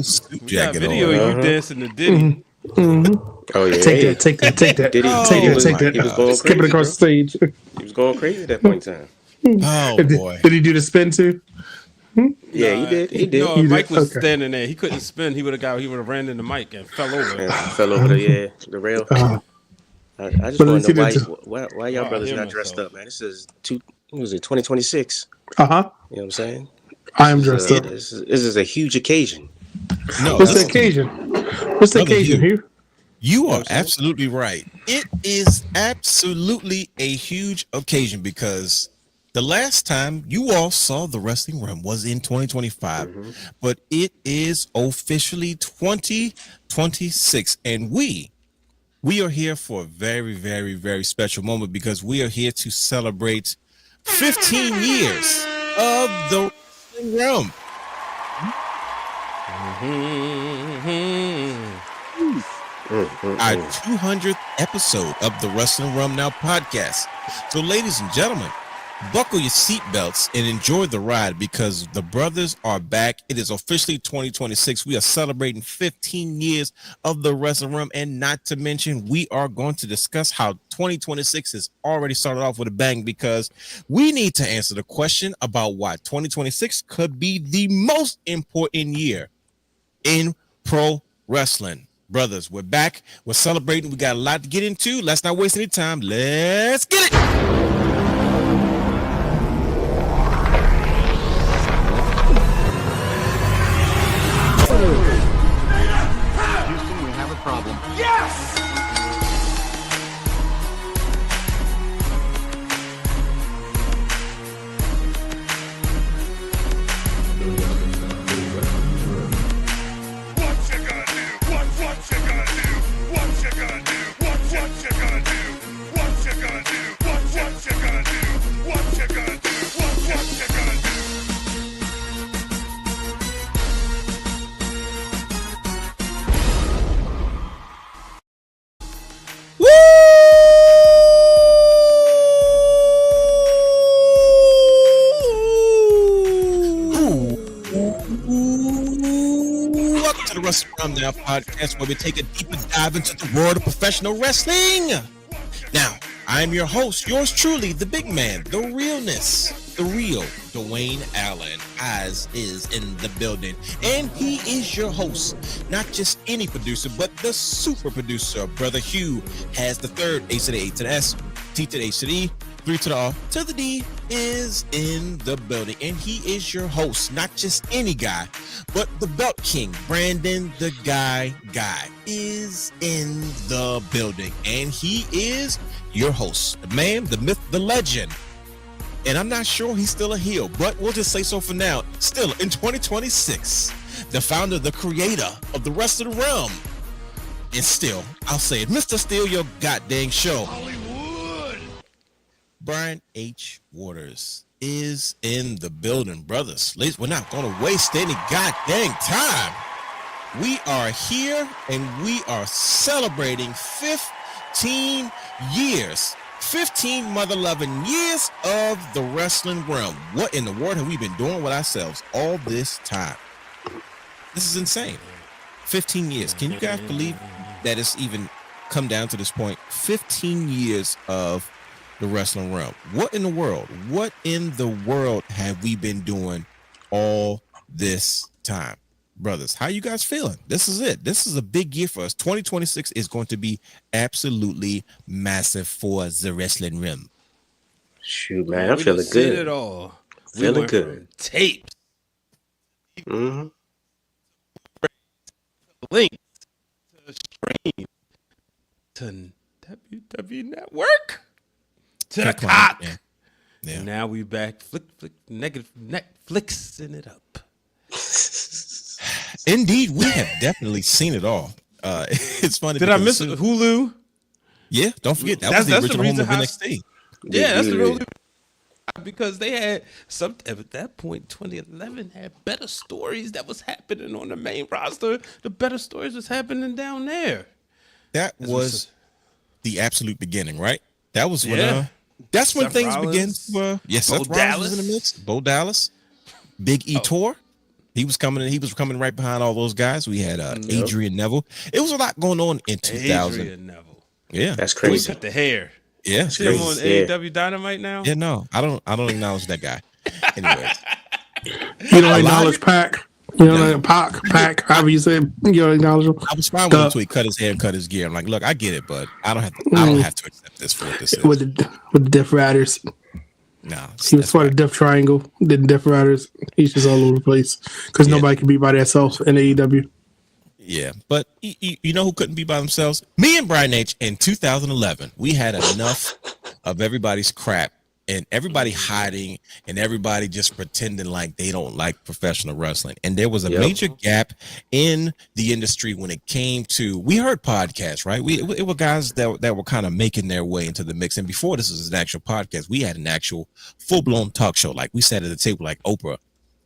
suit We got jacket video on. of you dancing to Diddy. Oh yeah, Take that. Did he? Take that. He was going Skip it crazy, across the stage. He was going crazy at that point in time. Oh boy. Did he do the spin too? Yeah, he did. He did. No, He Mike did? was Okay. standing there. He couldn't spin. He would have ran into Mike and fell over. And fell over the rail. I just But want to know let's why y'all Oh, brothers I hear not dressed myself. up, man. This is 2026. Uh-huh. You know what I'm saying? I am dressed up. This is a huge occasion. No, What's the listen, occasion? What's the Brother occasion Hugh. here? you are absolutely right. It is absolutely a huge occasion because the last time you all saw the Wrestling Wrealm was in 2025, but it is officially 2026, and we are here for a very, very, very special moment because we are here to celebrate 15 years of the Wrestling Wrealm. Our 200th episode of the Wrestling Wrealm Now podcast. So, ladies and gentlemen, buckle your seatbelts and enjoy the ride because the brothers are back. It is officially 2026. We are celebrating 15 years of the Wrestling Wrealm, and not to mention, we are going to discuss how 2026 has already started off with a bang because we need to answer the question about why 2026 could be the most important year in pro wrestling. Brothers, we're back. We're celebrating. We got a lot to get into. Let's not waste any time. Let's get it. Houston, we have a problem. Welcome to the Wrestling Wrealm Now podcast, where we take a deeper dive into the world of professional wrestling. Now, I am your host, yours truly, the big man, the realness, the real Dwayne Allen, as is in the building. And he is your host, not just any producer, but the super producer. Brother Hugh has the third A to the A to the S, T to the H to the E, 3 to the R to the D is in the building. And he is your host, not just any guy, but the Belt King, Brandon the Guy is in the building. And he is your host, the man, the myth, the legend. And I'm not sure he's still a heel, but we'll just say so for now. Still in 2026, the founder, the creator of the Wrestling Wrealm. And still, I'll say it, Mr. Steal Your Goddamn Show. Brian H. Waters is in the building, brothers. Ladies, we're not going to waste any goddamn time. We are here and we are celebrating 15 years. 15 mother-loving years of the Wrestling Wrealm. What in the world have we been doing with ourselves all this time? This is insane. 15 years. Can you guys believe that it's even come down to this point? 15 years of the Wrestling Wrealm. What in the world? What in the world have we been doing all this time? Brothers, how you guys feeling? This is it. This is a big year for us. 2026 is going to be absolutely massive for the Wrestling Wrealm. Shoot, man, I'm We feeling just seen good. it all. Feeling went good. from tapes, Mm-hmm. links, to stream, to WWE Network, to the cock. Yeah. And now we back, negative Netflixing it up. Indeed, we have definitely seen it all. It's funny. Did I because miss Hulu? Yeah, don't forget that That's was the the original home reason of how- NXT. Yeah, that's the real because they had some at that point. 2011 had better stories that was happening on the main roster. The better stories was happening down there. That That's was the absolute beginning, right? That was when Yeah. that's when Seth things Rollins, began to yes, Bo Seth Rollins was in the Dallas. mix. Bo Dallas, Big E Tour. He was coming right behind all those guys. We had Adrian Neville. It was a lot going on in 2000. Adrian Neville. Yeah, That's He crazy. cut the hair. yeah, See him on Yeah. AEW Dynamite now? yeah. No, I don't acknowledge that guy. Anyways, You don't acknowledge Pac. You know, Pac, however you say it, you don't acknowledge him. I was fine with him until he cut his hair and cut his gear. I'm like, look, I get it, but I don't have to accept this for what this is. With the Death Riders. No, He was part of Death Triangle, did Death Riders. He's just all over the place because nobody can be by themselves in AEW. Yeah, but you know who couldn't be by themselves? Me and Brian H. in 2011. We had enough of everybody's crap and everybody hiding and everybody just pretending like they don't like professional wrestling. And there was a major gap in the industry when it came to, we heard podcasts, right? It were guys that were kind of making their way into the mix. And before this was an actual podcast, we had an actual full-blown talk show. Like we sat at the table like Oprah.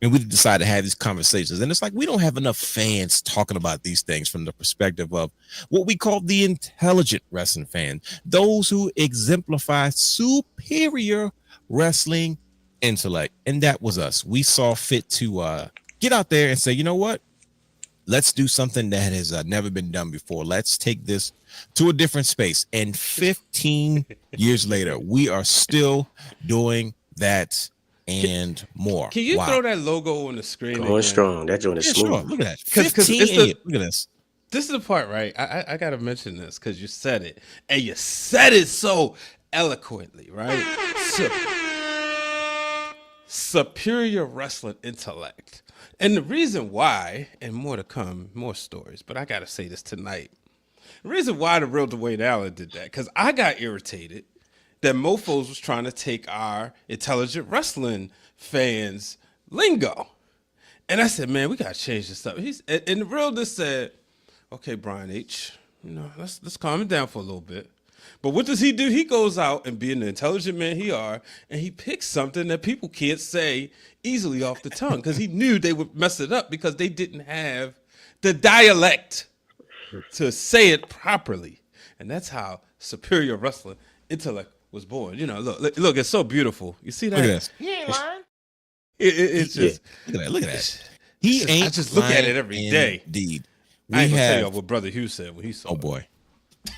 And we decided to have these conversations. And it's like, we don't have enough fans talking about these things from the perspective of what we call the intelligent wrestling fan, those who exemplify superior wrestling intellect. And that was us. We saw fit to get out there and say, you know what? Let's do something that has never been done before. Let's take this to a different space. And 15 years later, we are still doing that and more. Can you throw that logo on the screen? Going strong. That joint is smooth. Sure. Look at that. 'Cause 15 it's the- look at this. This is the part, right? I gotta mention this because you said it, and you said it so eloquently, right? Superior wrestling intellect, and the reason why, and more to come, more stories. But I gotta say this tonight. The reason why the real Dwayne Allen did that, because I got irritated that mofos was trying to take our intelligent wrestling fans lingo. And I said, man, we gotta change this up. And the realness said, okay, Brian H., let's calm it down for a little bit. But what does he do? He goes out and being the intelligent man he are, and he picks something that people can't say easily off the tongue because he knew they would mess it up because they didn't have the dialect to say it properly. And that's how superior wrestling intellect was born. Look, it's so beautiful. You see that? Look at this. You ain't lying. It's just Look at that. I just look at it every day. Indeed. I ain't gonna tell you what Brother Hugh said when he saw. Oh boy.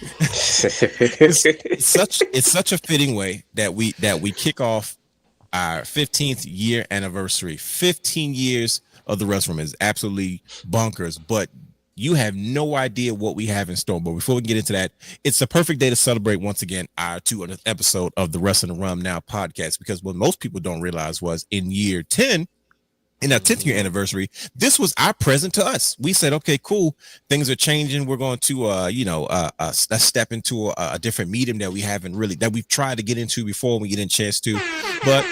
It's such a fitting way that we kick off our 15th year anniversary. 15 years of the Wrestling Wrealm is absolutely bonkers, but you have no idea what we have in store. But before we get into that, it's a perfect day to celebrate once again our 200th episode of the Wrestling Wrealm Now podcast, because what most people don't realize was in year 10, in our 10th year anniversary, this was our present to us. We said, okay, cool. Things are changing. We're going to, step into a different medium that we've tried to get into before we get a chance to. But,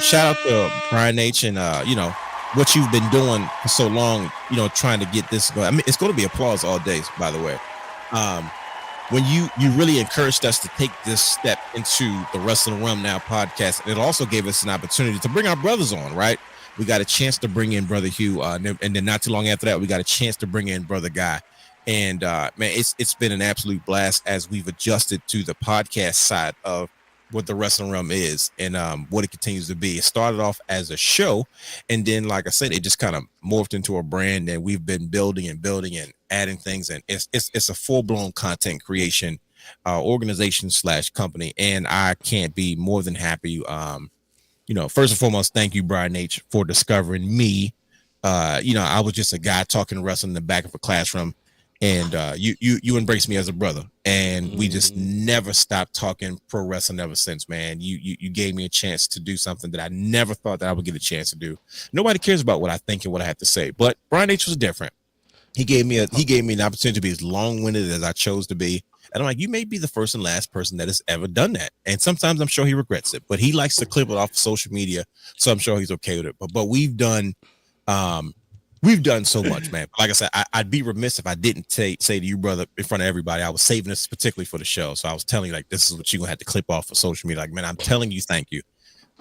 shout out to Brian H. and, what you've been doing for so long, trying to get this going. I mean, it's going to be applause all day, by the way. When you really encouraged us to take this step into the Wrestling Wrealm Now podcast, and it also gave us an opportunity to bring our brothers on, right? We got a chance to bring in Brother Hugh, and then not too long after that, we got a chance to bring in Brother Guy. And man, it's been an absolute blast as we've adjusted to the podcast side of what the Wrestling Wrealm is and what it continues to be. It started off as a show, and then, like I said, it just kind of morphed into a brand, and we've been building and adding things, and it's a full-blown content creation organization / company, and I can't be more than happy. First and foremost, thank you, Brian H., for discovering me. I was just a guy talking wrestling in the back of a classroom, and you embraced me as a brother, and we just never stopped talking pro wrestling ever since, man. You gave me a chance to do something that I never thought that I would get a chance to do. Nobody cares about what I think and what I have to say, but Brian H. was different. He gave me an opportunity to be as long-winded as I chose to be. And I'm like, you may be the first and last person that has ever done that. And sometimes I'm sure he regrets it, but he likes to clip it off of social media. So I'm sure he's okay with it. But we've done so much, man. Like I said, I'd be remiss if I didn't say to you, brother, in front of everybody, I was saving this particularly for the show. So I was telling you, like, this is what you're gonna have to clip off of social media. Like, man, I'm telling you, thank you.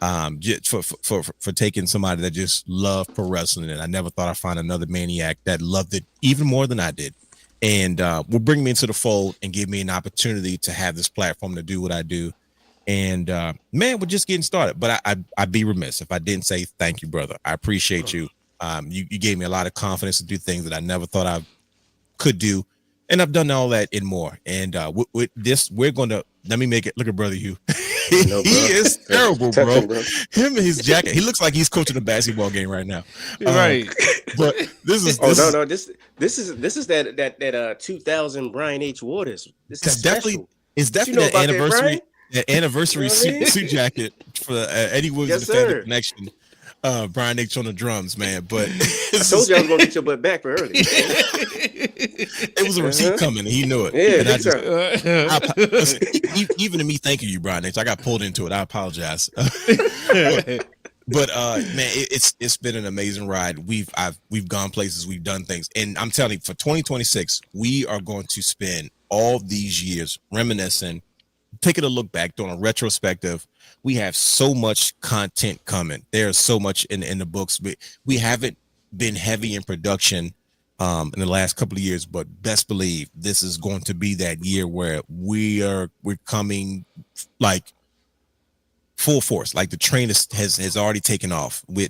For taking somebody that just loved pro wrestling, and I never thought I'd find another maniac that loved it even more than I did. And will bring me into the fold and give me an opportunity to have this platform to do what I do. And man, we're just getting started. But I'd be remiss if I didn't say thank you, brother. I appreciate you. You gave me a lot of confidence to do things that I never thought I could do. And I've done all that and more. And with this, we're going to, let me make it, look at Brother Hugh. He is terrible, bro. Him and his jacket. He looks like he's coaching a basketball game right now. Right. But this is This is that 2000 Brian H. Waters. It's definitely that anniversary. That anniversary suit jacket for Eddie Williams and the Family Connection. Brian H. on the drums, man. But I told you I was gonna get your butt back for early. It was a receipt coming, and he knew it. Yeah, and listen, even to me thanking you, Brian H., I got pulled into it. I apologize. But man, it's been an amazing ride. We've gone places, we've done things, and I'm telling you, for 2026, we are going to spend all these years reminiscing, taking a look back, doing a retrospective. We have so much content coming. There's so much in the books. We haven't been heavy in production in the last couple of years, but best believe this is going to be that year where we're coming like full force. Like the train has already taken off. We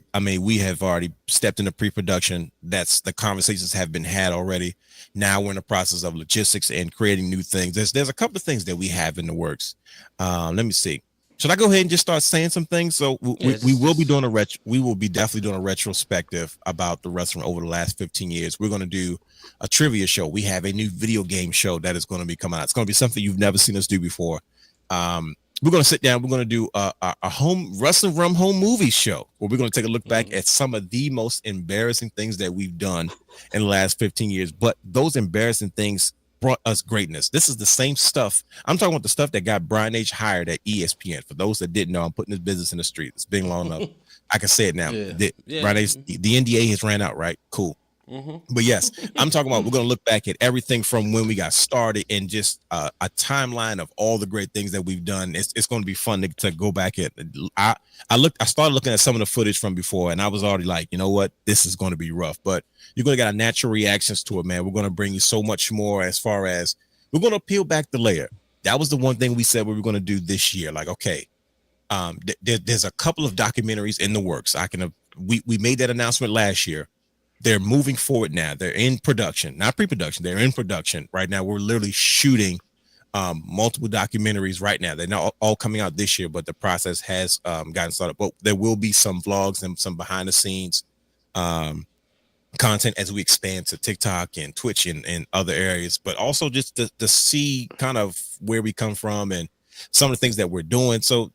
have already stepped into pre-production. That's the conversations have been had already. Now we're in the process of logistics and creating new things. There's a couple of things that we have in the works. Let me see. Should I go ahead and just start saying some things? So we will be doing we will be definitely doing a retrospective about the wrestling over the last 15 years. We're going to do a trivia show. We have a new video game show that is going to be coming out. It's going to be something you've never seen us do before. We're going to sit down. We're going to do a home Wrestling Wrealm home movie show where we're going to take a look back at some of the most embarrassing things that we've done in the last 15 years. But those embarrassing things brought us greatness. This is the same stuff. I'm talking about the stuff that got Brian H. hired at ESPN. For those that didn't know, I'm putting this business in the street. It's been long enough. I can say it now. Brian H., the NDA has ran out, right? Cool. But yes, I'm talking about, we're going to look back at everything from when we got started and just a timeline of all the great things that we've done. It's going to be fun to go back at. I started looking at some of the footage from before, and I was already like, you know what, this is going to be rough, but you're going to get a natural reactions to it, man. We're going to bring you so much more as far as we're going to peel back the layer. That was the one thing we said we were going to do this year. Like, okay, there's a couple of documentaries in the works. We made that announcement last year. They're moving forward now. They're in production, not pre-production. They're in production right now. We're literally shooting multiple documentaries right now. They're not all coming out this year, but the process has gotten started. But there will be some vlogs and some behind the scenes content as we expand to TikTok and Twitch and other areas, but also just to see kind of where we come from and some of the things that we're doing. So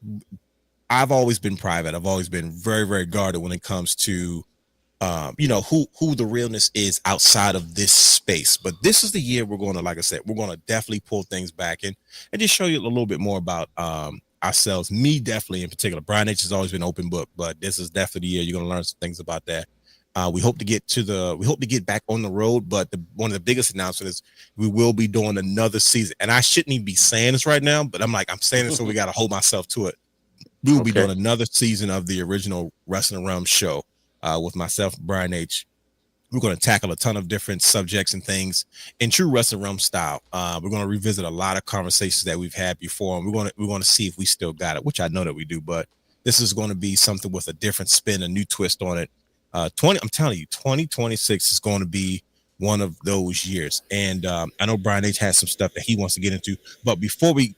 I've always been private. I've always been very, very guarded when it comes to who the realness is outside of this space. But this is the year we're going to, like I said, we're going to definitely pull things back and just show you a little bit more about ourselves. Me, definitely in particular. Brian H. has always been open book, but this is definitely the year you're going to learn some things about that. We hope to get back on the road, but one of the biggest announcements is we will be doing another season. And I shouldn't even be saying this right now, but I'm saying it so we got to hold myself to it. We will be doing another season of the original Wrestling Wrealm show. With myself, Brian H. We're going to tackle a ton of different subjects and things in true Wrestling Wrealm style. We're going to revisit a lot of conversations that we've had before, and we're going to see if we still got it, which I know that we do. But this is going to be something with a different spin, a new twist on it. I'm telling you, 2026 is going to be one of those years. And I know Brian H. has some stuff that he wants to get into. But before we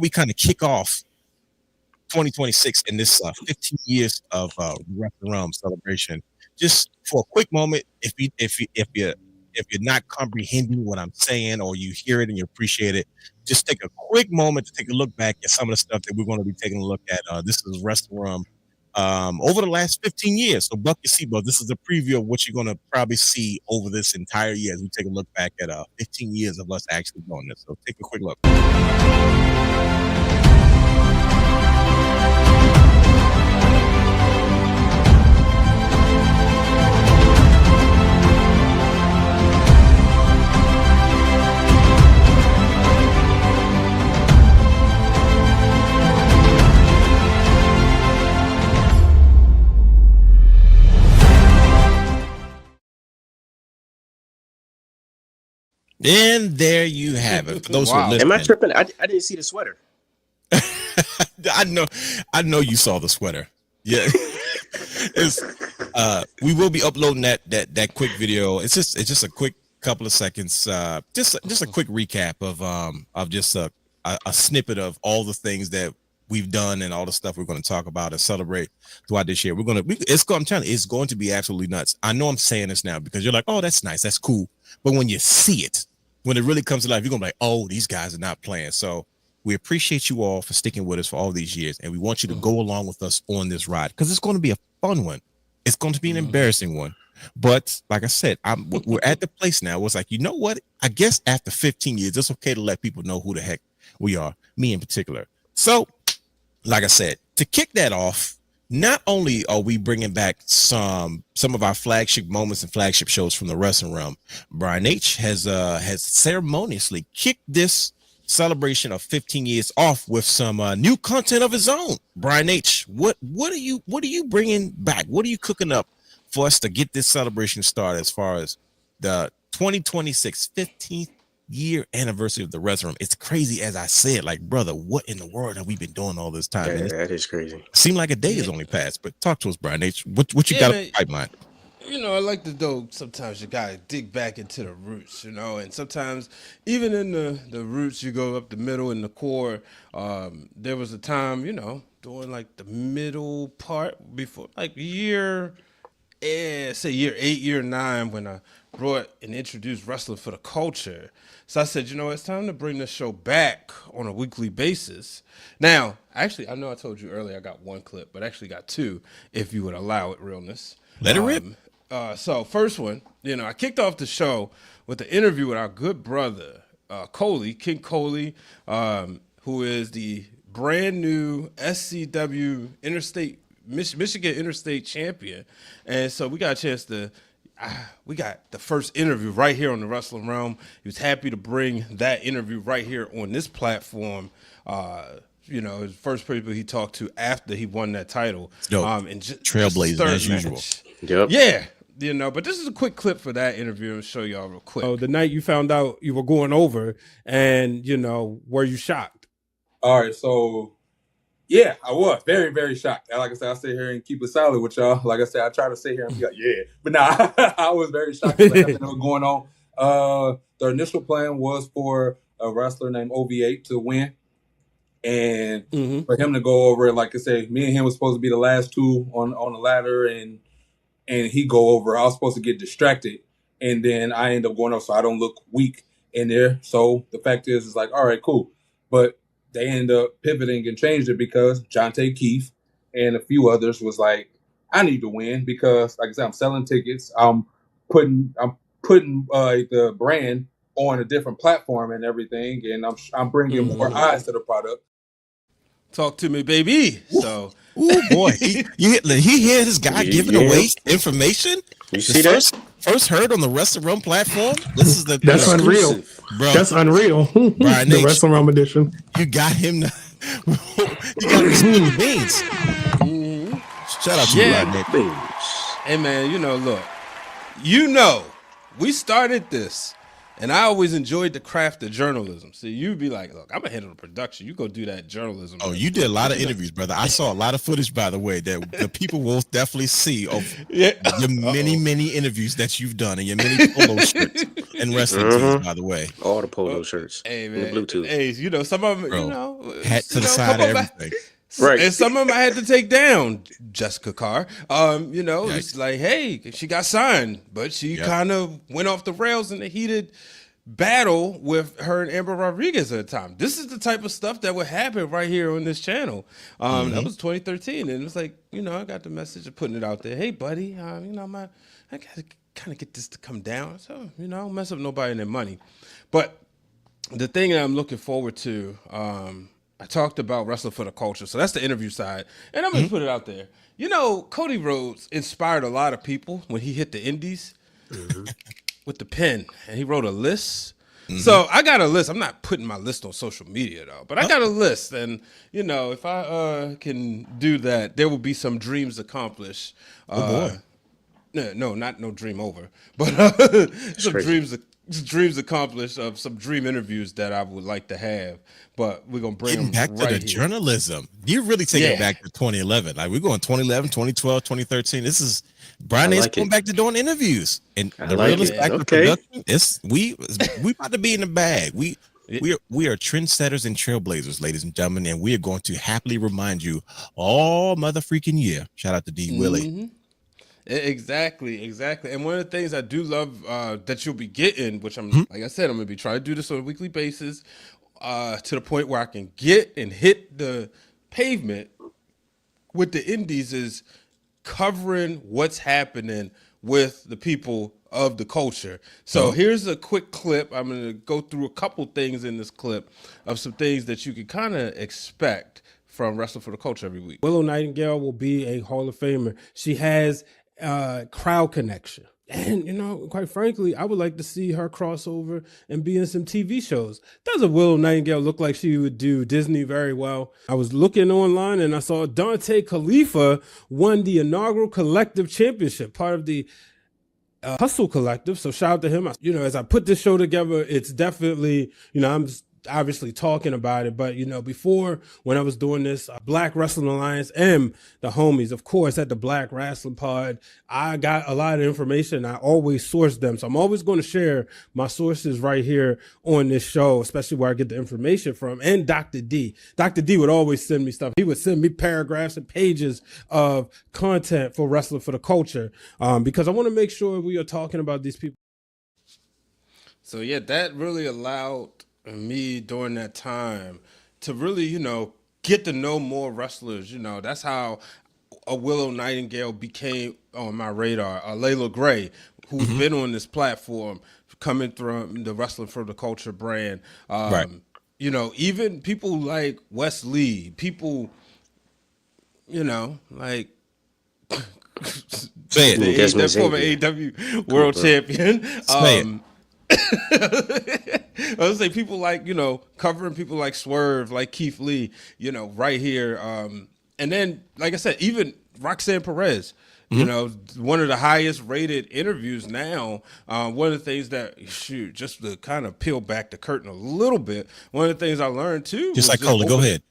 kind of kick off 2026 in this 15 years of Wrestling Wrealm celebration, just for a quick moment, if you're not comprehending what I'm saying, or you hear it and you appreciate it, just take a quick moment to take a look back at some of the stuff that we're going to be taking a look at. This is Wrestling Wrealm over the last 15 years. So buck your seatbelt. This is a preview of what you're going to probably see over this entire year as we take a look back at 15 years of us actually doing this. So take a quick look. And there you have it. For those who are listening. Am I tripping? I didn't see the sweater. I know you saw the sweater. Yeah. We will be uploading that quick video. It's just a quick couple of seconds. Just a quick recap of just a snippet of all the things that we've done and all the stuff we're going to talk about and celebrate throughout this year. I'm telling you, it's going to be absolutely nuts. I know I'm saying this now because you're like, oh, that's nice, that's cool. But when you see it, when it really comes to life, you're gonna be like, oh, these guys are not playing. So we appreciate you all for sticking with us for all these years, and we want you to go along with us on this ride because it's going to be a fun one. It's going to be an embarrassing one, but like I said, we're at the place now where it's like, you know what? I guess after 15 years, it's okay to let people know who the heck we are, me in particular. So, like I said, to kick that off, not only are we bringing back some of our flagship moments and flagship shows from the Wrestling Wrealm, Brian H has ceremoniously kicked this celebration of 15 years off with some new content of his own. Brian H, what are you bringing back? What are you cooking up for us to get this celebration started as far as the 2026 15th year anniversary of the Wrestling Wrealm? It's crazy, as I said, like, brother, what in the world have we been doing all this time? Yeah, that is crazy. Seemed like a day has only passed, but talk to us, Brian H. What you got in the pipeline? You know, I like to know sometimes you gotta dig back into the roots, you know, and sometimes even in the roots, you go up the middle and the core. There was a time, you know, during like the middle part before, like year 8, year 9, when I brought and introduced Wrestling for the Culture. So I said, you know, it's time to bring this show back on a weekly basis. Now, actually, I know I told you earlier I got one clip, but I actually got two, if you would allow it, Realness. Let it rip. So first one, you know, I kicked off the show with the interview with our good brother, King Coley, who is the brand new SCW Michigan Interstate champion. And so we got a chance to, we got the first interview right here on the Wrestling Wrealm. He was happy to bring that interview right here on this platform. You know, his first people he talked to after he won that title. And Trailblazing as usual. Yep. Yeah. You know, but this is a quick clip for that interview and show y'all real quick. Oh, the night you found out you were going over, and you know, were you shocked? All right, so yeah, I was very, very shocked. Like I said, I sit here and keep it solid with y'all. Like I said, I try to sit here and be like, yeah, but nah, I was very shocked. Like nothing was going on. The initial plan was for a wrestler named OVA to win, and for him to go over. Like I said, me and him was supposed to be the last two on the ladder, and he go over. I was supposed to get distracted, and then I end up going up so I don't look weak in there. So the fact is, it's like, all right, cool. But they end up pivoting and changed it because Jonte Keith and a few others was like, I need to win because, like I said, I'm selling tickets. I'm putting the brand on a different platform and everything, and I'm bringing more eyes to the product. Talk to me, baby. So. Oh boy, he hear this guy giving away information. You see that? First heard on the Wrestling Wrealm platform. This is That's unreal, bro. That's unreal. Brian The H, Wrestling Wrealm edition. You got him. You got him spilling beans. Shout out to you, Brian H. Hey man, you know, look, you know, we started this. And I always enjoyed the craft of journalism. So you'd be like, look, I'm ahead of the production. You go do that journalism. Oh, you did a lot of interviews, brother. I saw a lot of footage, by the way, that the people will definitely see of your many interviews that you've done and your many polo shirts and wrestling teams, by the way. All the polo shirts. Hey, man. The Bluetooth. Hey, you know, some of them, Bro, you know. hat to the side of everything. Right. And some of them I had to take down. Jessica Carr. You know, Yikes. It's like, hey, she got signed, but she kind of went off the rails in the heated battle with her and Amber Rodriguez at the time. This is the type of stuff that would happen right here on this channel. That was 2013, and it was like, you know, I got the message of putting it out there. Hey, buddy, you know, I gotta kind of get this to come down, so you know, mess up nobody and their money. But the thing that I'm looking forward to, I talked about Wrestling for the Culture, so that's the interview side, and I'm gonna put it out there. You know, Cody Rhodes inspired a lot of people when he hit the Indies. With the pen, and he wrote a list. So I got a list. I'm not putting my list on social media though, but I got a list, and you know, if I can do that, there will be some dreams accomplished. No, not no dream over, but some dreams dreams accomplished of some dream interviews that I would like to have, but we're gonna bring them back to right the here. journalism. You really take it back to 2011. Like we're going 2011, 2012, 2013. This is Brian is going back to doing interviews, and the realest back to production. We about to be in the bag. We are trendsetters and trailblazers, ladies and gentlemen, and we are going to happily remind you all mother freaking year. Shout out to D Willie. Exactly. And one of the things I do love that you'll be getting, which I'm like I said, I'm gonna be trying to do this on a weekly basis, to the point where I can get and hit the pavement with the indies, is covering what's happening with the people of the culture. So here's a quick clip. I'm gonna go through a couple things in this clip of some things that you can kind of expect from Wrestling for the Culture every week. Willow Nightingale will be a Hall of Famer. She has crowd connection. And, you know, quite frankly, I would like to see her cross over and be in some TV shows. Doesn't Willow Nightingale look like she would do Disney very well? I was looking online and I saw Dante Khalifa won the inaugural collective championship, part of the Hustle Collective. So shout out to him. You know, as I put this show together, it's definitely, you know, I'm just obviously talking about it, but you know, before, when I was doing this, Black Wrestling Alliance and the homies, of course, at the Black Wrestling Pod, I got a lot of information. I always source them, so I'm always going to share my sources right here on this show, especially where I get the information from. And Dr. D would always send me stuff. He would send me paragraphs and pages of content for Wrestling for the Culture, because I want to make sure we are talking about these people. So yeah, that really allowed me during that time to really, you know, get to know more wrestlers. You know, that's how a Willow Nightingale became on my radar. Layla Gray, who's been on this platform, coming from the Wrestling for the Culture brand. You know, even people like Wes Lee, people, you know, like that former AEW world champion. I would say people like, you know, covering people like Swerve, like Keith Lee, you know, right here. And then, like I said, even Roxanne Perez, you know, one of the highest rated interviews now. One of the things that, just to kind of peel back the curtain a little bit, one of the things I learned too. Just like Cola, go ahead.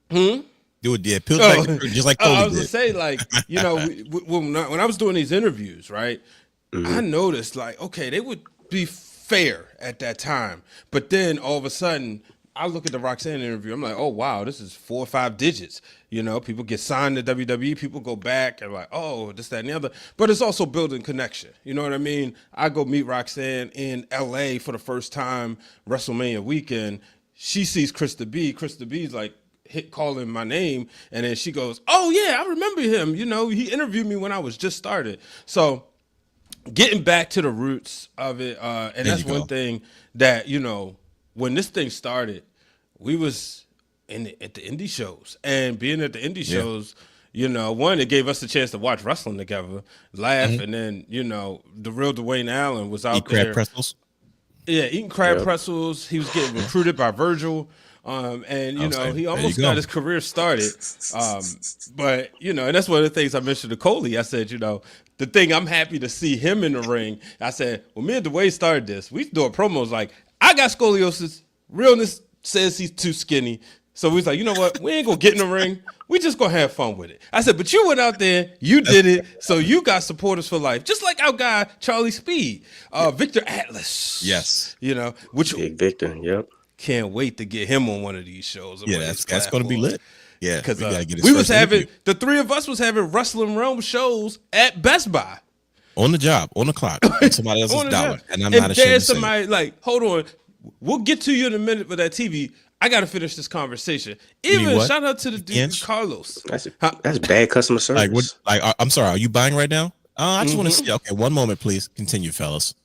Do it, yeah. Peel back the curtain, just like Cola. I was going to say, like, you know, when I was doing these interviews, right, I noticed, like, okay, they would be fair at that time, but then all of a sudden I look at the Roxanne interview, I'm like, oh wow, this is 4 or 5 digits. You know, people get signed to WWE, people go back and like, oh, this, that, and the other. But it's also building connection. You know what I mean? I go meet Roxanne in LA for the first time, WrestleMania weekend. She sees Krista B. Krista B's like calling my name, and then she goes, oh yeah, I remember him. You know, he interviewed me when I was just started. So getting back to the roots of it, and that's one thing that, you know, when this thing started, we was at the indie shows, and being at the indie shows, you know, one, it gave us a chance to watch wrestling together, laugh, and then, you know, the real Dwayne Allen was out there. Crab pretzels. Yeah, eating crab pretzels. He was getting recruited by Virgil. And, you know, he almost got his career started. But, you know, and that's one of the things I mentioned to Coley. I said, you know, the thing I'm happy to see him in the ring, I said, well, me and Dwayne started this. We doing promos like, I got scoliosis. Realness says he's too skinny. So we was like, you know what? We ain't going to get in the ring. We just going to have fun with it. I said, but you went out there. You did it. So you got supporters for life. Just like our guy, Charlie Speed, Victor Atlas. Yes. You know, which Big Victor. Yep. Can't wait to get him on one of these shows. Yeah, that's going to be lit. Yeah, because we was having the three of us was having Wrestling Wrealm shows at Best Buy on the job, on the clock, and somebody else's dollar, and I'm not ashamed. There's somebody like, hold on, we'll get to you in a minute with that TV. I got to finish this conversation. Even shout out to the dude Carlos. That's bad customer service. I'm sorry. Are you buying right now? I just want to see. Okay, one moment, please. Continue, fellas.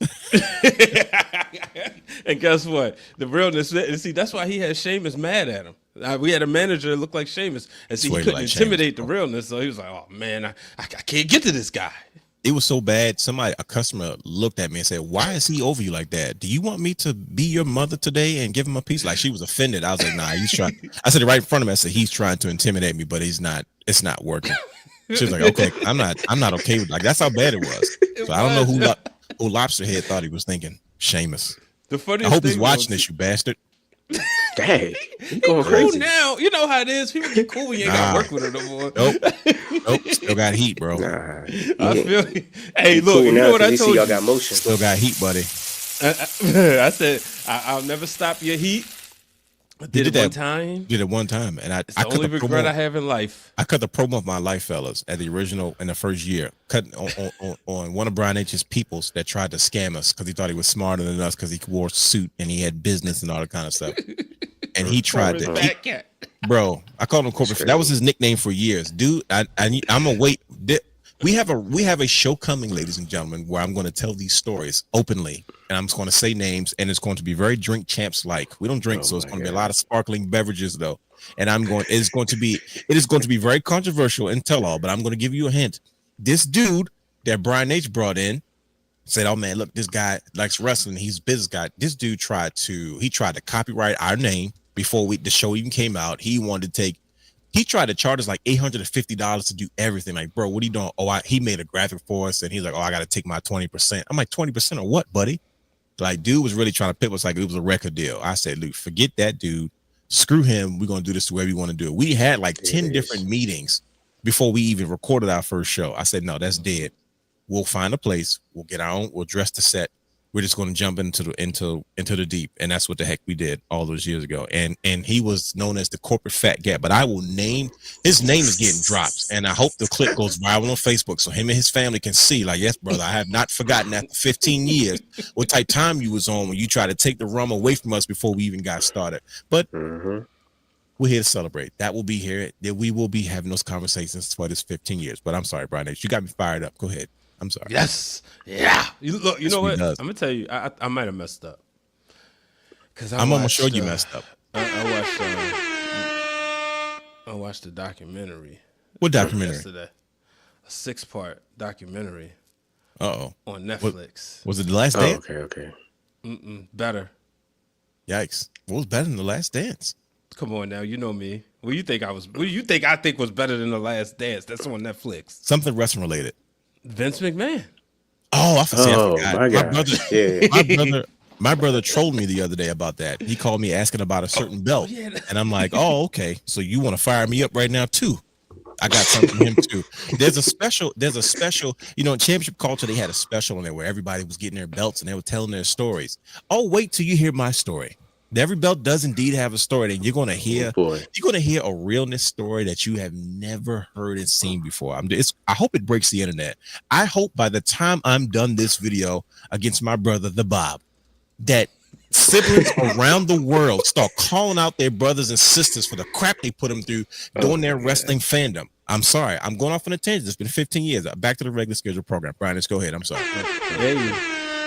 And guess what? The realness. See, that's why he had Sheamus mad at him. We had a manager that looked like Sheamus, and see, he couldn't intimidate the realness. So he was like, "Oh man, I can't get to this guy." It was so bad. A customer looked at me and said, "Why is he over you like that? Do you want me to be your mother today and give him a piece?" Like, she was offended. I was like, "Nah, he's trying." I said it right in front of him. I said, "He's trying to intimidate me, but he's not. It's not working." She was like, "Okay, I'm not okay with it." Like, that's how bad it was. So I don't know who Lobster Head thought he was thinking. Sheamus. The I funniest hope he's thing watching was- this, you bastard. Dang, you going Cool crazy. now. You know how it is. People get cool when you ain't got to work with them no more. Nope. Still got heat, bro. Nah, I feel you. Hey, he look, cool you now know what 'cause I he see told y'all you? got motion. Still got heat, buddy. I said I'll never stop your heat. I did it that one time. Did it one time, and It's the only regret I have in life. I cut the promo of my life, fellas, at the original in the first year. Cut on one of Brian H's peoples that tried to scam us because he thought he was smarter than us because he wore a suit and he had business and all that kind of stuff. And he tried to, Fat cat. bro. I called him corporate. That was his nickname for years, dude. I'm gonna wait. We have a show coming, ladies and gentlemen, where I'm going to tell these stories openly, and I'm just going to say names, and it's going to be very drink champs like. We don't drink, so it's going to be a lot of sparkling beverages though. And it is going to be very controversial and tell all, but I'm going to give you a hint. This dude that Brian H brought in said, "Oh man, look, this guy likes wrestling. He's a business guy." This dude tried to copyright our name before the show even came out. He tried to charge us like $850 to do everything. Like, bro, what are you doing? Oh, he made a graphic for us, and he's like, "Oh, I got to take my 20%." I'm like, 20% of what, buddy? Like, dude was really trying to pip us like it was a record deal. I said, Luke, forget that dude. Screw him. We're gonna do this the way we want to do it. We had like 10 different meetings before we even recorded our first show. I said, no, that's dead. We'll find a place. We'll get our own. We'll dress the set. We're just going to jump into the deep, and that's what the heck we did all those years ago. And he was known as the corporate fat gat, but I will name his name is getting dropped, and I hope the clip goes viral on Facebook so him and his family can see. Like, yes, brother, I have not forgotten after 15 years what type time you was on when you tried to take the rum away from us before we even got started. But we're here to celebrate. That will be here. That we will be having those conversations for this 15 years. But I'm sorry, Brian H. You got me fired up. Go ahead. I'm sorry. Yes. Yeah. You know what? does. I'm gonna tell you. I might have messed up. Cause I'm almost sure you messed up. I watched the documentary. What documentary? Yesterday. A 6-part documentary Uh-oh. on Netflix. Was it The Last Dance? Okay. Better. Yikes. What was better than The Last Dance? Come on now, you know me. What do you think I think was better than The Last Dance? That's on Netflix. Something wrestling related. Vince McMahon. Oh, I forgot. My God. My brother trolled me the other day about that. He called me asking about a certain belt. Yeah. And I'm like, oh, okay. So you want to fire me up right now too? I got something from him too. There's a special, in Championship Culture, they had a special in there where everybody was getting their belts and they were telling their stories. Oh, wait till you hear my story. Every belt does indeed have a story, and you're gonna hear a realness story that you have never heard and seen before. I hope it breaks the internet. I hope by the time I'm done this video against my brother, the Bob, that siblings around the world start calling out their brothers and sisters for the crap they put them through during their wrestling fandom. I'm sorry. I'm going off on a tangent. It's been 15 years. Back to the regular schedule program. Brian, let's go ahead. I'm sorry. There you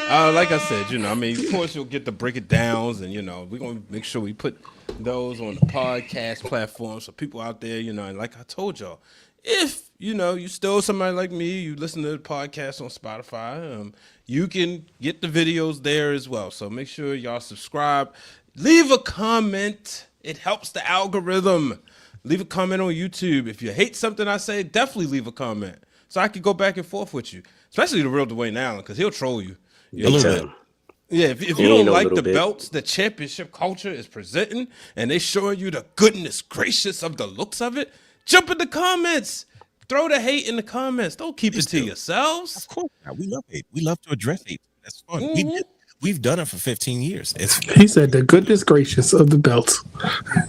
like I said, of course you'll get the break it downs, and we're gonna make sure we put those on the podcast platform so people out there, and like I told y'all, if you still somebody like me, you listen to the podcast on Spotify, you can get the videos there as well. So make sure y'all subscribe, leave a comment. It helps the algorithm. Leave a comment on YouTube. If you hate something I say, definitely leave a comment so I can go back and forth with you, especially the real Dwayne Allen, because he'll troll you. A little bit. Yeah, if you don't like the belts the Championship Culture is presenting, and they showing you the goodness gracious of the looks of it, jump in the comments. Throw the hate in the comments. Don't keep it to yourselves. Of course. We love hate. We love to address hate. That's fun. We've done it for 15 years. He said the goodness gracious of the belts.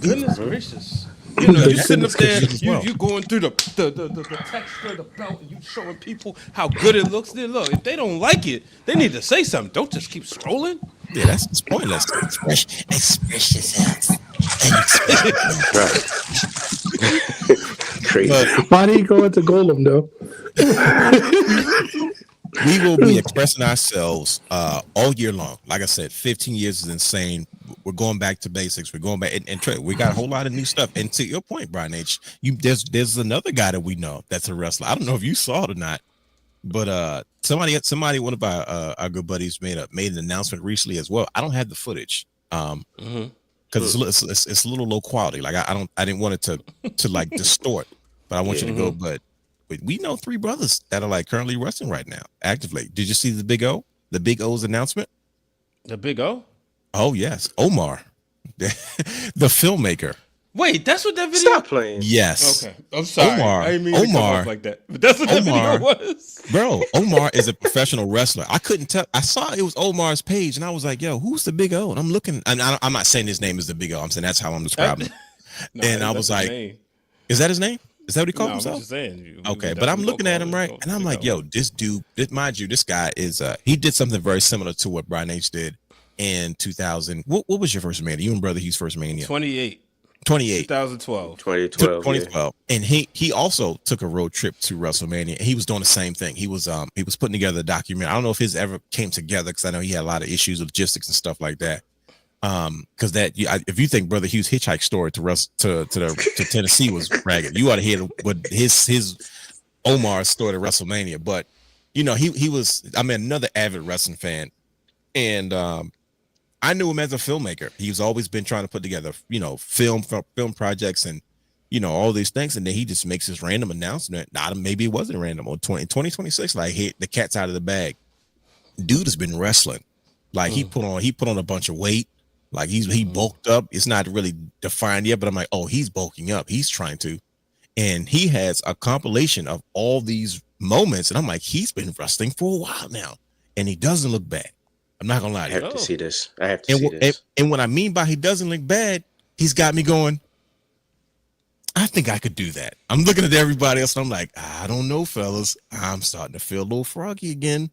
Goodness gracious. You sitting up there, well. you going through the texture of the belt, and you showing people how good it looks. Then look, if they don't like it, they need to say something. Don't just keep scrolling. Yeah, that's pointless. Express yourself. Crazy. Why did he go into Golem though? We will be expressing ourselves all year long. Like I said, 15 years is insane. We're going back to basics. We're going back and we got a whole lot of new stuff. And to your point, Brian H, there's another guy that we know that's a wrestler. I don't know if you saw it or not, but somebody, one of our good buddies made an announcement recently as well. I don't have the footage because it's a little low quality. Like I didn't want it to like distort, but I want you to go. But we know 3 brothers that are like currently wrestling right now actively. Did you see the Big O's announcement? The Big O? Oh yes, Omar, the filmmaker. Wait, that's what that video. Stop playing. Yes. Okay, I'm sorry. Omar. I didn't mean to come Omar. off like that, but that's what that Omar. video was. Bro, Omar is a professional wrestler. I couldn't tell. I saw it was Omar's page, and I was like, "Yo, who's the Big O?" And I'm looking, and I'm not saying his name is the Big O. I'm saying that's how I'm describing him. No, And I that's was his like, name. "Is that his name? Is that what he No, called I'm himself?" just saying. Okay, but I'm looking at him right, and I'm like, "Yo, this dude, mind you, this guy is he did something very similar to what Brian H did in 2000. What was your first Mania? You and Brother Hughes' first Mania? 28. 2012. 2012. And he also took a road trip to WrestleMania. He was doing the same thing. He was putting together a documentary. I don't know if his ever came together because I know he had a lot of issues with logistics and stuff like that. Because if you think Brother Hughes' hitchhike story to Tennessee was ragged, you ought to hear what his Omar's story to WrestleMania. But he was another avid wrestling fan, and I knew him as a filmmaker. He's always been trying to put together, film projects and, all these things. And then he just makes this random announcement. Maybe it wasn't random. In 2026, like, hey, the cat's out of the bag. Dude has been wrestling. Like he put on a bunch of weight. Like he bulked up. It's not really defined yet, but I'm like, oh, he's bulking up. He's trying to. And he has a compilation of all these moments. And I'm like, he's been wrestling for a while now. And he doesn't look bad. I'm not gonna lie to you. I have to see this. And what I mean by he doesn't look bad, he's got me going, I think I could do that. I'm looking at everybody else and I'm like, I don't know, fellas. I'm starting to feel a little froggy again.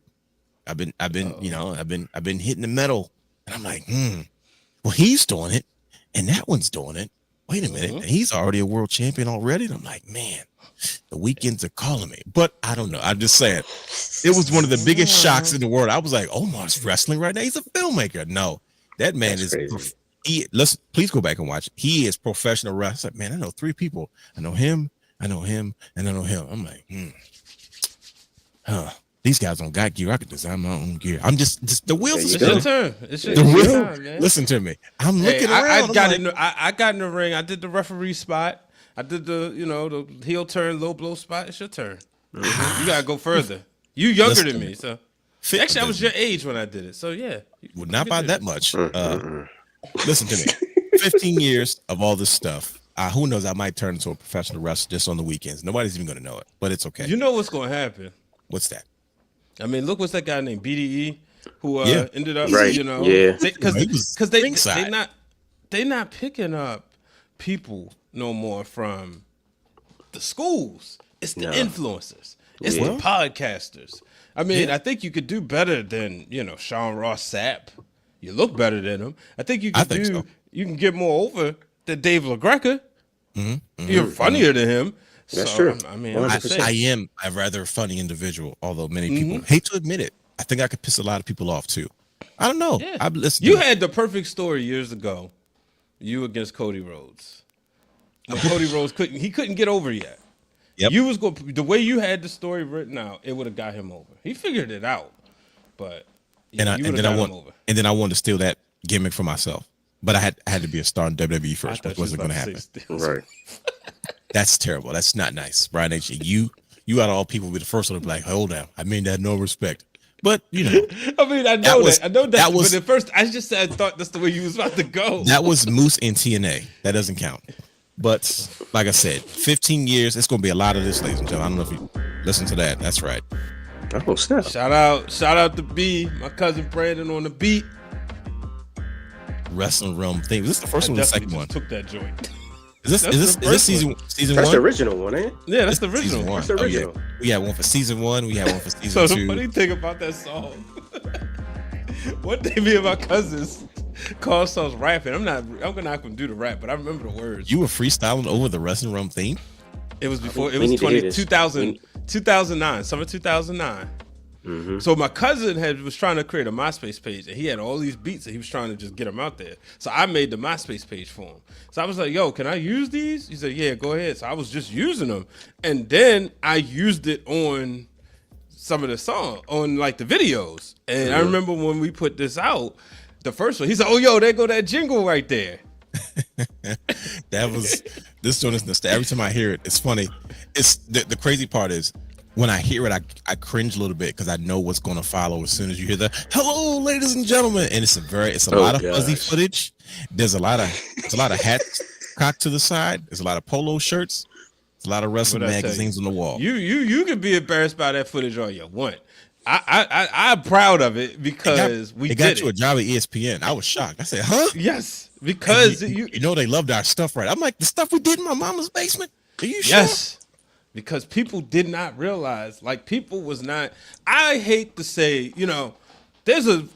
I've been hitting the metal. And I'm like, well, he's doing it, and that one's doing it. Wait a minute. And he's already a world champion already. And I'm like, man, the weekends are calling me. But I don't know. I'm just saying. It was one of the biggest shocks in the world. I was like, Omar's wrestling right now. He's a filmmaker. No, that man is crazy. Please go back and watch it. He is professional wrestler. Man, I know 3 people. I know him, and I know him. I'm like, these guys don't got gear. I could design my own gear. I'm just the wheels. It's your turn. It's your turn, man. Listen to me. I'm looking around. I got in the ring. I did the referee spot. I did the heel turn, low blow spot. It's your turn. You gotta go further. You younger than me, so actually I was your age when I did it. So yeah, well, not by that much. Listen to me. 15 years of all this stuff. Who knows? I might turn into a professional wrestler just on the weekends. Nobody's even gonna know it, but it's okay. You know what's gonna happen? What's that? I mean, look, what's that guy named BDE who ended up, because they not picking up people no more from the schools. It's the influencers. It's the podcasters. I mean, I think you could do better than Sean Ross Sapp. You look better than him. I think you can You can get more over than Dave LaGreca. You're funnier than him. That's true. I mean, I am a rather funny individual, although many people hate to admit it. I think I could piss a lot of people off too. I don't know. Yeah. You had the perfect story years ago. You against Cody Rhodes. When Cody Rhodes couldn't get over yet. Yep. You was going the way you had the story written out, it would have got him over. He figured it out, but then I wanted to steal that gimmick for myself. But I had to be a star in WWE first. Which wasn't going to happen. Right. That's terrible. That's not nice, Brian H. You out of all people be the first one to be like, hold on. I mean that no respect. But I mean, I know that. But at first, I just said I thought that's the way you was about to go. That was Moose in TNA. That doesn't count. But like I said, 15 years. It's going to be a lot of this, ladies and gentlemen. I don't know if you listen to that. That's right. Oh, snap! Shout out to B, my cousin Brandon on the beat. Wrestling Wrealm thing. Is this the first one or the second one? Took that joint. Is this season one? That's the original one, ain't it? Yeah, that's the original one. That's the original. Oh, yeah. We had one for season 1. We had one for season 2. So the funny thing about that song, one day me and my cousins called songs rapping. I'm not gonna do the rap, but I remember the words. You were freestyling over the Wrestling Wrealm theme? It was before. It was 2009, summer 2009. So my cousin was trying to create a MySpace page, and he had all these beats, and he was trying to just get them out there. So I made the MySpace page for him. So I was like, "Yo, can I use these?" He said, "Yeah, go ahead." So I was just using them, and then I used it on some of the song, on like the videos. And I remember when we put this out, the first one, he said, "Oh, yo, there go that jingle right there." This one is nostalgic. Every time I hear it, it's funny. It's the crazy part is, when I hear it, I cringe a little bit because I know what's going to follow as soon as you hear the "Hello, ladies and gentlemen," and it's a lot of fuzzy footage. There's a lot of hats cocked to the side. There's a lot of polo shirts. There's a lot of wrestling magazines on the wall. You can be embarrassed by that footage all you want. I'm proud of it because it got you a job at ESPN. I was shocked. I said, "Huh?" Yes, because you know they loved our stuff, right? I'm like, the stuff we did in my mama's basement. Are you sure? Yes. Because people did not realize, like people was not. I hate to say, you know,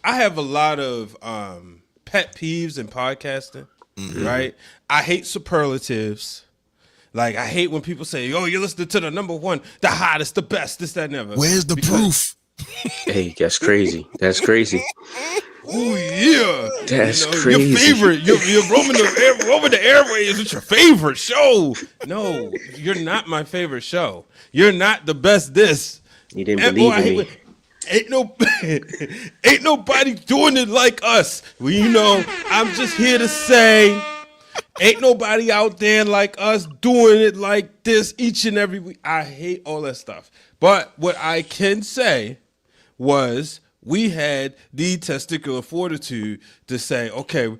I have a lot of pet peeves in podcasting, right? I hate superlatives. Like I hate when people say, "Oh, you're listening to the number one, the hottest, the best, this, that, and ever." Where's the proof? Hey, that's crazy. That's crazy. Oh yeah, that's crazy. Your favorite, you're roaming the airways. It's your favorite show. No, you're not my favorite show. You're not the best. This you didn't believe in me. Ain't nobody doing it like us. Well, you know, I'm just here to say, ain't nobody out there like us doing it like this each and every week. I hate all that stuff. But what I can say was, we had the testicular fortitude to say, okay,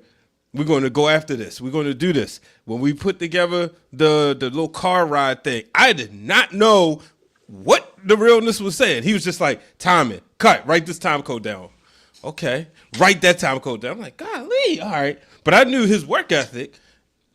we're going to go after this. We're going to do this. When we put together the little car ride thing, I did not know what the realness was saying. He was just like, time it, cut, write this time code down. Okay, write that time code down. I'm like, golly, all right. But I knew his work ethic,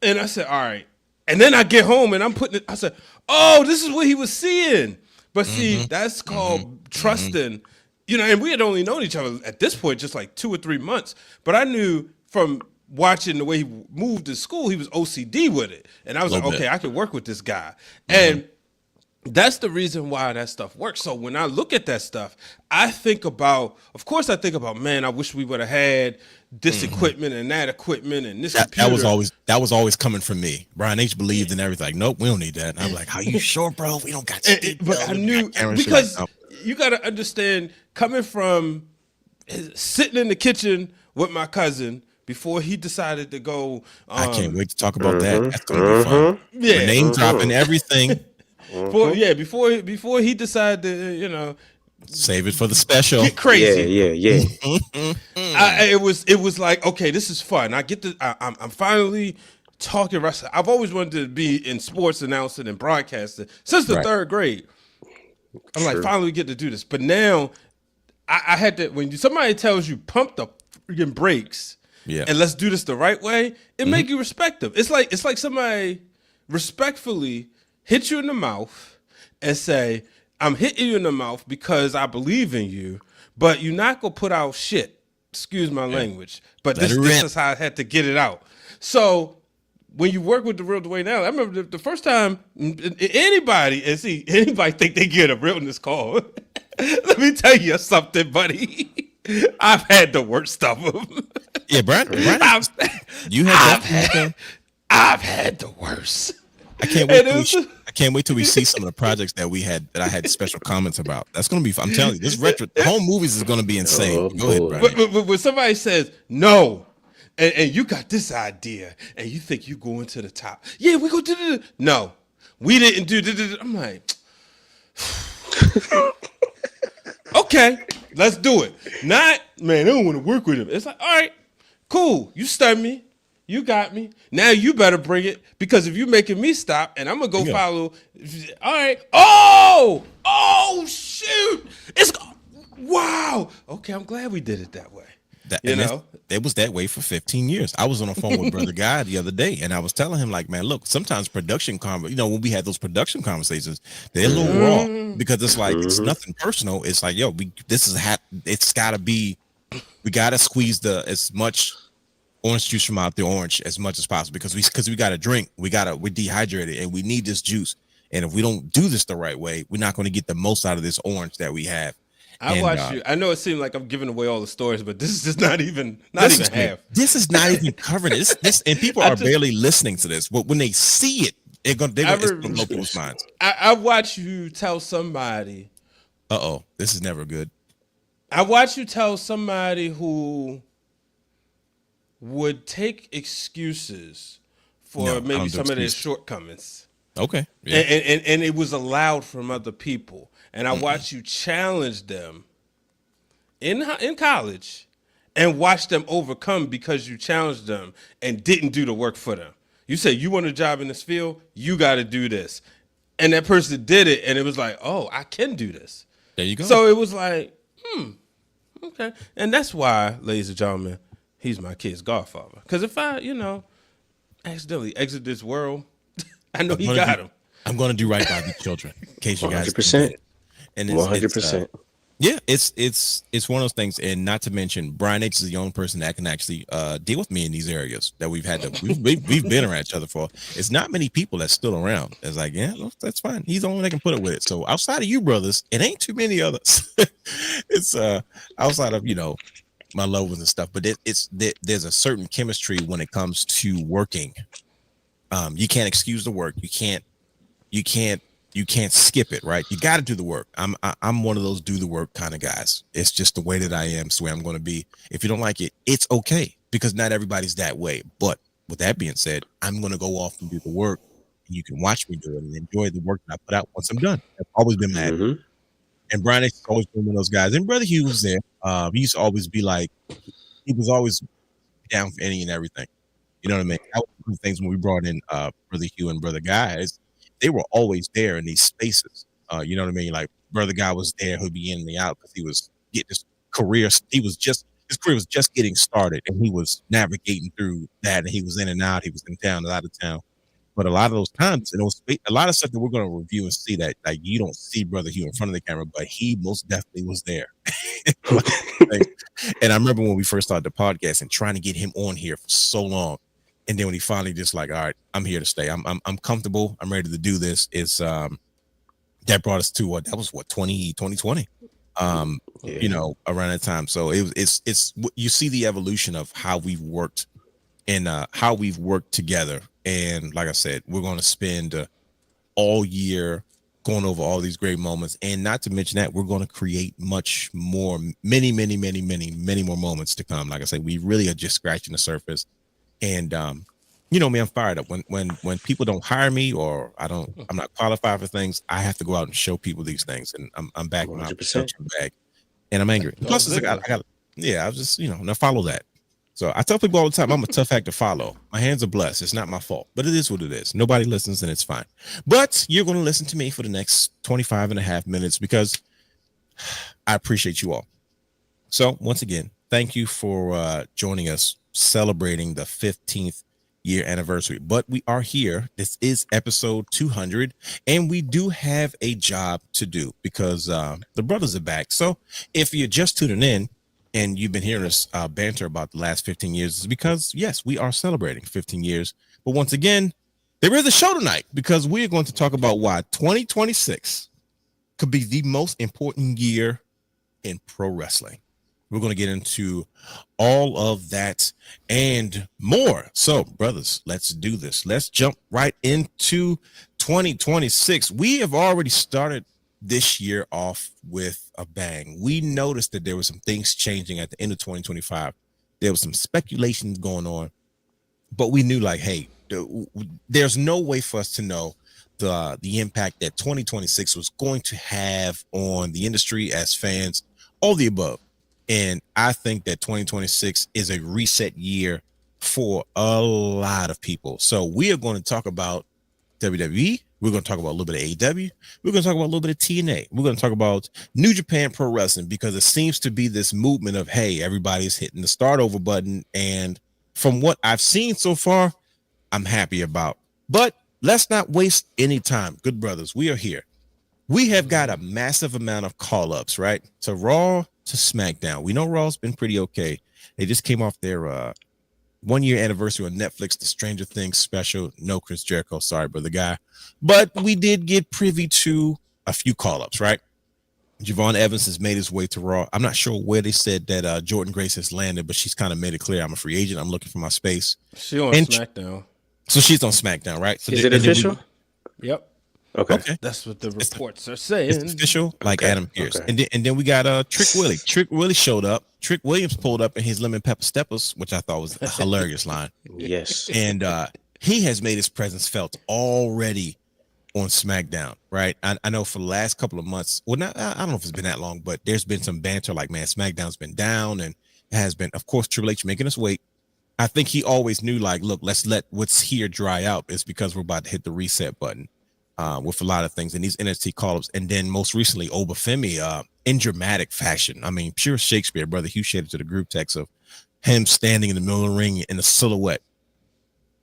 and I said, all right. And then I get home, and I'm putting it, I said, oh, this is what he was seeing. But see, that's called trusting. You know, and we had only known each other at this point just like 2 or 3 months. But I knew from watching the way he moved to school, he was OCD with it. And I was like, okay, I can work with this guy. And that's the reason why that stuff works. So when I look at that stuff, I think about, man, I wish we would have had this equipment and that equipment and this computer. That was always coming from me. Brian H believed in everything. Like, nope, we don't need that. And I'm like, are you sure, bro? We don't got but I knew, because you got to understand, coming from sitting in the kitchen with my cousin before he decided to go. I can't wait to talk about that. That's going to be fun. Yeah. We're name dropping everything. Before he decided to, you know, save it for the special. Get crazy. Yeah. It was like, okay, this is fun. I'm finally talking wrestling. I've always wanted to be in sports announcing and broadcasting since the third grade. I'm like, finally get to do this. But now I had to, when somebody tells you pump the freaking brakes and let's do this the right way, it make you respect them. It's like somebody respectfully hit you in the mouth and say, I'm hitting you in the mouth because I believe in you, but you're not going to put out shit. Excuse my language. But this is how I had to get it out. So when you work with the Real Dwayne Allen, I remember the first time anybody think they get a realness call. Let me tell you something, buddy. I've had the worst of them. Yeah, Brian, I've had the worst. I can't wait till we see some of the projects that I had special comments about. That's gonna be. I'm telling you, the home movies is gonna be insane. Go ahead, Brian. But when somebody says no, and you got this idea, and you think you going to the top, yeah, we go to the no, we didn't do. I'm like, okay, let's do it. Not, man, I don't want to work with him. It's like, all right, cool, you stunned me. You got me. Now you better bring it, because if you're making me stop and I'm going to go follow. All right. Oh, shoot. Wow. Okay, I'm glad we did it that way. It was that way for 15 years. I was on the phone with Brother Guy the other day, and I was telling him, like, man, look, sometimes when we had those production conversations, they're a little raw, because it's like, it's nothing personal. It's like, yo, it's got to be, we got to squeeze as much orange juice from out the orange as much as possible, because we got to drink, we're dehydrated, and we need this juice. And if we don't do this the right way, we're not going to get the most out of this orange that we have. I watch you. I know it seems like I'm giving away all the stories, but this is just not even half. This is not even covering it. This, and people are barely listening to this. But when they see it, it's going to blow people's minds. I watch you tell somebody. This is never good. I watch you tell somebody who would take excuses for maybe some of their shortcomings. Okay. Yeah. And it was allowed from other people. And I watched you challenge them in college and watch them overcome because you challenged them and didn't do the work for them. You said, you want a job in this field, you got to do this. And that person did it, and it was like, oh, I can do this. There you go. So it was like, okay. And that's why, ladies and gentlemen, he's my kid's godfather. Because if I, accidentally exit this world, I know he got him. I'm going to do right by the children, in case you guys 100%. And 100%. Yeah, it's one of those things, and not to mention Brian H is the only person that can actually deal with me in these areas that we've had to we've been around each other for. It's not many people that's still around. It's like, yeah, that's fine. He's the only one that can put it with it. So outside of you brothers, it ain't too many others. It's outside of my loved ones and stuff, but there's a certain chemistry when it comes to working. You can't excuse the work. You can't skip it, right? You got to do the work. I'm one of those do the work kind of guys. It's just the way that I am. It's the way I'm going to be. If you don't like it, it's okay, because not everybody's that way. But with that being said, I'm going to go off and do the work. And you can watch me do it and enjoy the work that I put out once I'm done. I've always been mad. Mm-hmm. And Brian has always been one of those guys. And Brother Hugh was there. He used to always be like, he was always down for any and everything. You know what I mean? That was one of the things when we brought in Brother Hugh and Brother Guy. They were always there in these spaces. You know what I mean? Like Brother Guy was there, who'd be in and out because he was getting his career. His career was just getting started, and he was navigating through that. And he was in and out. He was in town and out of town. But a lot of those times, and a lot of stuff that we're going to review and see that like you don't see Brother Hugh in front of the camera, but he most definitely was there. And I remember when we first started the podcast and trying to get him on here for so long. And then when he finally just like, all right, I'm here to stay. I'm comfortable. I'm ready to do this. It's that brought us to that was 2020. Around that time. So it's you see the evolution of how we've worked and how we've worked together. And like I said, we're going to spend all year going over all these great moments. And not to mention that we're going to create much more, many more moments to come. Like I said, we really are just scratching the surface. And I'm fired up when people don't hire me or I'm not qualified for things. I have to go out and show people these things, and I'm back in my production bag, and I'm angry. Plus, I got I was just now follow that. So I tell people all the time, I'm a tough act to follow. My hands are blessed. It's not my fault, but it is what it is. Nobody listens, and it's fine. But you're going to listen to me for the next 25 and a half minutes because I appreciate you all. So once again, thank you for joining us, celebrating the 15th year anniversary. But we are here. This is episode 200, and we do have a job to do because the brothers are back. So if you're just tuning in and you've been hearing us banter about the last 15 years, it's because, yes, we are celebrating 15 years. But once again, there is a show tonight because we're going to talk about why 2026 could be the most important year in pro wrestling. We're going to get into all of that and more. So, brothers, let's do this. Let's jump right into 2026. We have already started this year off with a bang. We noticed that there were some things changing at the end of 2025. There was some speculations going on, but we knew like, hey, there's no way for us to know the impact that 2026 was going to have on the industry as fans, all the above. And I think that 2026 is a reset year for a lot of people. So we are going to talk about WWE. We're going to talk about a little bit of AEW. We're going to talk about a little bit of TNA. We're going to talk about New Japan Pro Wrestling because it seems to be this movement of, hey, everybody's hitting the start over button. And from what I've seen so far, I'm happy about. But let's not waste any time. Good brothers, we are here. We have got a massive amount of call-ups, right? To Raw, to SmackDown. We know Raw's been pretty okay. They just came off their 1 year anniversary on Netflix, the Stranger Things special. No Chris Jericho, sorry, brother guy. But we did get privy to a few call-ups, right? Javon Evans has made his way to Raw. I'm not sure where they said that Jordynne Grace has landed, but she's kind of made it clear I'm a free agent. I'm looking for my space. She's on SmackDown. So she's on SmackDown, right? So is it official? Yep. Okay. That's what the reports are saying. It's official, like okay. Adam Pearce. Okay. And then we got Trick Willie. Trick Willie showed up. Trick Williams pulled up in his lemon pepper steppers, which I thought was a hilarious line. Yes. And he has made his presence felt already on SmackDown, right? I know for the last couple of months, well, not, I don't know if it's been that long, but there's been some banter like, man, SmackDown's been down, and it has been, of course, Triple H making us wait. I think he always knew, like, look, let's let what's here dry out. It's because we're about to hit the reset button with a lot of things and these NXT call-ups. And then most recently, Oba Femi in dramatic fashion. I mean, pure Shakespeare, brother. Hugh shared it to the group text of him standing in the middle of the ring in a silhouette.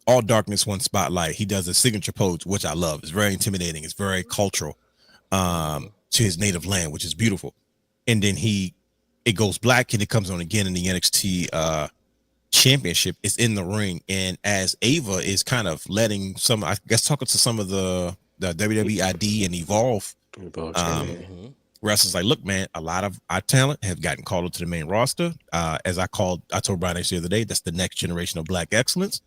All darkness, one spotlight. He does a signature pose, which I love. It's very intimidating. It's very cultural to his native land, which is beautiful. And then it goes black and it comes on again in the NXT championship. Is in the ring. And as Ava is kind of letting some, I guess, talking to some of the WWE ID and Evolve wrestlers, like, look, man, a lot of our talent have gotten called up to the main roster. As I told Brian H the other day, that's the next generation of black excellence.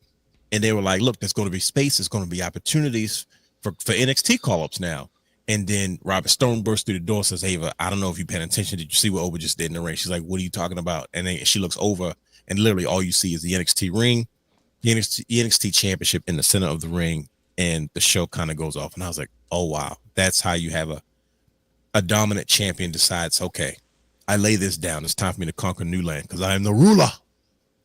And they were like, look, there's going to be space. There's going to be opportunities for NXT call-ups now. And then Robert Stone bursts through the door and says, Ava, I don't know if you paid attention. Did you see what Oba just did in the ring? She's like, what are you talking about? And then she looks over and literally all you see is the NXT ring, the NXT championship in the center of the ring. And the show kind of goes off. And I was like, oh, wow. That's how you have a dominant champion decides, okay, I lay this down. It's time for me to conquer new land because I am the ruler.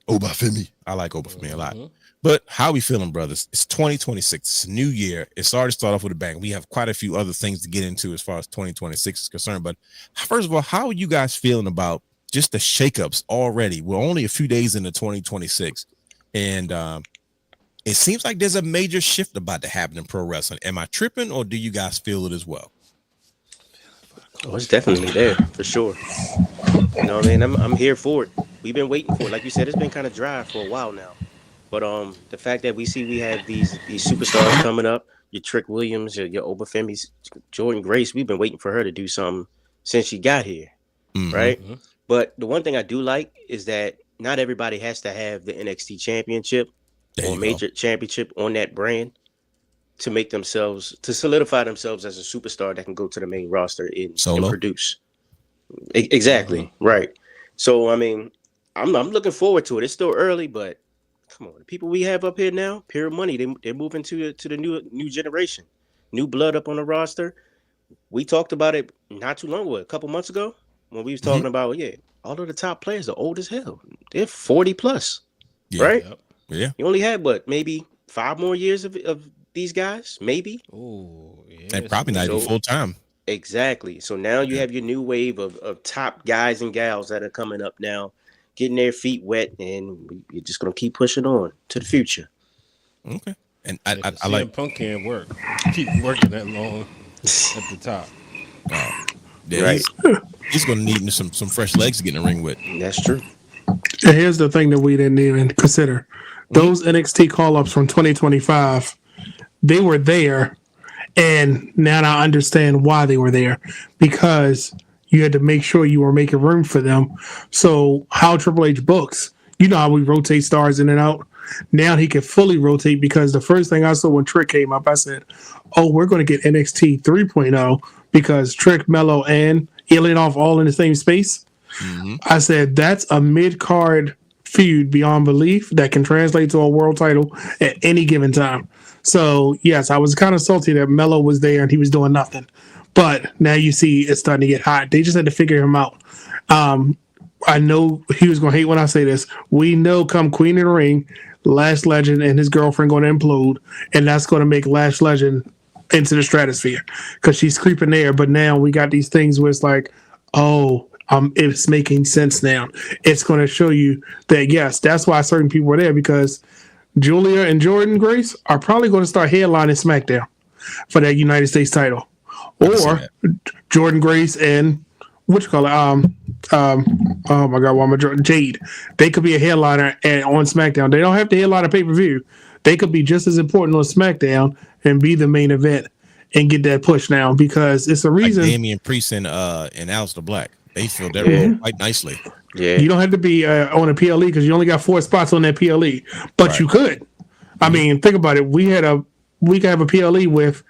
Oba Femi. I like Oba Femi a lot. But how are we feeling, brothers? It's 2026. It's a new year. It's already started off with a bang. We have quite a few other things to get into as far as 2026 is concerned. But first of all, how are you guys feeling about just the shakeups already? We're only a few days into 2026. And it seems like there's a major shift about to happen in pro wrestling. Am I tripping or do you guys feel it as well? Oh, it's definitely there for sure. You know what I mean? I'm here for it. We've been waiting for it. Like you said, it's been kind of dry for a while now. But the fact that we have these superstars coming up, your Trick Williams, your Oba Femi's, Jordynne Grace, we've been waiting for her to do something since she got here, right? But the one thing I do like is that not everybody has to have the NXT championship or major championship on that brand to solidify themselves as a superstar that can go to the main roster and produce. Exactly, right. So, I mean, I'm looking forward to it. It's still early, but come on, the people we have up here now, Pure Money, they're moving to the new generation, new blood up on the roster. We talked about it not too long ago, a couple months ago, when we was talking about all of the top players are old as hell. They're 40 plus, right? Yep. Yeah. You only had maybe 5 more years of these guys, maybe. Oh, yeah. And probably not even full time. Exactly. So now you have your new wave of top guys and gals that are coming up now, getting their feet wet, and you're just gonna keep pushing on to the future. Okay, and I like Punk can't work. Keep working that long at the top. Yeah, right. He's gonna need some fresh legs to get in the ring with. That's true. And here's the thing that we didn't even consider: those NXT call-ups from 2025, they were there, and now I understand why they were there, because you had to make sure you were making room for them. So how Triple H books, you know how we rotate stars in and out. Now he can fully rotate, because the first thing I saw when Trick came up, I said, oh, we're going to get NXT 3.0 because Trick, Mello, and Ilyanov all in the same space. I said, that's a mid-card feud beyond belief that can translate to a world title at any given time. So, yes, I was kind of salty that Mello was there and he was doing nothing. But now you see it's starting to get hot. They just had to figure him out. I know he was going to hate when I say this. We know come Queen of the Ring, Lash Legend and his girlfriend going to implode. And that's going to make Lash Legend into the stratosphere because she's creeping there. But now we got these things where it's like, it's making sense now. It's going to show you that, yes, that's why certain people were there, because Julia and Jordynne Grace are probably going to start headlining SmackDown for that United States title. Or Jordynne Grace and oh my God, Jade. They could be a headliner on SmackDown. They don't have to headline a pay-per-view. They could be just as important on SmackDown and be the main event and get that push now, because it's a reason. Like Damian Priest and Aleister Black, they filled that role quite nicely. Yeah, you don't have to be on a PLE because you only got 4 spots on that PLE, but you could. I mean, think about it. We could have a PLE with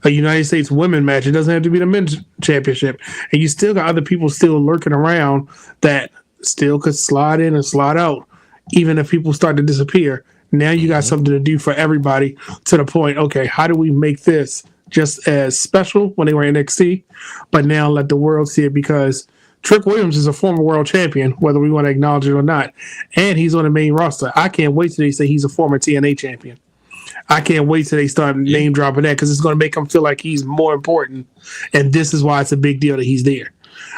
a United States women match. It doesn't have to be the men's championship. And you still got other people still lurking around that still could slide in and slide out, even if people start to disappear. Now you got something to do for everybody, to the point, okay, how do we make this just as special when they were in NXT, but now let the world see it because Trick Williams is a former world champion, whether we want to acknowledge it or not, and he's on the main roster. I can't wait till they say he's a former TNA champion. I can't wait till they start name dropping that because it's going to make him feel like he's more important, and this is why it's a big deal that he's there.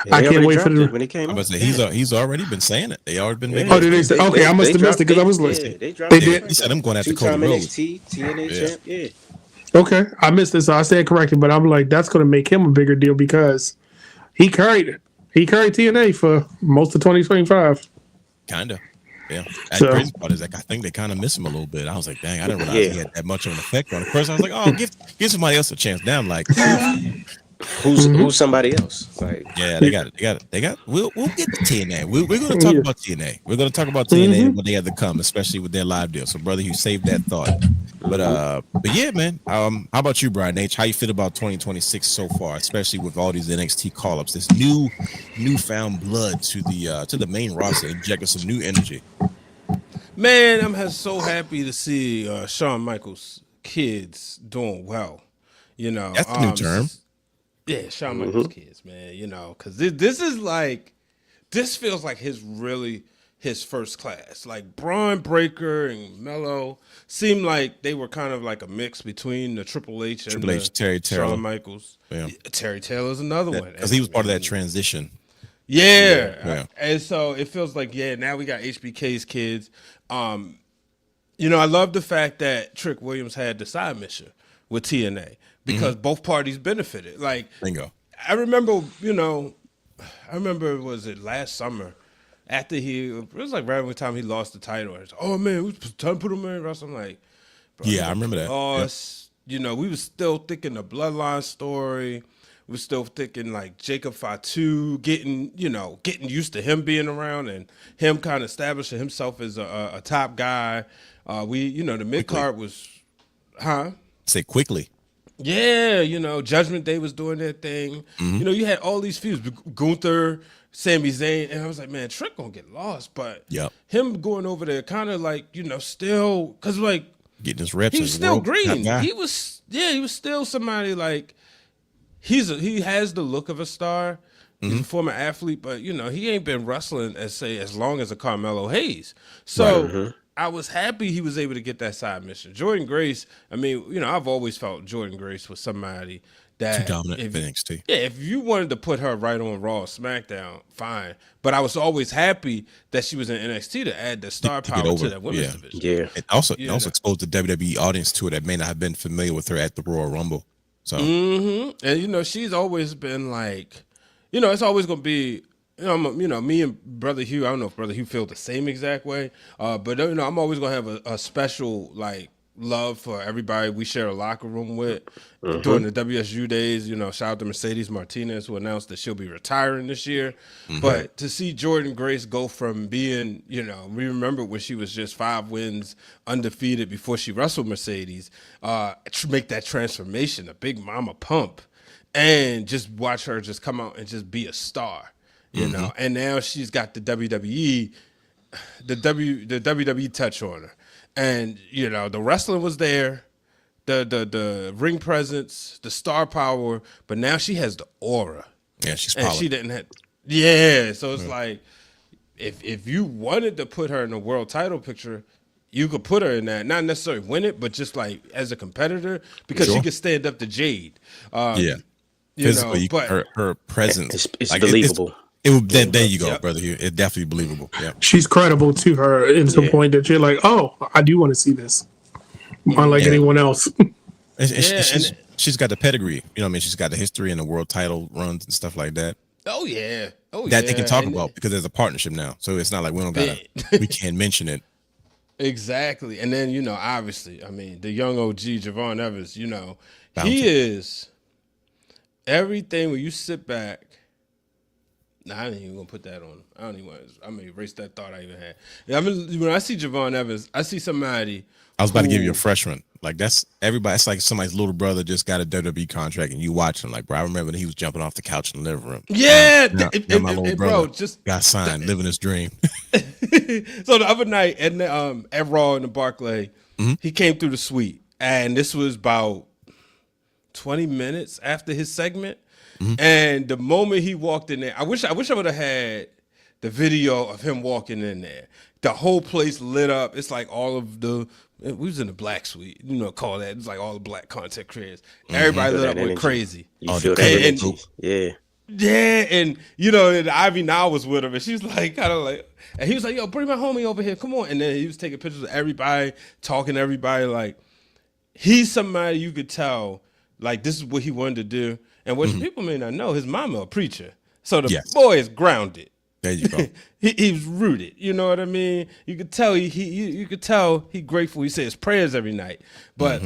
Yeah, I can't wait for the when he came. I must say he's already been saying it. They already been making. Oh, did they say? Okay, I must have missed it because I was listening. They did. He said I'm going after Cody two-time Rhodes. NXT, TNA champ. Yeah. Okay, I missed it, so I said correctly, but I'm like, that's going to make him a bigger deal because he carried TNA for most of 2025. Kinda. Yeah. So- The crazy part is like I think they kind of miss him a little bit. I was like, dang, I didn't realize he had that much of an effect on it. First, I was like, oh, give somebody else a chance. Now I'm like, Who's somebody else? Like, yeah, they got it. We'll get to TNA. We're going to talk about TNA. We're going to talk about TNA and what they had to come, especially with their live deal. So, brother, you saved that thought. But yeah, man. How about you, Brian H? How you feel about 2026 so far, especially with all these NXT call-ups? This newfound blood to the main roster, injecting some new energy. Man, I'm so happy to see Shawn Michaels' kids doing well. You know, That's the new term. Yeah, Shawn Michaels' kids, man. You know, because this feels like his first class. Like Braun Breaker and Mello seemed like they were kind of like a mix between the Triple H and Terry Taylor. Shawn Michaels. Yeah. Terry Taylor's another one Because he was part of that transition. Yeah. And so it feels like, now we got HBK's kids. You know, I love the fact that Trick Williams had the side mission with TNA because both parties benefited. Like, Bingo. I remember, was it last summer after it was like right when the time he lost the title. It's, oh man, we was trying to put him in wrestling. I'm like, bro, Yeah, I remember that. Oh, we was still thinking the Bloodline story. We were still thinking like Jacob Fatu getting used to him being around and him kind of establishing himself as a top guy. The mid card was, Say quickly. Yeah, Judgment Day was doing their thing. You had all these feuds, Gunther, Sami Zayn, and I was like, man, Trick gonna get lost, but him going over there kind of like, still, because like getting his reps. He was still green. He was still somebody like he has the look of a star. He's a former athlete, but he ain't been wrestling as long as a Carmelo Hayes. So I was happy he was able to get that side mission. Jordynne Grace, I mean, I've always felt Jordynne Grace was somebody that too dominant in NXT. Yeah, if you wanted to put her right on Raw or SmackDown, fine. But I was always happy that she was in NXT to add the star power to that women's division. Yeah. It also exposed the WWE audience to it that may not have been familiar with her at the Royal Rumble. So and she's always been like, it's always gonna be me and Brother Hugh, I don't know if Brother Hugh feels the same exact way, but I'm always gonna have a special like love for everybody we share a locker room with during the WSU days. Shout out to Mercedes Martinez who announced that she'll be retiring this year. But to see Jordynne Grace go from being, we remember when she was just 5 wins undefeated before she wrestled Mercedes, make that transformation, a big mama pump, and just watch her just come out and just be a star. And now she's got the WWE touch on her. And, the wrestling was there, the ring presence, the star power, but now she has the aura. Yeah, she's and polished. she didn't have. Yeah, so it's like if you wanted to put her in a world title picture, you could put her in that. Not necessarily win it, but just like as a competitor, because she could stand up to Jade. Physically, but her presence, it's believable. There you go, Brother Hugh. It's definitely believable. Yeah, she's credible to her in some point that you're like, oh, I do want to see this, unlike anyone else. She's got the pedigree. She's got the history and the world title runs and stuff like that. Oh yeah, that they can talk about because there's a partnership now. So it's not like we can't mention it. Exactly, and then obviously, I mean, the young OG Javon Evans. He is everything. When you sit back. Nah, I ain't even gonna put that on. I don't even want. I'm gonna erase that thought I even had. When I see Javon Evans, I see somebody. I was about to give you a fresh one. Like that's everybody. It's like somebody's little brother just got a WWE contract, and you watch him. Like, bro, I remember when he was jumping off the couch in the living room. Yeah, now my little brother just got signed, living his dream. So the other night at Raw in the Barclay, he came through the suite, and this was about 20 minutes after his segment. And the moment he walked in there, I wish I would have had the video of him walking in there. The whole place lit up. It's like all of we was in the black suite, call that. It's like all the black content creators. Everybody lit up with crazy. You feel that energy. Yeah. Yeah, and and Ivy Now was with him, and she was like, kind of like, and he was like, "Yo, bring my homie over here, come on!" And then he was taking pictures of everybody, talking to everybody. Like, he's somebody you could tell, like, this is what he wanted to do. And what people may not know, his mama a preacher, so the boy is grounded. There you go. He's rooted. You know what I mean? You could tell you could tell he grateful. He says prayers every night, but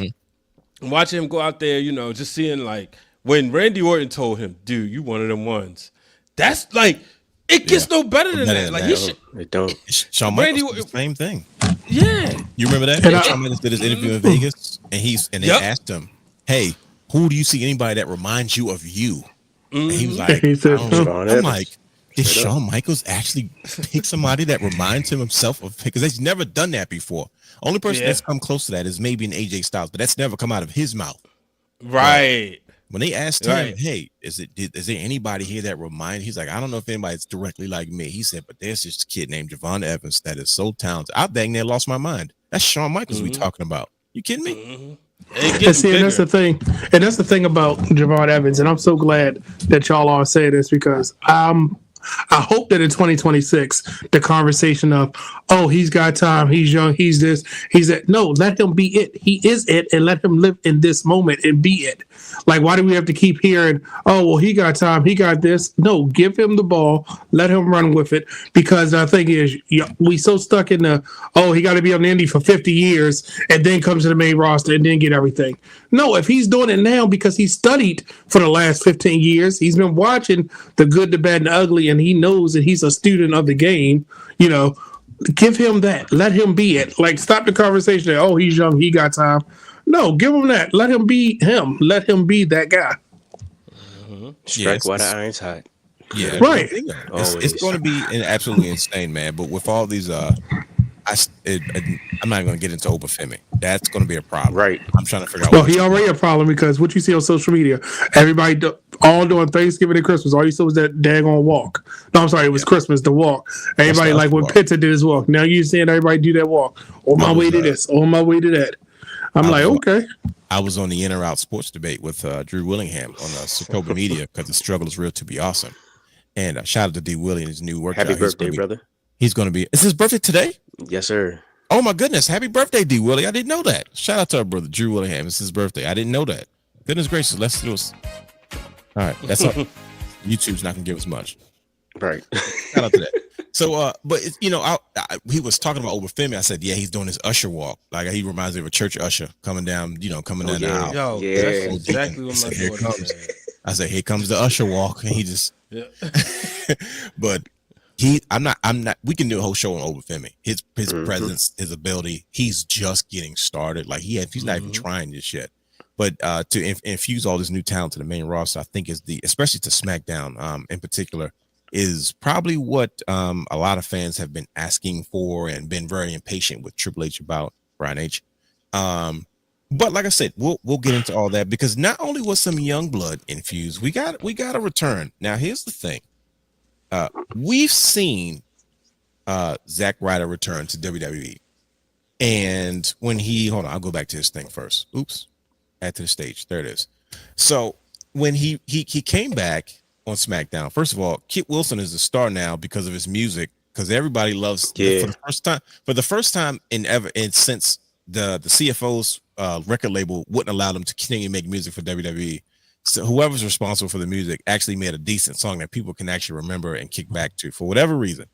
watching him go out there, just seeing like. When Randy Orton told him, "Dude, you one of them ones," that's like it gets no better than that. Like it don't. Shawn Michaels did the same thing. Yeah, you remember that? Shawn Michaels did his interview in Vegas, and they asked him, "Hey, who do you see anybody that reminds you of you?" And he was like, "I'm like, did Shawn Michaels actually pick somebody that reminds him himself of? Because he's never done that before. Only person that's come close to that is maybe an AJ Styles, but that's never come out of his mouth, right?" When they asked him, "Hey, is there anybody here that reminds?" He's like, "I don't know if anybody's directly like me." He said, "But there's this kid named Javon Evans that is so talented. I dang near lost my mind. That's Shawn Michaels we talking about. You kidding me?" And see, and that's the thing. And that's the thing about Javon Evans. And I'm so glad that y'all all say this because I hope that in 2026, the conversation of, oh, he's got time, he's young, he's this, he's that. No, let him be it. He is it, and let him live in this moment and be it. Like, why do we have to keep hearing, oh, well, he got time, he got this? No, give him the ball, let him run with it. Because the thing is, we so stuck in the, oh, he got to be on the indie for 50 years and then comes to the main roster and then get everything. No, if he's doing it now because he studied for the last 15 years, he's been watching the good, the bad, and the ugly, and he knows that he's a student of the game, give him that. Let him be it. Like, stop the conversation that, oh, he's young, he got time. No, give him that. Let him be him. Let him be that guy. Strike while the iron's hot. Yeah, right. It's going to be absolutely insane, man. But with all these, I'm not going to get into Oba Femi. That's going to be a problem. Right. I'm trying to figure out. Well, he already a problem because what you see on social media, everybody all doing Thanksgiving and Christmas, all you saw was that daggone walk. No, I'm sorry, it was Christmas, the walk. Everybody like when Pizza did his walk. Now you're seeing everybody do that walk. On my way to this, on my way to that. I'm like, okay. I was on the In or Out sports debate with Drew Willingham on Sokoba Media because the struggle is real to be awesome. And shout out to D. Willie and his new workout. Happy birthday, brother. He's going to be. Is his birthday today? Yes, sir. Oh my goodness! Happy birthday, D. Willie. I didn't know that. Shout out to our brother Drew Willingham. It's his birthday. I didn't know that. Goodness gracious, let's do this. All right, that's all. YouTube's not gonna give us much. Right. Shout out to that. So, but he was talking about Oba Femi. I said, yeah, he's doing his usher walk. Like he reminds me of a church usher coming down, coming down the aisle. Yo, yeah, that's exactly what my daughter said. I said, here comes the usher walk, and he just. Yeah. But I'm not. We can do a whole show on Oba Femi. His presence, his ability. He's just getting started. Like he's not even trying this yet. But to infuse all this new talent to the main roster, I think especially to SmackDown in particular, is probably what a lot of fans have been asking for and been very impatient with Triple H about, Brian H. But like I said, we'll get into all that because not only was some young blood infused, we got a return. Now here's the thing. We've seen Zack Ryder return to WWE. And when I'll go back to his thing first. Oops. Add to the stage. There it is. So when he came back on SmackDown, first of all, Kit Wilson is a star now because of his music, because everybody loves for the first time since the CFO's record label wouldn't allow them to continue to make music for WWE. So whoever's responsible for the music actually made a decent song that people can actually remember and kick back to for whatever reason.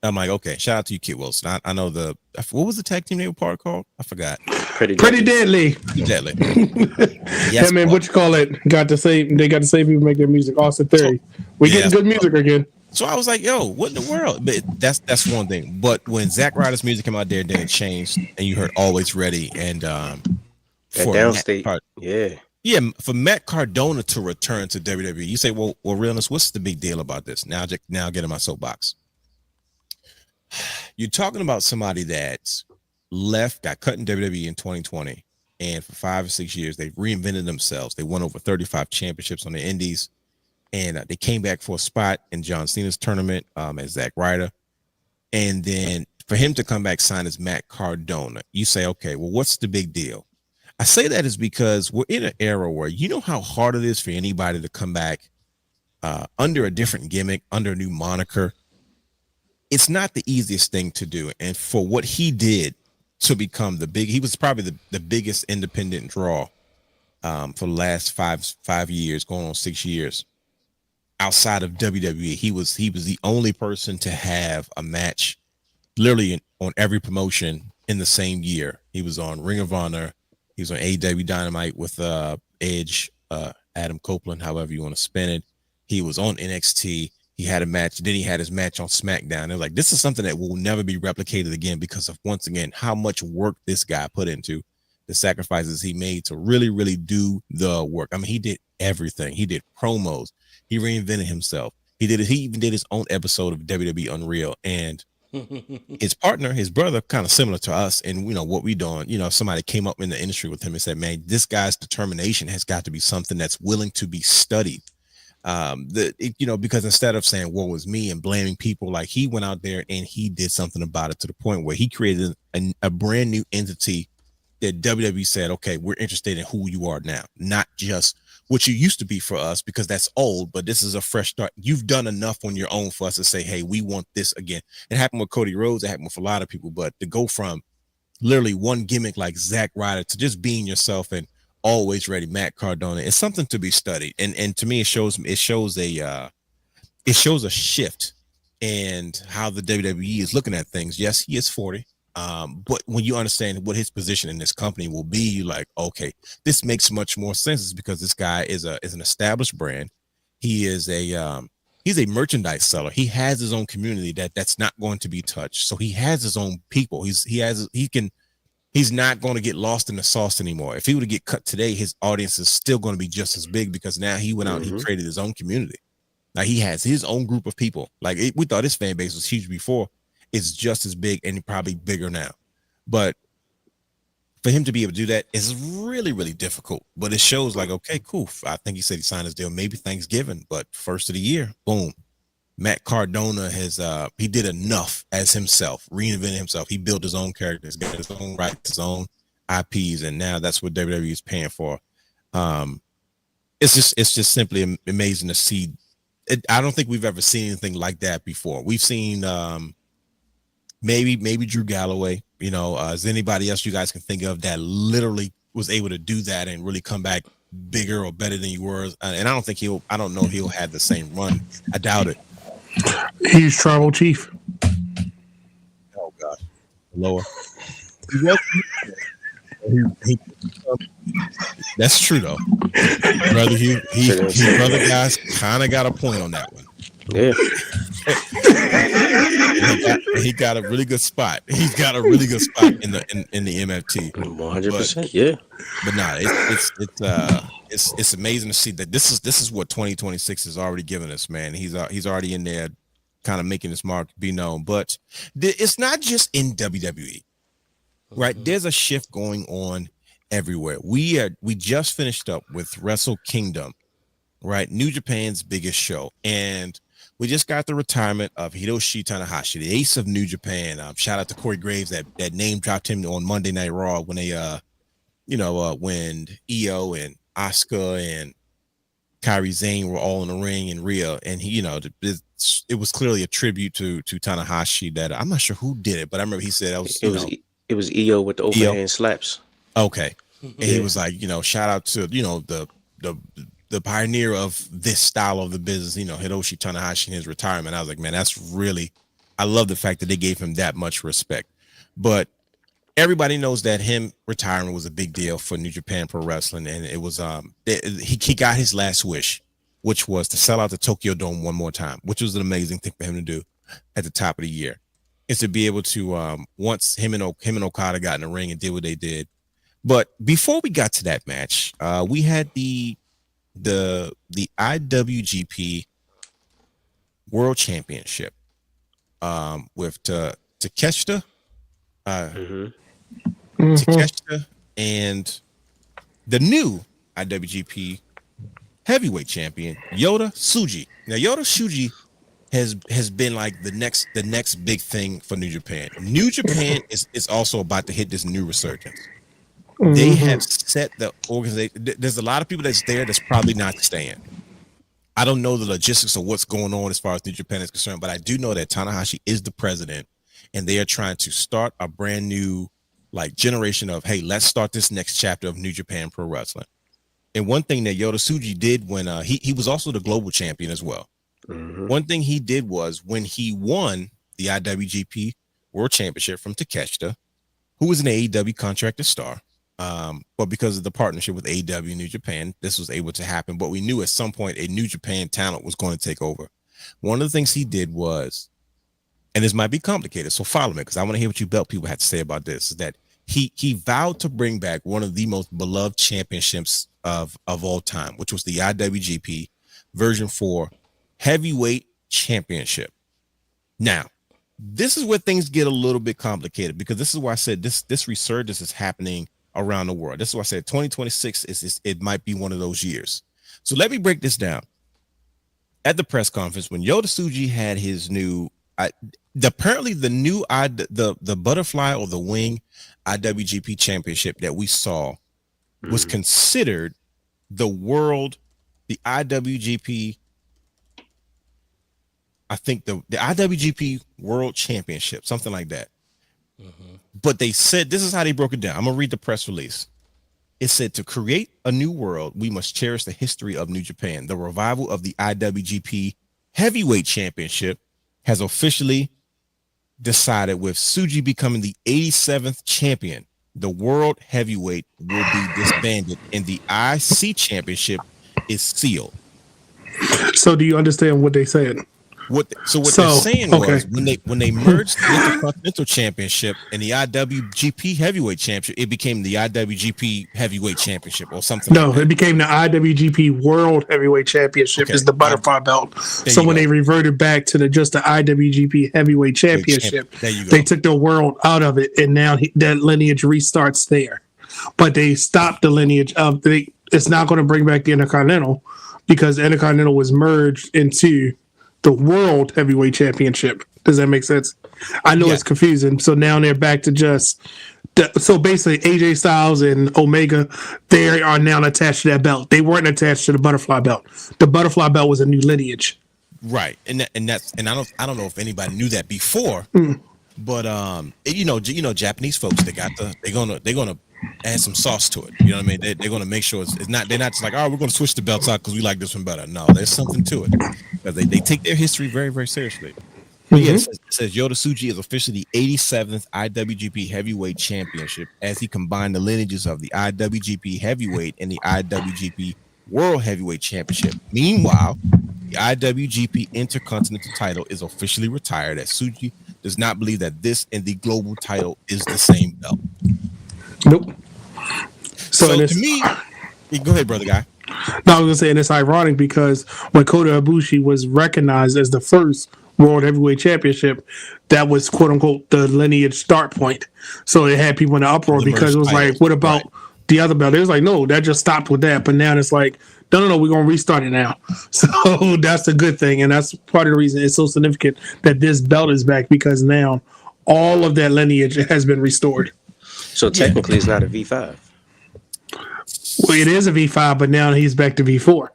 I'm like, okay, shout out to you, Kit Wilson. I know what was the tag team they were part called? I forgot. Pretty deadly. Deadly. Yes, man, what you call it? They got to say people make their music. Austin Theory. We getting good music again. So I was like, yo, what in the world? But that's one thing. But when Zack Ryder's music came out there, then it changed, and you heard Always Ready and that downstate. Yeah, for Matt Cardona to return to WWE, you say, well, realness, what's the big deal about this? Now get in my soapbox. You're talking about somebody that's got cut in WWE in 2020, And for 5 or 6 years, they've reinvented themselves. They won over 35 championships on the Indies. And they came back for a spot in John Cena's tournament as Zack Ryder. And then for him to come back signed as Matt Cardona, you say, okay, well, what's the big deal? I say that is because we're in an era where you know how hard it is for anybody to come back under a different gimmick, under a new moniker. It's not the easiest thing to do. And for what he did to become he was probably the biggest independent draw for the last five years, going on 6 years. Outside of WWE, he was the only person to have a match literally on every promotion in the same year. He was on Ring of Honor. He was on AEW Dynamite with Edge, Adam Copeland, however you want to spin it. He was on NXT. He had a match. Then he had his match on SmackDown. They're like, this is something that will never be replicated again because of, once again, how much work this guy put into the sacrifices he made to really, really do the work. I mean, he did everything. He did promos. He reinvented himself. He even did his own episode of WWE Unreal. And his partner, his brother, kind of similar to us. And, what we doing, somebody came up in the industry with him and said, man, this guy's determination has got to be something that's willing to be studied. Because instead of saying, woe was me and blaming people, like he went out there and he did something about it to the point where he created a brand new entity that WWE said, okay, we're interested in who you are now, not just what you used to be for us, because that's old, but this is a fresh start. You've done enough on your own for us to say, hey, we want this again. It happened with Cody Rhodes. It happened with a lot of people, but to go from literally one gimmick like Zack Ryder to just being yourself and always ready, Matt Cardona, is something to be studied. And to me, it shows a shift in how the WWE is looking at things. Yes, he is 40. But when you understand what his position in this company will be, you're like, okay, this makes much more sense. It's because this guy is an established brand. He is he's a merchandise seller. He has his own community that's not going to be touched. So he has his own people. He's not going to get lost in the sauce anymore. If he were to get cut today, his audience is still going to be just as big because now he went out and he created his own community. Now he has his own group of people. Like we thought his fan base was huge before. It's just as big and probably bigger now. But for him to be able to do that is really, really difficult. But it shows like, okay, cool. I think he said he signed his deal maybe Thanksgiving, but first of the year, boom. Matt Cardona he did enough as himself, reinvented himself. He built his own characters, got his own rights, his own IPs, and now that's what WWE is paying for. It's just simply amazing to see. I don't think we've ever seen anything like that before. We've seen maybe Drew Galloway, is anybody else you guys can think of that literally was able to do that and really come back bigger or better than you were? And I don't know if he'll have the same run. I doubt it. He's tribal chief. Oh gosh, lower. That's true though. Brother, brother guys kind of got a point on that one. Yeah. he got a really good spot. He's got a really good spot in the MFT. 100%. Yeah. But nah, it's amazing to see that this is what 2026 is already giving us, man. He's already in there, kind of making his mark be known. But it's not just in WWE, right? There's a shift going on everywhere. We just finished up with Wrestle Kingdom, right? New Japan's biggest show, and we just got the retirement of Hiroshi Tanahashi, the ace of New Japan. Shout out to Corey Graves that name dropped him on Monday Night Raw when they when Io and Asuka and Kairi Sane were all in the ring in Rio, and it was clearly a tribute to Tanahashi. That I'm not sure who did it, but I remember he said it was Io with the overhand slaps. Okay, and he was like, shout out to the pioneer of this style of the business, Hiroshi Tanahashi in his retirement. I was like, man, I love the fact that they gave him that much respect. But everybody knows that him retiring was a big deal for New Japan Pro Wrestling, and it was he got his last wish, which was to sell out the Tokyo Dome one more time, which was an amazing thing for him to do at the top of the year. Is to be able to once him and Okada got in the ring and did what they did. But before we got to that match, we had the IWGP World Championship with Takeshita. Takeshita and the new IWGP heavyweight champion, Yota Tsuji. Now, Yota Tsuji has been like the next big thing for New Japan. New Japan is also about to hit this new resurgence. They have set the organization. There's a lot of people that's there that's probably not staying. I don't know the logistics of what's going on as far as New Japan is concerned, but I do know that Tanahasi is the president, and they are trying to start a brand new generation of, hey, let's start this next chapter of New Japan Pro Wrestling. And one thing that Yota Tsuji did when he was also the global champion as well. One thing he did was when he won the IWGP World Championship from Takeshita, who was an AEW contracted star. But because of the partnership with AEW and New Japan, this was able to happen. But we knew at some point a New Japan talent was going to take over. One of the things he did was, and this might be complicated, so follow me because I want to hear what you belt people have to say about this, is that he vowed to bring back one of the most beloved championships of all time, which was the IWGP version 4 heavyweight championship. Now, this is where things get a little bit complicated, because this is why I said this resurgence is happening around the world. This is why I said 2026 it might be one of those years. So let me break this down. At the press conference, when Yota Tsuji had his new, apparently the new the butterfly or the wing IWGP championship that we saw was considered the IWGP. I think the IWGP World Championship, something like that. But they said, this is how they broke it down. I'm going to read the press release. It said, to create a new world, we must cherish the history of New Japan. The revival of the IWGP Heavyweight Championship has officially decided, with Tsuji becoming the 87th champion. The World Heavyweight will be disbanded and the IC Championship is sealed. So do you understand what they said? What they're saying was when they merged the Intercontinental Championship and the IWGP Heavyweight Championship, it became the IWGP Heavyweight Championship or something. No, it became the IWGP World Heavyweight Championship is the butterfly belt. So when they reverted back to just the IWGP Heavyweight Championship, they took the world out of it, and now that lineage restarts there. But they stopped the lineage of it's not going to bring back the Intercontinental, because the Intercontinental was merged into the World Heavyweight Championship. Does that make sense? I know it's confusing. So now they're back to just so basically AJ Styles and Omega, they are now attached to that belt. They weren't attached to the butterfly belt. The butterfly belt was a new lineage. Right. And I don't know if anybody knew that before. But you know Japanese folks, they're gonna add some sauce to it. You know what I mean? They're gonna make sure it's not. They're not just like, oh, we're gonna switch the belts out because we like this one better. No, there's something to it. They take their history very, very seriously. But yeah, it says Yota Tsuji is officially the 87th IWGP Heavyweight Championship as he combined the lineages of the IWGP Heavyweight and the IWGP World Heavyweight Championship. Meanwhile, the IWGP Intercontinental title is officially retired, as Tsuji does not believe that this and the global title is the same belt. Nope. So to me, go ahead, brother guy. No, I was gonna say, and it's ironic because when Kota Ibushi was recognized as the first World Heavyweight Championship, that was quote unquote the lineage start point. So it had people in the uproar because it was like, what about the other belt? It was like, no, that just stopped with that. But now it's like, no, we're gonna restart it now. So that's a good thing, and that's part of the reason it's so significant that this belt is back, because now all of that lineage has been restored. So technically, it's not a V5. Well, it is a V5, but now he's back to V4.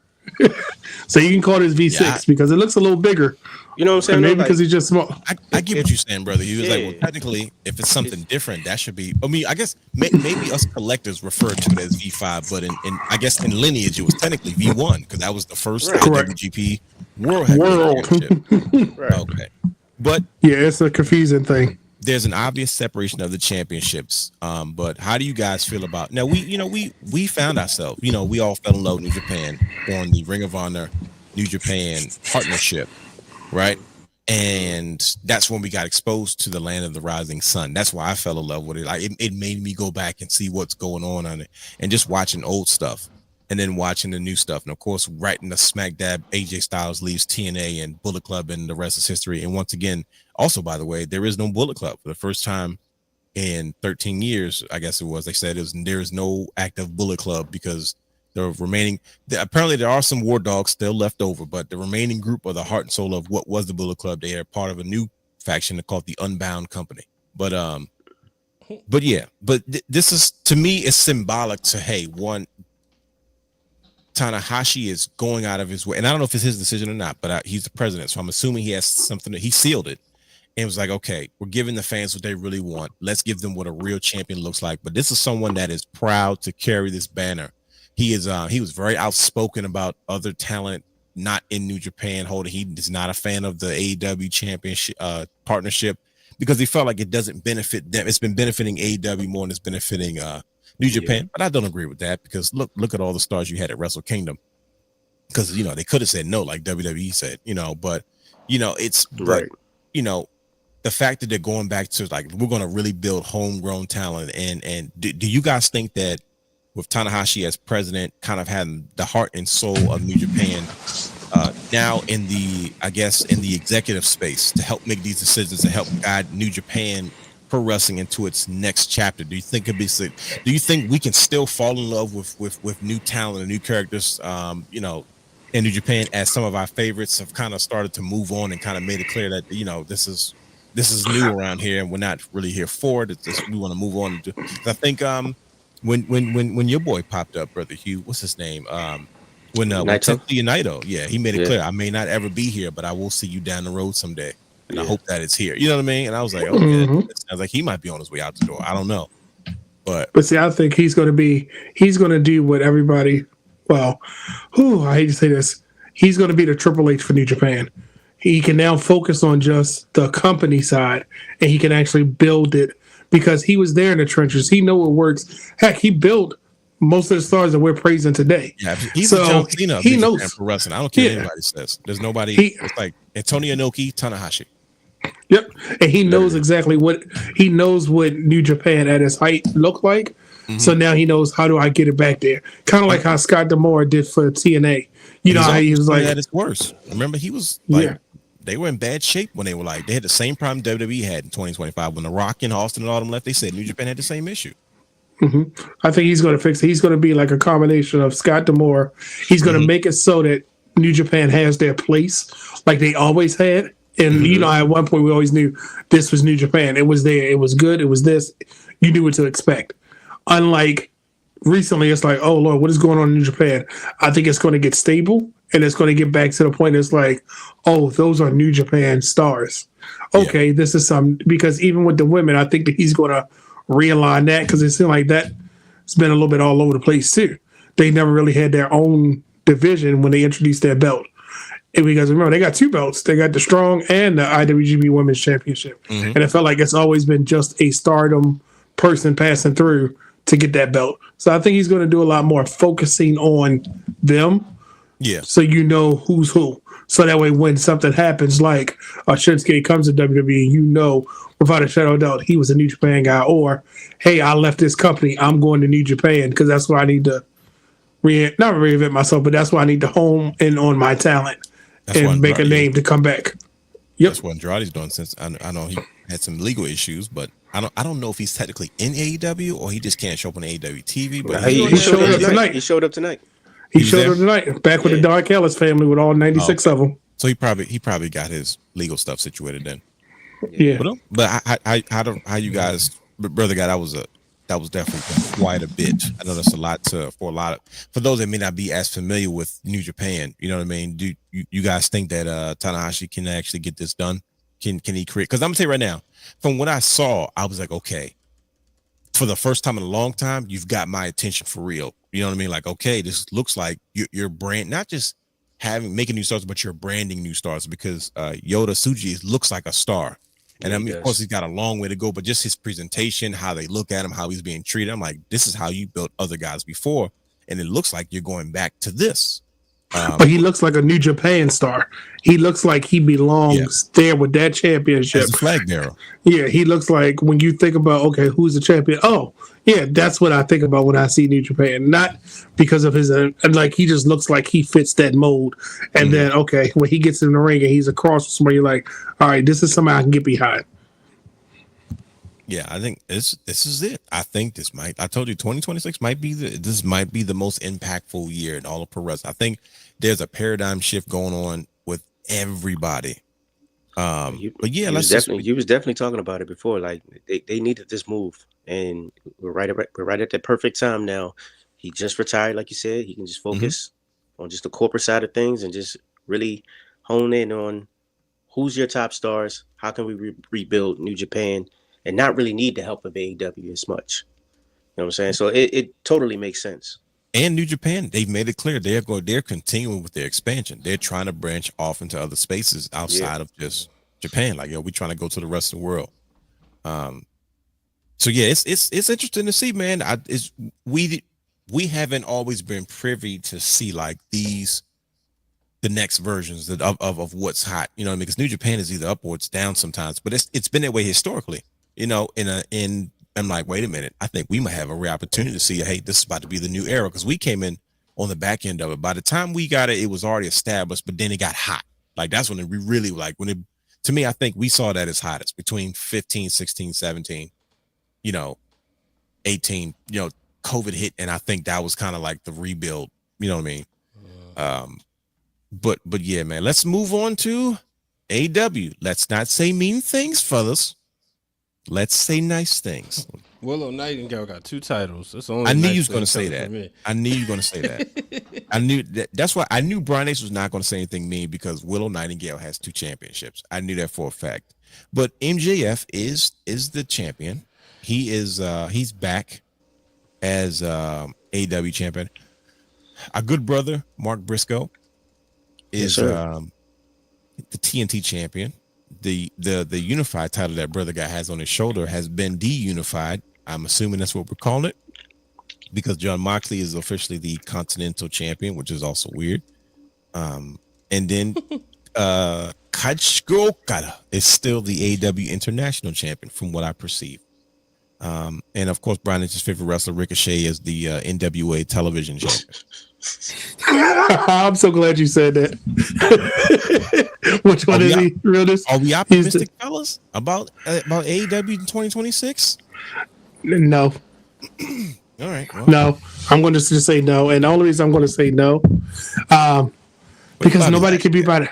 So you can call this V6 because it looks a little bigger. You know what I'm saying? Maybe because he's just small. I get what you're saying, brother. He was like, well, technically, if it's something different, that should be. I mean, I guess maybe us collectors refer to it as V5, but in I guess in lineage, it was technically V1 because that was the first IWGP World Heavyweight Championship. Okay, but yeah, it's a confusing thing. There's an obvious separation of the championships, but how do you guys feel about now? We found ourselves, we all fell in love with New Japan on the Ring of Honor New Japan partnership, right? And that's when we got exposed to the land of the rising sun. That's why I fell in love with it. Like it made me go back and see what's going on it, and just watching old stuff and then watching the new stuff. And of course, right in the smack dab, AJ Styles leaves TNA and Bullet Club, and the rest is history. And once again, also, by the way, there is no Bullet Club for the first time in 13 years, I guess it was. They said there's no active Bullet Club because apparently there are some War Dogs still left over, but the remaining group of the heart and soul of what was the Bullet Club, they are part of a new faction called the Unbound Company. But this is, to me, is symbolic to, hey, one, Tanahashi is going out of his way, and I don't know if it's his decision or not, but he's the president, so I'm assuming he has something that he sealed it and was like, okay, we're giving the fans what they really want. Let's give them what a real champion looks like. But this is someone that is proud to carry this banner. He was very outspoken about other talent not in New Japan holding. He is not a fan of the AEW championship partnership because he felt like it doesn't benefit them. It's been benefiting AEW more than it's benefiting New Japan. But I don't agree with that because look at all the stars you had at Wrestle Kingdom. Because they could have said no, like WWE said, but it's right. But, the fact that they're going back to like, we're going to really build homegrown talent. And do you guys think that with Tanahashi as president, kind of having the heart and soul of New Japan now in the executive space to help make these decisions, to help guide New Japan pro wrestling into its next chapter? Do you think we can still fall in love with new talent and new characters, in New Japan, as some of our favorites have kind of started to move on and kind of made it clear that, this is new around here and we're not really here for it. It's just, we want to move on. I think when your boy popped up, Brother Hugh, what's his name? When Tetsuya Naito, yeah, he made it clear, I may not ever be here, but I will see you down the road someday. And I hope that it's here. You know what I mean? And I was like, okay, that sounds like he might be on his way out the door. I don't know. But see, I think he's going to do what everybody, I hate to say this, he's going to be the Triple H for New Japan. He can now focus on just the company side, and he can actually build it because he was there in the trenches. He know what works. Heck, he built most of the stars that we're praising today. Yeah, he's the John Cena of New Japan for wrestling. I don't care what anybody says. There's nobody. It's like Antonio Inoki, Tanahashi. Yep, and he knows exactly what New Japan at its height looked like. Mm-hmm. So now he knows, how do I get it back there? Kind of like how Scott D'Amore did for TNA. You know how he was like at its worst. Remember, he was like, they were in bad shape when they had the same problem WWE had in 2025 when The Rock and Austin and all them left. They said New Japan had the same issue. Mm-hmm. I think he's going to fix it. He's going to be like a combination of Scott D'Amore. He's going to make it so that New Japan has their place, like they always had. And at one point we always knew this was New Japan. It was there. It was good. It was this. You knew what to expect. Unlike recently, it's like, oh Lord, what is going on in New Japan? I think it's going to get stable, and it's going to get back to the point. It's like, oh, those are New Japan stars. Okay, this is because even with the women, I think that he's going to realign that because it seems like that it's been a little bit all over the place too. They never really had their own division when they introduced their belt. And because remember, they got two belts. They got the Strong and the IWGP Women's Championship. And it felt like it's always been just a stardom person passing through to get that belt. So I think he's going to do a lot more focusing on them. Yeah. So who's who. So that way when something happens, like Shinsuke comes to WWE, without a shadow of doubt, he was a New Japan guy. Or, hey, I left this company. I'm going to New Japan because that's where I need to not reinvent myself, but that's why I need to home in on my talent and make a name to come back. Yep. That's what Andrade's doing since I know he had some legal issues, but I don't know if he's technically in AEW or he just can't show up on AEW TV. But he showed up tonight. He showed up tonight. He showed up tonight, back with the Dark Ellis family with all 96 of them. So he probably got his legal stuff situated then. Yeah. But how you guys, brother guy, that was definitely quite a bit. I know that's a lot for those that may not be as familiar with New Japan. You know what I mean? Do you guys think that Tanahashi can actually get this done? Can he create? Because I'm gonna tell you right now, from what I saw, I was like, okay, for the first time in a long time, you've got my attention for real. You know what I mean? Like, okay, this looks like your brand, not just making new stars, but you're branding new stars because Yota Tsuji looks like a star. And I mean, of course, he's got a long way to go, but just his presentation, how they look at him, how he's being treated. I'm like, this is how you built other guys before. And it looks like you're going back to this. But he looks like a New Japan star. He looks like he belongs there with that championship. As a flag bearer. Yeah, he looks like when you think about, okay, who's the champion? Oh, yeah, that's what I think about when I see New Japan. Not because of his, like, he just looks like he fits that mold. And then, okay, when he gets in the ring and he's across from somebody, you're like, all right, this is somebody I can get behind. Yeah, I think this is it. I think I told you 2026 might be the most impactful year in all of pro wrestling. I think there's a paradigm shift going on with everybody. But yeah, you was definitely talking about it before. Like they needed this move, and we're right at the perfect time now. He just retired, like you said. He can just focus on just the corporate side of things and just really hone in on who's your top stars. How can we rebuild New Japan and not really need the help of AEW as much? You know what I'm saying? So it totally makes sense. And New Japan, they've made it clear they're continuing with their expansion. They're trying to branch off into other spaces outside of just Japan. Like, we're trying to go to the rest of the world. So yeah, it's interesting to see, man. We haven't always been privy to see like the next versions of what's hot. You know what I mean? Because New Japan is either up or it's down sometimes, but it's been that way historically. You know, I'm like, wait a minute. I think we might have a rare opportunity to see, hey, this is about to be the new era, because we came in on the back end of it. By the time we got it, it was already established, but then it got hot. Like, that's when we really to me, I think we saw that as hottest between 15, 16, 17, 18, COVID hit. And I think that was kind of like the rebuild, you know what I mean? But yeah, man, let's move on to AEW. Let's not say mean things, fellas. Let's say nice things. Willow Nightingale got 2 titles. That's the only I knew nice you was going to thing say coming that. from me. I knew you were going to say that. I knew that. That's why I knew Brian Ace was not going to say anything mean, because Willow Nightingale has 2 championships. I knew that for a fact. But MJF is the champion. He is he's back as AEW champion. Our good brother Mark Briscoe is the TNT champion. The unified title that brother guy has on his shoulder has been de-unified. I'm assuming that's what we're calling it, because John Moxley is officially the Continental champion, which is also weird. And then Kazuchika Okada is still the AEW International champion, from what I perceive. And of course, Brian is his favorite wrestler, Ricochet, is the NWA television champion. I'm so glad you said that. Which one is he? Realness? Are we optimistic, fellas, about AEW in 2026? No. All right. Well. No. I'm going to just say no. And the only reason I'm going to say no, because nobody can be by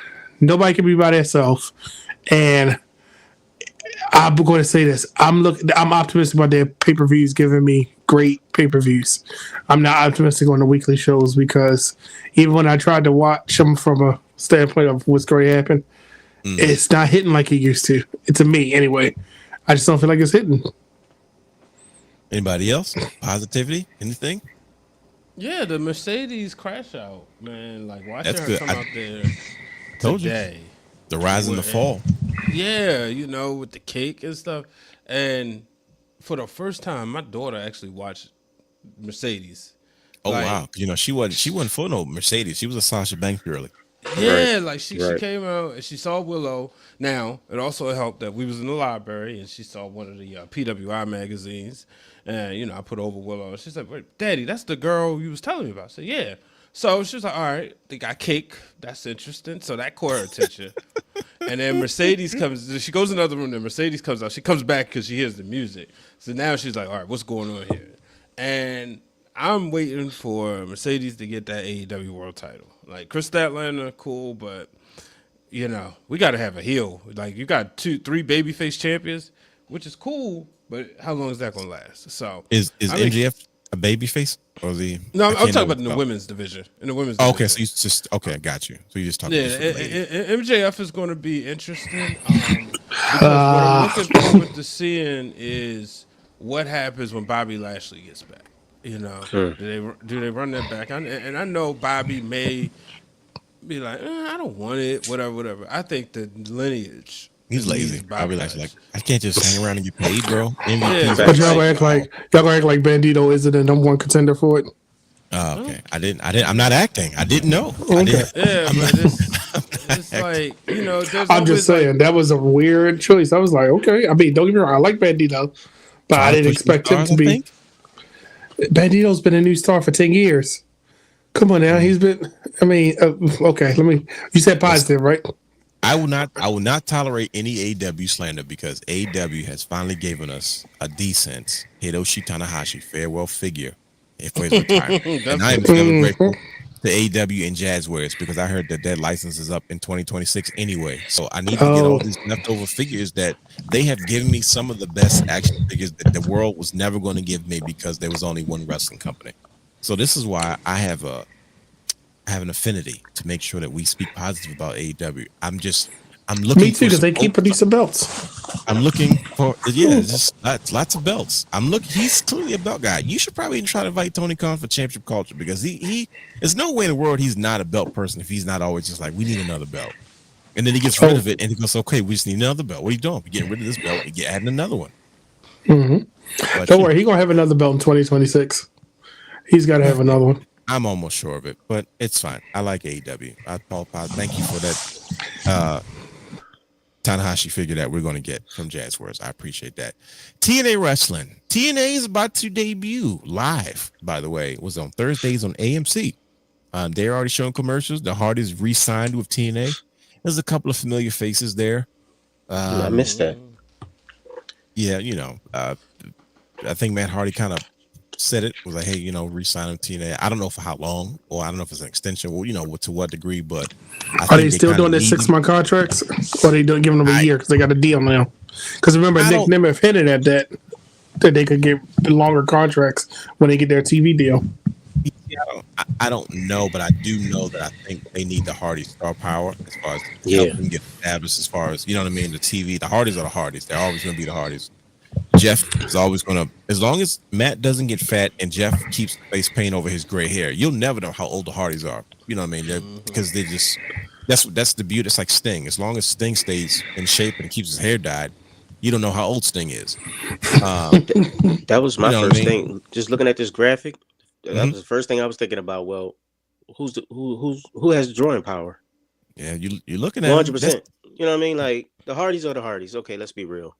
themselves. And I'm going to say this. I'm optimistic about their pay-per-views giving me great pay-per-views. I'm not optimistic on the weekly shows, because even when I tried to watch them from a standpoint of what's going to happen, it's not hitting like it used to. To me, anyway. I just don't feel like it's hitting. Anybody else? Positivity? Anything? Yeah, the Mercedes crash out, man. Like, watching That's her good. come out there Told today. You. The rise and the fall. Yeah, with the cake and stuff. And for the first time, my daughter actually watched Mercedes. Oh, wow. She wasn't for no Mercedes. She was a Sasha Banks girly. Yeah, like she came out and she saw Willow. Now, it also helped that we was in the library and she saw one of the PWI magazines. And, I put over Willow. And she's like, wait, Daddy, that's the girl you was telling me about. I said, yeah. So she was like, all right, they got cake. That's interesting. So that caught her attention. And then Mercedes comes. She goes in another room. Then Mercedes comes out. She comes back because she hears the music. So now she's like, all right, what's going on here? And I'm waiting for Mercedes to get that AEW World Title. Like, Chris Statlander, cool, but we got to have a heel. Like, you got 3 babyface champions, which is cool, but how long is that gonna last? So is MJF a babyface, or is he? No, I'm talking about in the women's division. In the women's division. Okay, so you just got you. So you just talking. MJF is going to be interesting. Because what I'm looking forward to seeing is what happens when Bobby Lashley gets back. Do they run that back? And I know Bobby may be like, I don't want it, whatever. I think the lineage. He's lazy. Bobby Lashley, like, I can't just hang around and get paid, bro. But y'all gonna act like Bandito isn't the number 1 contender for it. Okay. I'm not acting. I didn't know. Okay. It's like, I'm just saying that was a weird choice. I was like, okay. I mean, don't get me wrong, I like Bandito, but I didn't expect him to be. Bandito's been a new star for 10 years. Come on now, he's been. I mean, okay. You said positive, right? I will not tolerate any AW slander because AW has finally given us a decent Hiroshi Tanahashi farewell figure for his retirement. And I am still grateful to AW and Jazzwares because I heard that license is up in 2026 anyway. So I need to get all these leftover figures that they have given me, some of the best action figures that the world was never going to give me because there was only one wrestling company. So this is why I have an affinity to make sure that we speak positive about AEW. I'm looking. Me too, because they keep producing belts. I'm looking for just lots of belts. He's clearly a belt guy. You should probably try to invite Tony Khan for championship culture because he there's no way in the world he's not a belt person if he's not always just like, we need another belt. And then he gets rid of it and he goes, okay, we just need another belt. What are you doing? We're getting rid of this belt and adding another one. Mm-hmm. Don't worry, he's gonna have another belt in 2026. He's got to have another one. I'm almost sure of it, but it's fine. I like AEW. Thank you for that Tanahashi figure that we're going to get from Jazzwares. I appreciate that. TNA Wrestling. TNA is about to debut live, by the way. It was on Thursdays on AMC. They're already showing commercials. The Hardys re-signed with TNA. There's a couple of familiar faces there. I missed that. Yeah, I think Matt Hardy kind of said it, was like, hey, re-sign with TNA. I don't know for how long, or I don't know if it's an extension, well, to what degree, but are they still doing their 6-month contracts? Or are they giving them a year because they got a deal now? Because remember, Nick Nemeth hinted at that they could get longer contracts when they get their TV deal. I don't know, but I do know that I think they need the Hardy star power as far as helping them get established, as far as, you know what I mean, the TV. The Hardys are the Hardys. They're always going to be the Hardys. Jeff is always going to, as long as Matt doesn't get fat and Jeff keeps face paint over his gray hair, you'll never know how old the Hardys are. You know what I mean? Because they just, that's the beauty. It's like Sting. As long as Sting stays in shape and keeps his hair dyed, you don't know how old Sting is. That was my first thing. Just looking at this graphic, that was the first thing I was thinking about. Well, who has drawing power? Yeah, you're looking at 100%. You know what I mean? Like, the Hardys are the Hardys. Okay, let's be real.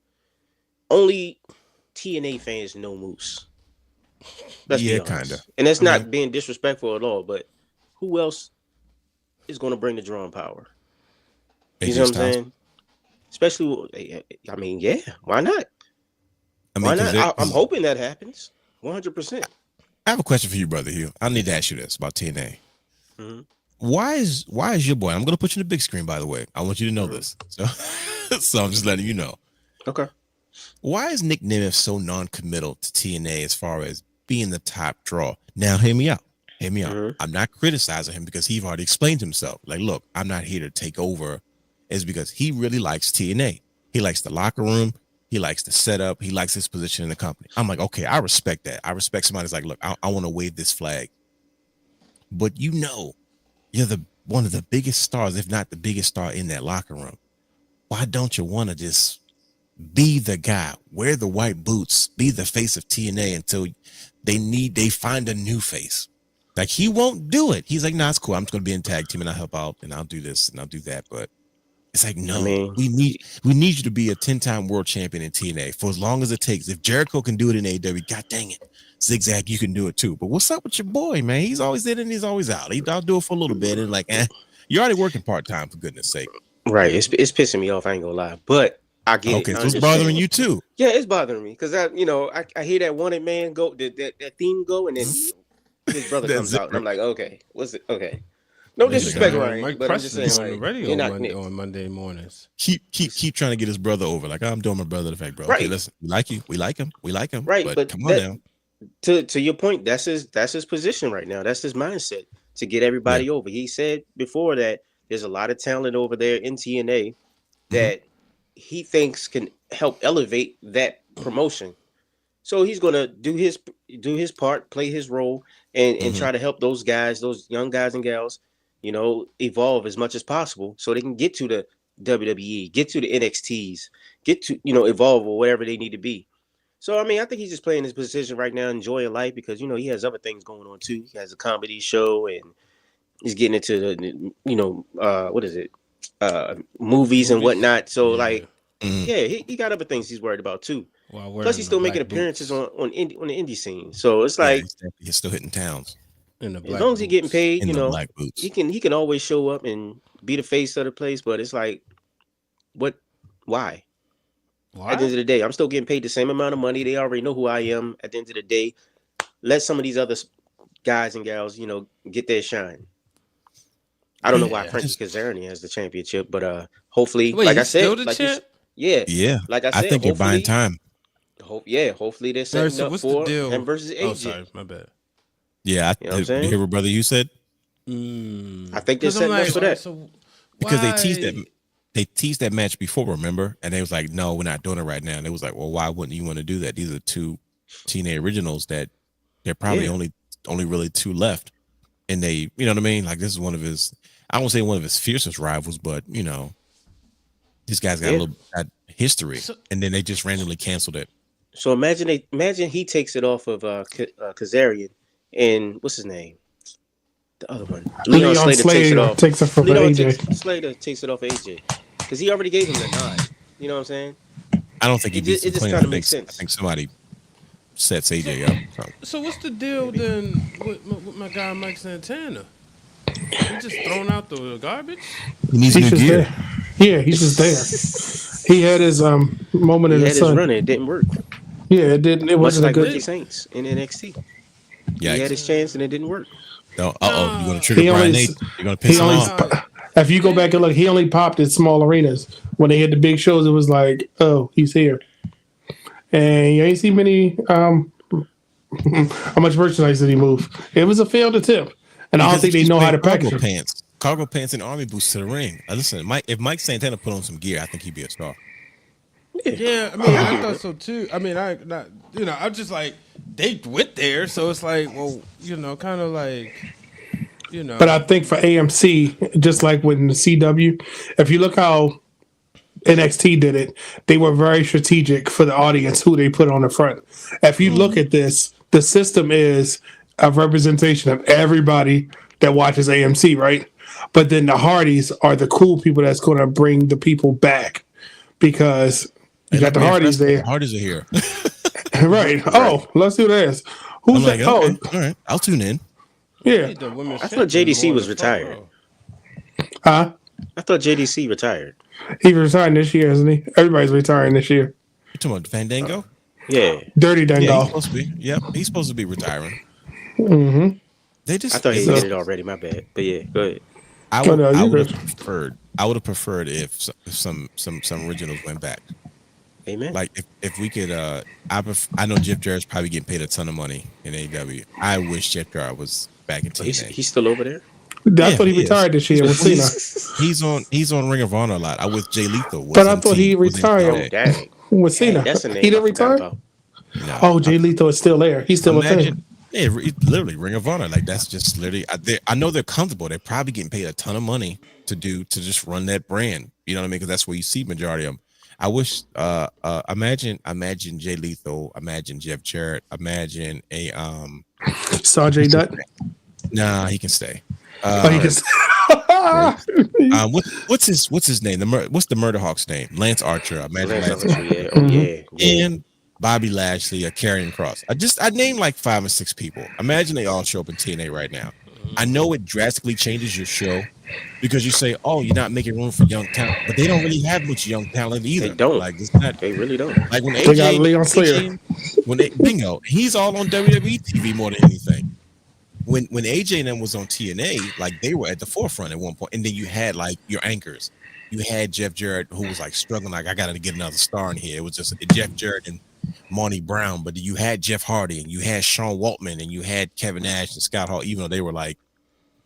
Only TNA fans know Moose. Let's be honest. Kind of. And that's not being disrespectful at all, but who else is going to bring the drawing power? You know what I'm saying? Especially, I mean, yeah, why not? Why not? I'm hoping that happens. 100%. I have a question for you, Brother Hugh. I need to ask you this about TNA. Mm-hmm. Why is your boy? I'm going to put you in the big screen, by the way. I want you to know this. So I'm just letting you know. Okay. Why is Nick Nemeth so non-committal to TNA as far as being the top draw? Now, hear me out. Mm-hmm. I'm not criticizing him because he's already explained himself. Like, look, I'm not here to take over. It's because he really likes TNA. He likes the locker room. He likes the setup. He likes his position in the company. I'm like, okay, I respect that. I respect somebody's like, look, I want to wave this flag. But you're one of the biggest stars, if not the biggest star in that locker room. Why don't you want to just be the guy, wear the white boots, be the face of TNA until they find a new face? Like, he won't do it. He's like, nah, it's cool. I'm just going to be in tag team and I'll help out and I'll do this and I'll do that. But it's like, no, we need you to be a 10-time world champion in TNA for as long as it takes. If Jericho can do it in AEW, god dang it, Zigzag, you can do it too. But what's up with your boy, man? He's always in and he's always out. I'll do it for a little bit and like, you're already working part-time, for goodness sake. Right. It's pissing me off. I ain't gonna lie, but I get it. Okay, so it's bothering you too. Yeah, it's bothering me because I hear that wanted man go that theme go and then his brother comes out and I'm like, okay, what's it? Okay. No disrespect, Ryan, but I'm just saying, like, on Monday mornings. Keep trying to get his brother over. Like, I'm doing my brother the fact, bro. Right. Okay, listen, we like you, we like him. Right, but come on now. To your point, that's his position right now. That's his mindset to get everybody over. He said before that there's a lot of talent over there in TNA that he thinks can help elevate that promotion. So he's gonna do his part, play his role, and try to help those guys, those young guys and gals, evolve as much as possible so they can get to the WWE, get to the NXTs, get to, evolve or whatever they need to be. So, I mean, I think he's just playing his position right now, enjoying life because, he has other things going on too. He has a comedy show and he's getting into the, movies and whatnot. So he got other things he's worried about too. Plus he's still making appearances on the indie scene. So it's like he's still hitting towns. As long as he's getting paid, he can always show up and be the face of the place. But it's like What? Why? Why? At the end of the day, I'm still getting paid the same amount of money. They already know who I am. At the end of the day, let some of these other guys and gals, get their shine. I don't know why Frankie Kazarian has the championship, but hopefully, Wait, like I he's said, still the champ? Yeah. like I said, I think you're buying time. Hopefully they're setting so up what's for the deal? him versus AJ. Oh, sorry, my bad. Yeah, You know what I'm saying? you hear what brother you said? I think they're setting up for that. So Because why? they teased that match before, remember? And they was like, no, we're not doing it right now. And it was like, well, why wouldn't you want to do that? These are two TNA originals that they're probably only really two left. And they, you know what I mean? Like, this is one of his, I won't say one of his fiercest rivals, but this guy's got a little history. And then they just randomly canceled it. So imagine he takes it off of Kazarian and what's his name? The other one. Leon Slater takes it off. Takes it from AJ. Slater takes it off AJ. Because he already gave him the nod. You know what I'm saying? I don't think he beats him just clean. kind of makes sense. I think somebody sets AJ up. So what's the deal then with my guy Mike Santana? He just thrown out the garbage? He needs new gear. There. Yeah, he's just there. He had his moment in the sun. He had his run. It didn't work. Yeah, it didn't. It wasn't like a good. Ricky Saints in NXT. Yeah, He had his chance and it didn't work. No, you're going to trigger Brian Nate. You're going to piss him off. If you go back and look, he only popped at small arenas. When they hit the big shows, it was like, oh, he's here. And you ain't see many. How much merchandise did he move? It was a failed attempt, and I don't think they know how to package him. Cargo pants and army boots to the ring. Listen, if Mike Santana put on some gear, I think he'd be a star. Yeah, I mean, I thought so too. I mean, I'm just like, they went there, so it's like, well, kind of like, But I think for AMC, just like with the CW, if you look how NXT did it, they were very strategic for the audience who they put on the front. If you look at this, the system is a representation of everybody that watches AMC, right? But then the Hardys are the cool people that's going to bring the people back because you got the Hardys there. Hardys are here. Right. Oh, let's do this. Who's that? Okay, Oh, all right. I'll tune in. Yeah. I thought JDC was retired. Huh? I thought JDC retired. He's retiring this year, isn't he? Everybody's retiring this year. You talking about Fandango? Yeah. Dirty Dango. Yeah, he's supposed to be. Yep, he's supposed to be retiring. Mm-hmm. I thought he did it already. My bad. But yeah, go ahead. I would have preferred if some originals went back. Amen. Like if we could, I know Jeff Jarrett's probably getting paid a ton of money in AEW. I wish Jeff Jarrett was back in TNA. He's still over there. I thought he retired this year with Cena. He's on Ring of Honor a lot. I with Jay Lethal. But I thought he retired with Cena. That's a name He didn't I forgot retire. about. No. Oh, Jay Lethal is still there. He's still a thing. Yeah, literally Ring of Honor. Like that's just literally. I know they're comfortable. They're probably getting paid a ton of money to just run that brand. You know what I mean? Because that's where you see majority of them. I wish. Imagine Jay Lethal. Imagine Jeff Jarrett. Imagine a Sajay Dutt. Nah, he can stay. He can stay. What's his name? What's the Murder Hawk's name? Lance Archer. Imagine Lance Archer. Yeah. Oh yeah. And Bobby Lashley, a Karrion Kross. I named like 5 or 6 people. Imagine they all show up in TNA right now. I know it drastically changes your show because you say, "Oh, you're not making room for young talent," but they don't really have much young talent either. They don't. Like it's not. They really don't. Like when They got Leon Slater. Bingo, he's all on WWE TV more than anything. When AJ and them was on TNA, like they were at the forefront at one point, and then you had like your anchors. You had Jeff Jarrett, who was like struggling, like I got to get another star in here. It was just Jeff Jarrett and Monty Brown, but you had Jeff Hardy and you had Sean Waltman and you had Kevin Nash and Scott Hall, even though they were like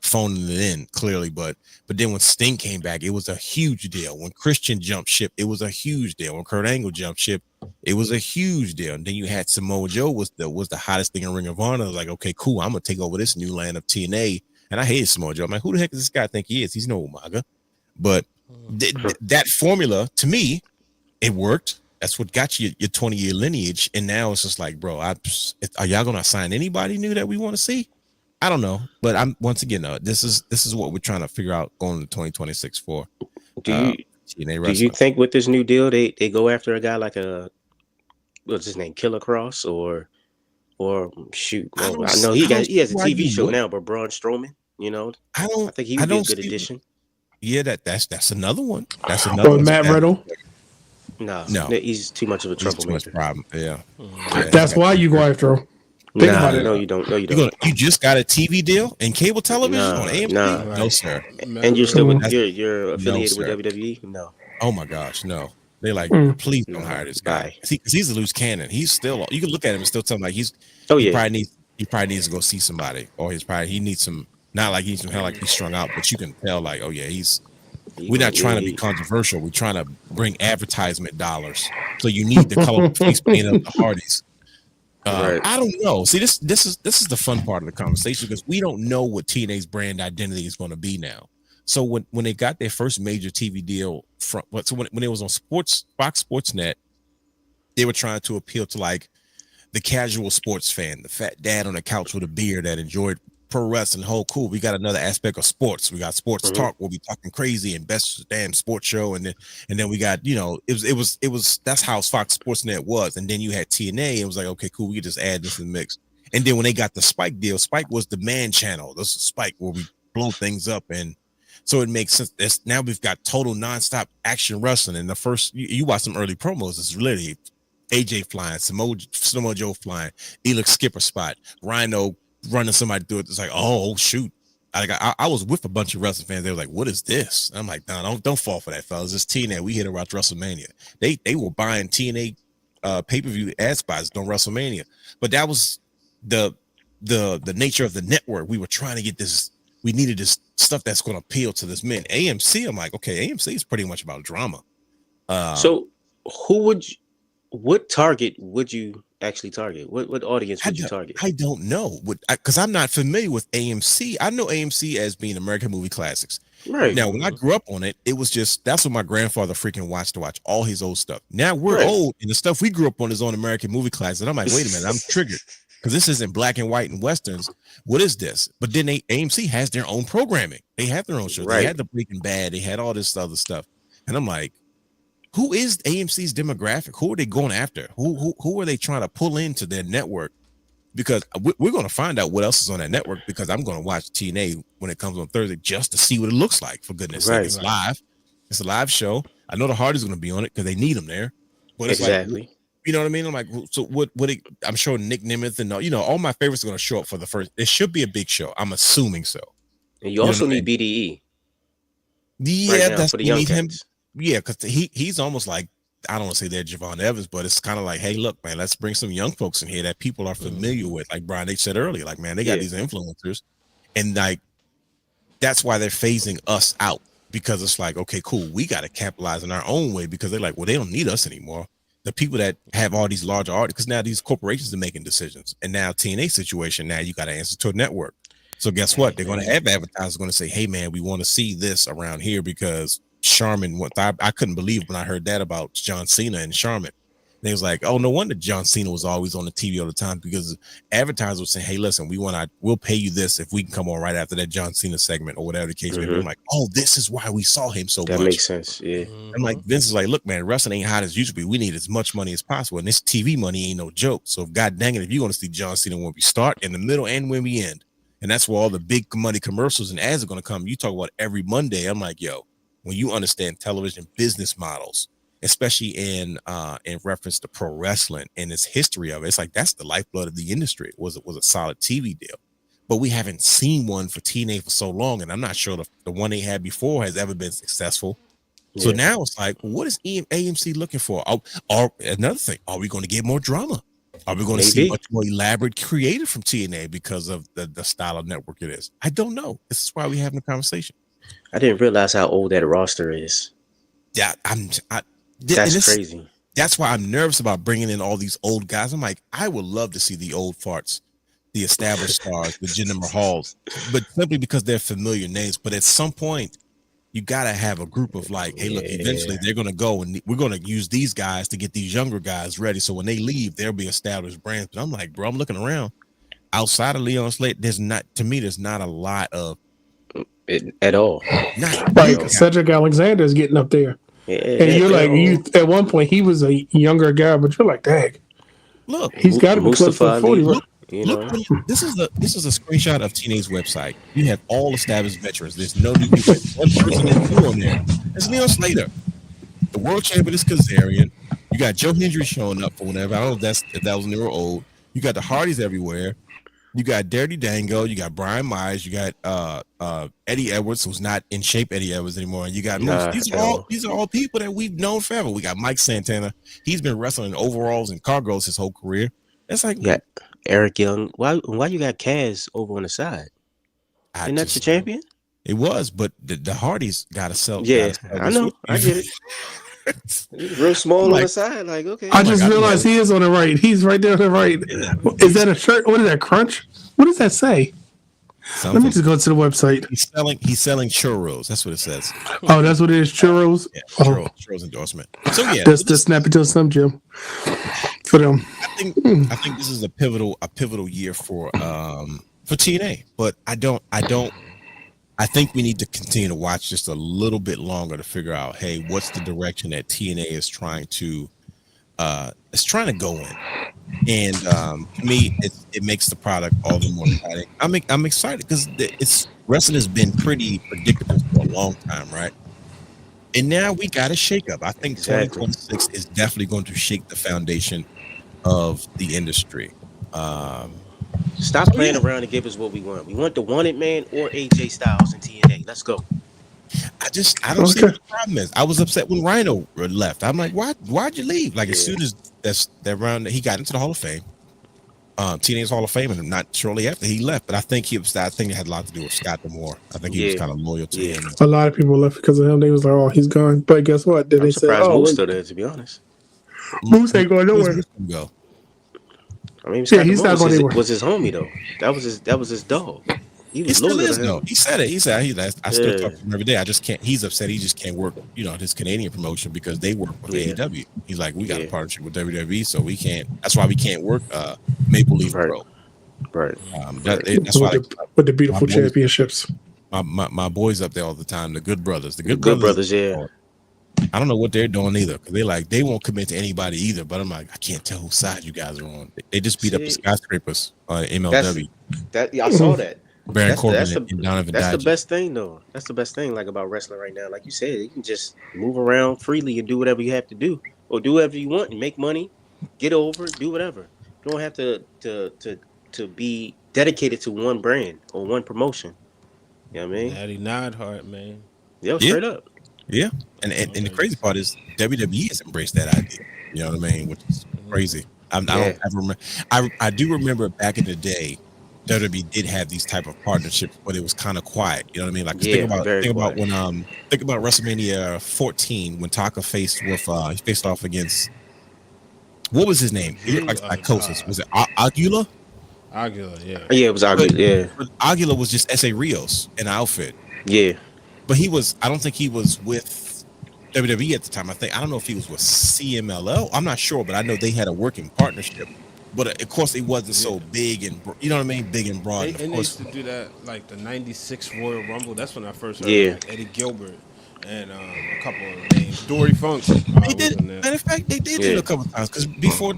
phoning it in clearly. But then when Sting came back, it was a huge deal. When Christian jumped ship, it was a huge deal. When Kurt Angle jumped ship, it was a huge deal. And then you had Samoa Joe was the hottest thing in Ring of Honor. Like, okay, cool, I'm gonna take over this new land of TNA. And I hated Samoa Joe. I'm like, who the heck does this guy think he is? He's no Umaga. But that formula, to me, it worked. That's what got you your 20-year lineage. And now it's just like, bro, are y'all gonna assign anybody new that we want to see? I don't know. But I'm once again, this is what we're trying to figure out going into 2026 for. Do you think with this new deal they go after a guy like what's his name, Killer Cross or shoot? I know he has a TV show now, but Braun Strowman, I think he would be a good addition. Yeah, that's another one. That's another Or one. Matt Riddle. No, No. he's too much of a He's too much troublemaker. problem. Yeah. That's why you go after him. Think Nah, about it. no, you don't. No, you don't. You just got a TV deal and cable television Nah, on AMC? nah. No, sir. And you're still with, That's- you're affiliated sir. with WWE? No. Oh my gosh, no. They're like, please don't hire this guy. Because he's a loose cannon. He's still. You can look at him and still tell him like he's. Oh he yeah. probably needs to go see somebody, or he needs some. Not like he's kind of like he's strung out, but you can tell like, oh yeah, we're not trying to be controversial. We're trying to bring advertisement dollars. So you need the color face paint of the Hardys. Right. I don't know. See, this is the fun part of the conversation because we don't know what TNA's brand identity is going to be now. So when they got their first major TV deal when it was on Fox Sports Net, they were trying to appeal to like the casual sports fan, the fat dad on the couch with a beer that enjoyed pro wrestling. Whole cool. We got another aspect of sports. We got sports talk. We'll be talking crazy and best damn sports show, and then we got it was that's how Fox Sports Net was. And then you had TNA. It was like okay, cool. We could just add this to the mix. And then when they got the Spike deal, Spike was the man channel. This is Spike where we blow things up, and so it makes sense. Now we've got total nonstop action wrestling. And the first you watch some early promos. It's literally AJ flying, Samoa Joe flying, Elix skipper spot, Rhino running somebody through it. It's like, oh shoot. I was with a bunch of wrestling fans. They were like, what is this? And I'm like, no, don't fall for that, fellas. It's TNA. We hit around WrestleMania. They were buying TNA pay-per-view ad spots on WrestleMania. But that was the nature of the network. We were trying to get this, we needed this stuff that's going to appeal to this men. AMC, I'm like, okay, AMC is pretty much about drama. So what target would you actually target? What audience would you target? I don't know, because I'm not familiar with AMC. I know AMC as being American Movie Classics. Right. Now, when I grew up on it, it was just that's what my grandfather freaking watched to watch all his old stuff. Now we're old, and the stuff we grew up on is on American Movie Classics. And I'm like, wait a minute, I'm triggered because this isn't black and white and westerns. What is this? But then AMC has their own programming. They have their own shows. They had the Breaking Bad. They had all this other stuff, and I'm like, who is AMC's demographic? Who are they going after? Who are they trying to pull into their network? Because we're going to find out what else is on that network because I'm going to watch TNA when it comes on Thursday just to see what it looks like, for goodness sake. It's live. It's a live show. I know the Hardys are going to be on it because they need them there. But it's like, you know what I mean? I'm like, so I'm sure Nick Nemeth and all my favorites are going to show up for the first. It should be a big show. I'm assuming so. And you also need BDE. Yeah, that's for the young him. cats. Yeah, because he's almost like, I don't want to say they're Javon Evans, but it's kind of like, hey, look, man, let's bring some young folks in here that people are familiar with. Like Brian H. said earlier, like, man, they got these influencers. And like, that's why they're phasing us out because it's like, okay, cool. We got to capitalize in our own way because they're like, well, they don't need us anymore. The people that have all these larger artists, because now these corporations are making decisions. And now TNA situation, now you got to answer to a network. So guess what? They're going to have advertisers going to say, hey, man, we want to see this around here because Charmin, I couldn't believe when I heard that about John Cena and Charmin. They was like, oh, no wonder John Cena was always on the TV all the time because advertisers were saying, hey, listen, we'll pay you this if we can come on right after that John Cena segment or whatever the case may be. I'm like, oh, this is why we saw him so much. That makes sense. Yeah. I'm like, Vince is like, look, man, wrestling ain't hot as used to be. We need as much money as possible. And this TV money ain't no joke. So God dang it, if you want to see John Cena when we start, in the middle, and when we end. And that's where all the big money commercials and ads are going to come. You talk about every Monday. I'm like, yo, when you understand television business models, especially in reference to pro wrestling and its history of it, it's like that's the lifeblood of the industry. It was a solid TV deal, but we haven't seen one for TNA for so long, and I'm not sure the one they had before has ever been successful. Yeah. So now it's like, what is AMC looking for? Or another thing, are we going to get more drama? Are we going to see much more elaborate creative from TNA because of the style of network it is? I don't know. This is why we're having a conversation. I didn't realize how old that roster is. Yeah, that's crazy. That's why I'm nervous about bringing in all these old guys. I'm like, I would love to see the old farts, the established stars, the Jinder Mahals, but simply because they're familiar names. But at some point, you got to have a group of like, hey, look, eventually they're going to go and we're going to use these guys to get these younger guys ready. So when they leave, they'll be established brands. But I'm like, bro, I'm looking around outside of Leon Slate. There's not a lot of it at all. Like Cedric Alexander is getting up there. And you're like, at one point he was a younger guy, but you're like, dang, look, he's got to be close to 40. You know, this is a screenshot of TNA's website. You have all established veterans. There's no new people. One person is new on there. It's Leon Slater. The world champion is Kazarian. You got Joe Hendry showing up for whenever. I don't know if that was when they were old. You got the Hardys everywhere. You got Dirty Dango. You got Brian Myers. You got Eddie Edwards, who's not in shape Eddie Edwards anymore. And you got these are all people that we've known forever. We got Mike Santana. He's been wrestling in overalls and cargos his whole career. It's like Eric Young. Why you got Kaz over on the side? Isn't that your champion? It was, but the Hardys got to sell. Yeah, I know. I get it. He's real small on the side. Like, okay. I just realized he is on the right. He's right there on the right. Is that a shirt? What is that? Crunch? What does that say? Something. Let me just go to the website. He's selling churros. That's what it says. Oh, that's what it is. Churros. Yeah, churros endorsement. So yeah, that's the snap it to some Jim for them. I think this is a pivotal year for TNA, but I think we need to continue to watch just a little bit longer to figure out, hey, what's the direction that TNA is trying to go in. And to me, it makes the product all the more exciting. I'm excited because wrestling has been pretty predictable for a long time, right? And now we got a shakeup. I think 2026 is definitely going to shake the foundation of the industry. Stop playing around and give us what we want. We want the Wanted Man or AJ Styles in TNA. Let's go. I don't see what the problem is. I was upset when Rhino left. I'm like, why'd you leave? Like as soon as that round he got into the Hall of Fame, TNA's Hall of Fame, and not shortly after he left. But I think it had a lot to do with Scott D'Amore. I think he was kind of loyal to him. A lot of people left because of him. They was like, oh, he's gone. But guess what? Then I'm they surprised said, Moose still there, to be honest. Moose ain't going nowhere. Go. I mean, Scott he's not going anywhere. Was his homie though. That was his dog. He still is though. He said it. He said I still talk to him every day. I just can't. He's upset. He just can't work. His Canadian promotion because they work with AEW. He's like, we got a partnership with WWE, so we can't. That's why we can't work Maple Leaf Pro. Right. That's why with the beautiful championships. My boys up there all the time. The Good Brothers. The Good Brothers. Yeah. I don't know what they're doing either because they won't commit to anybody either. But I'm like, I can't tell whose side you guys are on. They just beat up the skyscrapers on MLW. I saw that. Baron Corbin that's the best thing though. That's the best thing about wrestling right now. Like you said, you can just move around freely and do whatever you have to do, or do whatever you want and make money, get over, do whatever. You don't have to be dedicated to one brand or one promotion. You know what I mean? Daddy Neidhart, man. Yo, straight up. Yeah, and the crazy part is WWE has embraced that idea. You know what I mean? Which is crazy. I do remember back in the day, WWE did have these type of partnerships, but it was kind of quiet. You know what I mean? Like think about WrestleMania 14 when Taka faced off against, what was his name? He looked like Psychosis. Was it Aguila? Aguila, yeah. Yeah, it was Aguila. Yeah, but Aguila was just S.A. Rios in an outfit. Yeah. But I don't think he was with WWE at the time. I don't know if he was with CMLL. I'm not sure, but I know they had a working partnership. But of course, it wasn't so big and you know what I mean, big and broad. They used to do that like the '96 Royal Rumble. That's when I first heard like Eddie Gilbert and a couple of names. Dory Funk. They did. Matter of fact, they did it a couple of times because before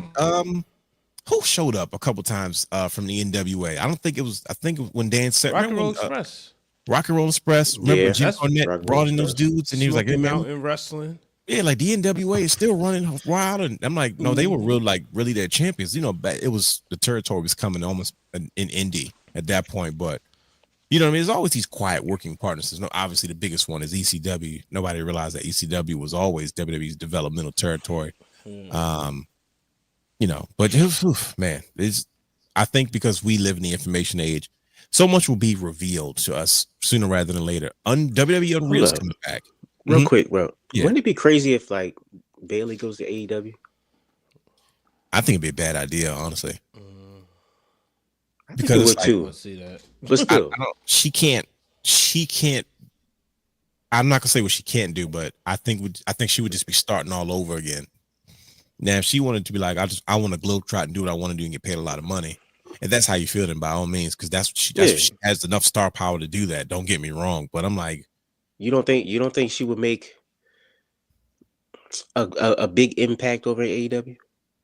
who showed up a couple of times from the NWA. I think it was when Dan said Rock and Roll Express. Rock and Roll Express. Remember Jim Cornette brought in those dudes and he was like, out in wrestling. Yeah, like the NWA is still running wild, and I'm like, no, they were really their champions. It was the territory was coming almost in indie at that point, but you know what I mean. There's always these quiet working partners. Obviously the biggest one is ECW. Nobody realized that ECW was always WWE's developmental territory. But man, I think because we live in the information age, so much will be revealed to us sooner rather than later. WWE Unreal is coming back. Real quick, bro. Yeah. Wouldn't it be crazy if like Bayley goes to AEW? I think it'd be a bad idea, honestly. I think it would too. See that. But still, she can't. I'm not gonna say what she can't do, but I think she would just be starting all over again. Now, if she wanted to be like, I want to globetrot and do what I want to do and get paid a lot of money, and that's how you feel, then by all means, because that's what she has enough star power to do that. Don't get me wrong, but I'm like. You don't think she would make a big impact over at AEW?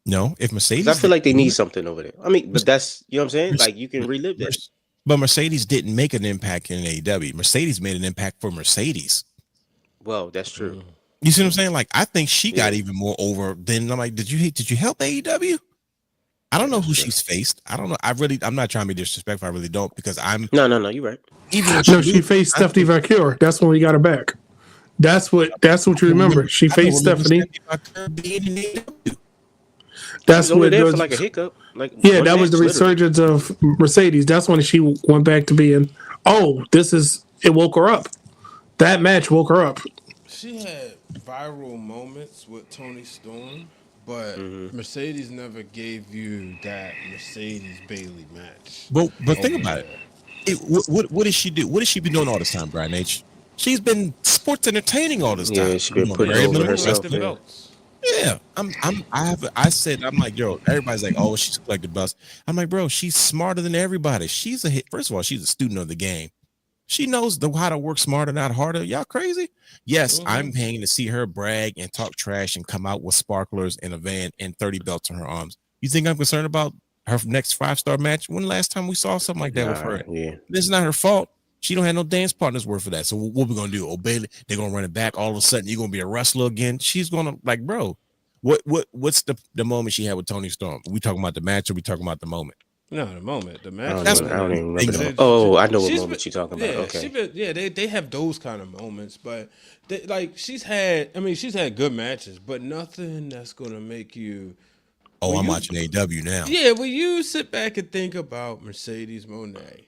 No, if 'Cause Mercedes, I feel like they need something over there. I mean, but that's you know what I'm saying. Merce- Like you can relive that. but Mercedes didn't make an impact in AEW. Mercedes made an impact for Mercedes. Well, that's true. You see what I'm saying? Like, I think she got Yeah. even more over than I'm like, did you help AEW? I don't know who she's faced. I don't know. I'm not trying to be disrespectful. I really don't, because I'm No, you're right. even when No, she faced Stephanie Valkyrie. That's when we got her back. That's what you remember. She faced Stephanie. That's She was over what there was, for like a hiccup. Like yeah, one that was the match, literally. resurgence of Mercedes. That's when she went back to being, it woke her up. That match woke her up. She had viral moments with Tony Storm, but Mercedes never gave you that Mercedes Bailey match. But think about it. What does she do? What has she been doing all this time, Brian H? She's been sports entertaining all this time. Yeah, she been Come on, putting Barry. over herself. Collective Yeah. belts. Yeah, I'm like, yo, everybody's like, oh, she's like the best. I'm like, bro, she's smarter than everybody. She's a hit. First of all, she's a student of the game. She knows how to work smarter, not harder. Y'all crazy? Yes, I'm paying to see her brag and talk trash and come out with sparklers in a van and 30 belts on her arms. You think I'm concerned about her next 5-star match? When the last time we saw something like that with her? Yeah. This is not her fault. She don't have no dance partners worth for that. So what we gonna do? Obey? They're gonna run it back. All of a sudden, you're gonna be a wrestler again. She's gonna, like, bro. What's the moment she had with Tony Storm? We talking about the match, or we talking about the moment? No, the moment. The I match. don't even remember. Bingo. That. Oh, I know what She's moment you're talking about. Yeah, Okay. they have those kind of moments, but she's had good matches, but nothing that's gonna make you. Oh, I'm watching AEW now. Yeah, when you sit back and think about Mercedes Varnado,